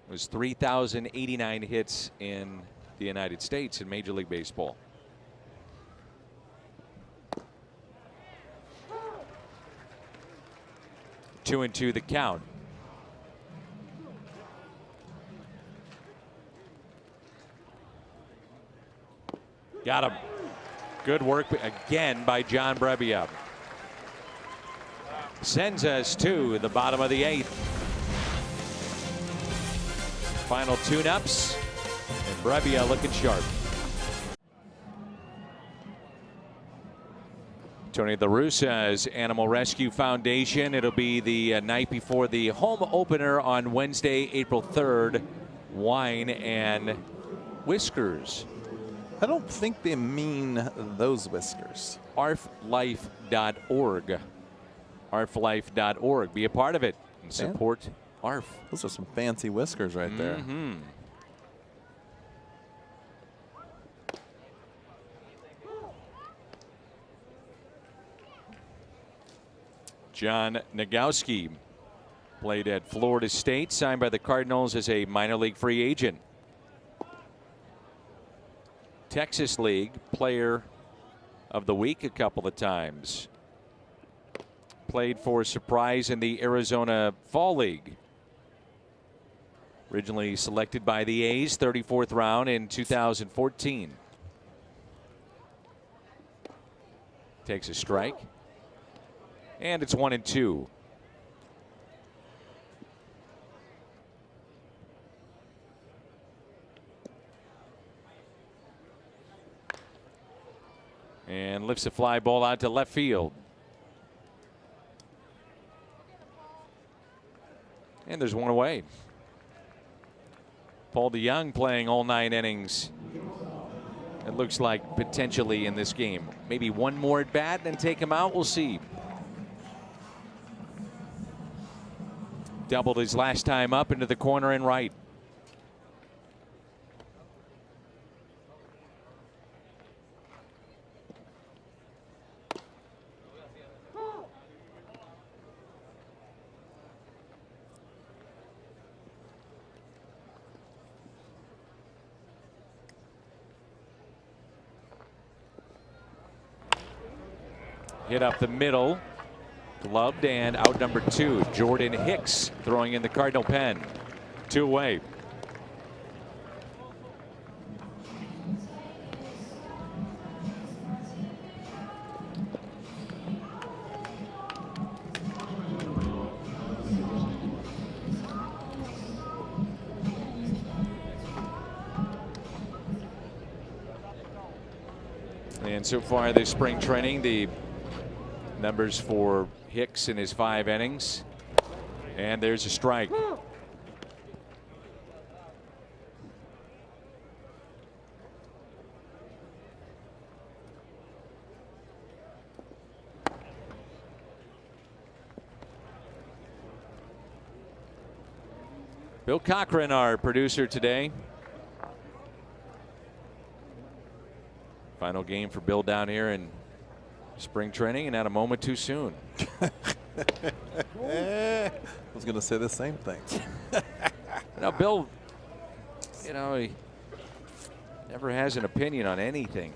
It was 3,089 hits in the United States in Major League Baseball. Two and two the count. Got him. Good work again by John Brebbia. Sends us to the bottom of the eighth. Final tune-ups, and Brebbia looking sharp. Tony La Russa's Animal Rescue Foundation. It'll be the night before the home opener on Wednesday, April 3rd. Wine and whiskers. I don't think they mean those whiskers. arflife.org. arflife.org. Be a part of it and support ARF. Those are some fancy whiskers right there. John Nagowski played at Florida State, signed by the Cardinals as a minor league free agent. Texas League Player of the Week a couple of times. Played for Surprise in the Arizona Fall League. Originally selected by the A's, 34th round in 2014. Takes a strike. And it's 1-2. And lifts a fly ball out to left field. And there's one away. Paul DeYoung playing all 9 innings. It looks like potentially in this game. Maybe one more at bat and take him out. We'll see. Doubled his last time up into the corner and right. Hit up the middle. Gloved and out number 2. Jordan Hicks throwing in the Cardinal pen. 2 away. And so far this spring training, the numbers for Hicks in his 5 innings. And there's a strike. Bill Cochran, our producer today. Final game for Bill down here in spring training, and not a moment too soon. I was going to say the same thing. Now, Bill, you know, he never has an opinion on anything.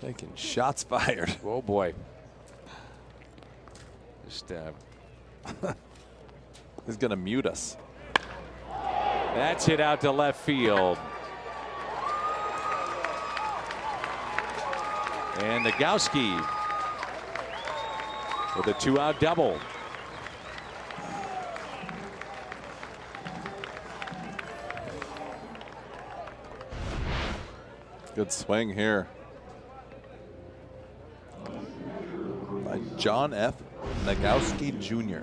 Taking shots fired. Oh, boy. Just, he's going to mute us. That's hit out to left field. And Nagowski with a 2-out double. Good swing here by John F. Nagowski Jr.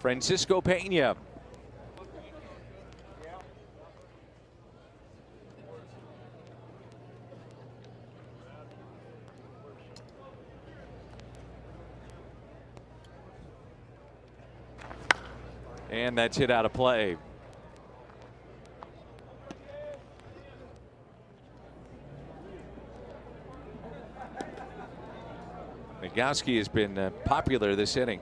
Francisco Pena. And that's hit out of play. Nagowski has been popular this inning.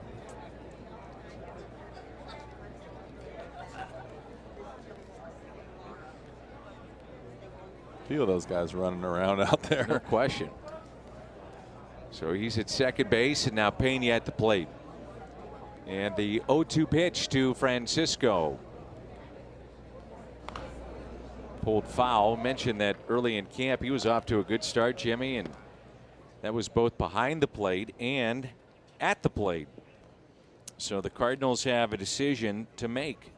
Few of those guys running around out there. No question. So he's at second base, and now Pena at the plate. And the 0-2 pitch to Francisco. Pulled foul. Mentioned that early in camp he was off to a good start, Jimmy, and that was both behind the plate and at the plate. So the Cardinals have a decision to make.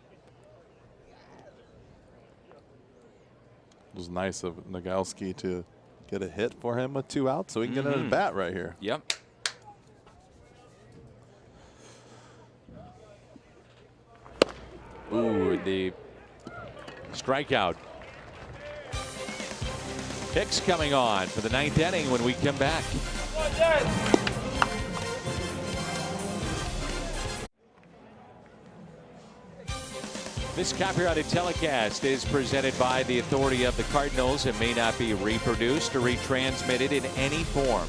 It was nice of Nagowski to get a hit for him with 2 outs so he can get another bat right here. Yep. Ooh, the strikeout. Hicks coming on for the 9th inning when we come back. This copyrighted telecast is presented by the authority of the Cardinals and may not be reproduced or retransmitted in any form.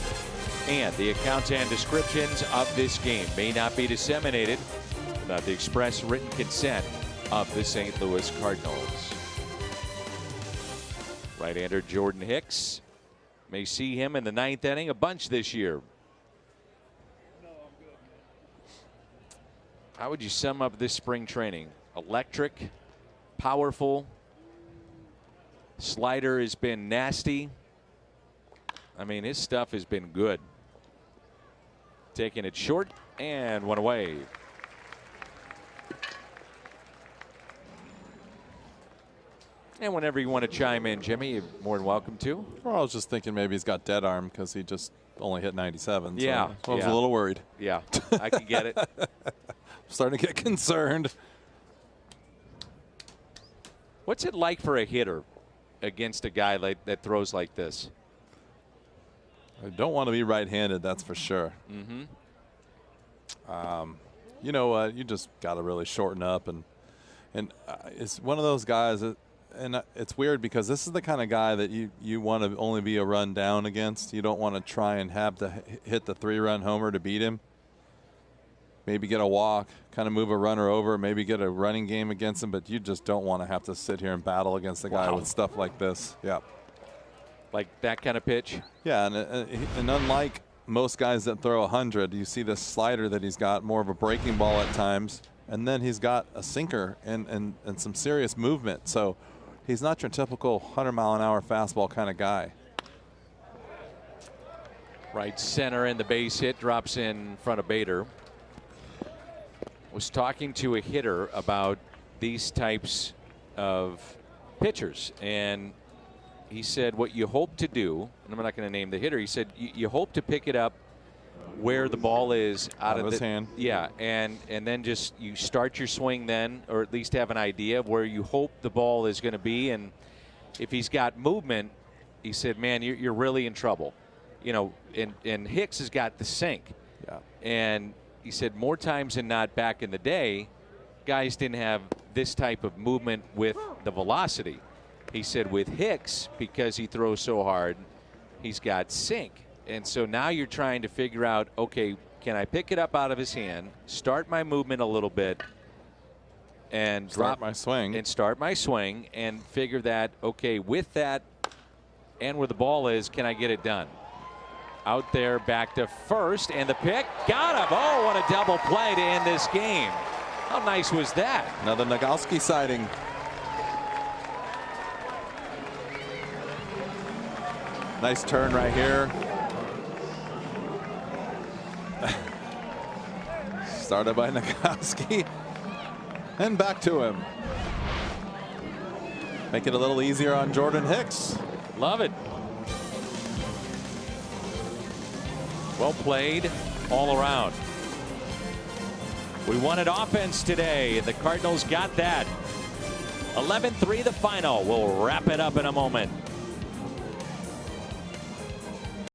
And the accounts and descriptions of this game may not be disseminated without the express written consent of the St. Louis Cardinals. Right-hander Jordan Hicks. May see him in the 9th inning a bunch this year. How would you sum up this spring training? Electric, powerful. Slider has been nasty. I mean, his stuff has been good. Taking it short and one away. And whenever you want to chime in, Jimmy, you're more than welcome to. Well, I was just thinking maybe he's got dead arm because he just only hit 97. Yeah. So I was a little worried. Yeah, I can get it. I'm starting to get concerned. What's it like for a hitter against a guy that throws like this? I don't want to be right-handed, that's for sure. Mm-hmm. You know what? You just got to really shorten up, and it's one of those guys that, and it's weird because this is the kind of guy that you want to only be a run down against. You don't want to try and have to hit the 3-run homer to beat him. Maybe get a walk, kind of move a runner over, maybe get a running game against him, but you just don't want to have to sit here and battle against a guy with stuff like this. Yeah. Like that kind of pitch? Yeah, and unlike most guys that throw 100, you see this slider that he's got, more of a breaking ball at times, and then he's got a sinker and some serious movement. So he's not your typical 100-mile-an-hour fastball kind of guy. Right center, and the base hit drops in front of Bader. Was talking to a hitter about these types of pitchers, and he said what you hope to do, and I'm not going to name the hitter, he said you hope to pick it up where the ball is out of his hand. Yeah, and then just you start your swing then, or at least have an idea of where you hope the ball is going to be. And if he's got movement, he said, man, you're really in trouble. You know, and Hicks has got the sink. Yeah. And he said more times than not back in the day, guys didn't have this type of movement with the velocity. He said with Hicks, because he throws so hard, he's got sink. And so now you're trying to figure out, okay, can I pick it up out of his hand, start my movement a little bit, and start my swing, and figure that, okay, with that and where the ball is, can I get it done? Out there, back to first, and the pick, got him. Oh, what a double play to end this game. How nice was that? Another Nogowski sighting. Nice turn right here. Started by Nogowski, and back to him. Make it a little easier on Jordan Hicks. Love it. Well played all around. We wanted offense today, and the Cardinals got that. 11-3 the final. We'll wrap it up in a moment.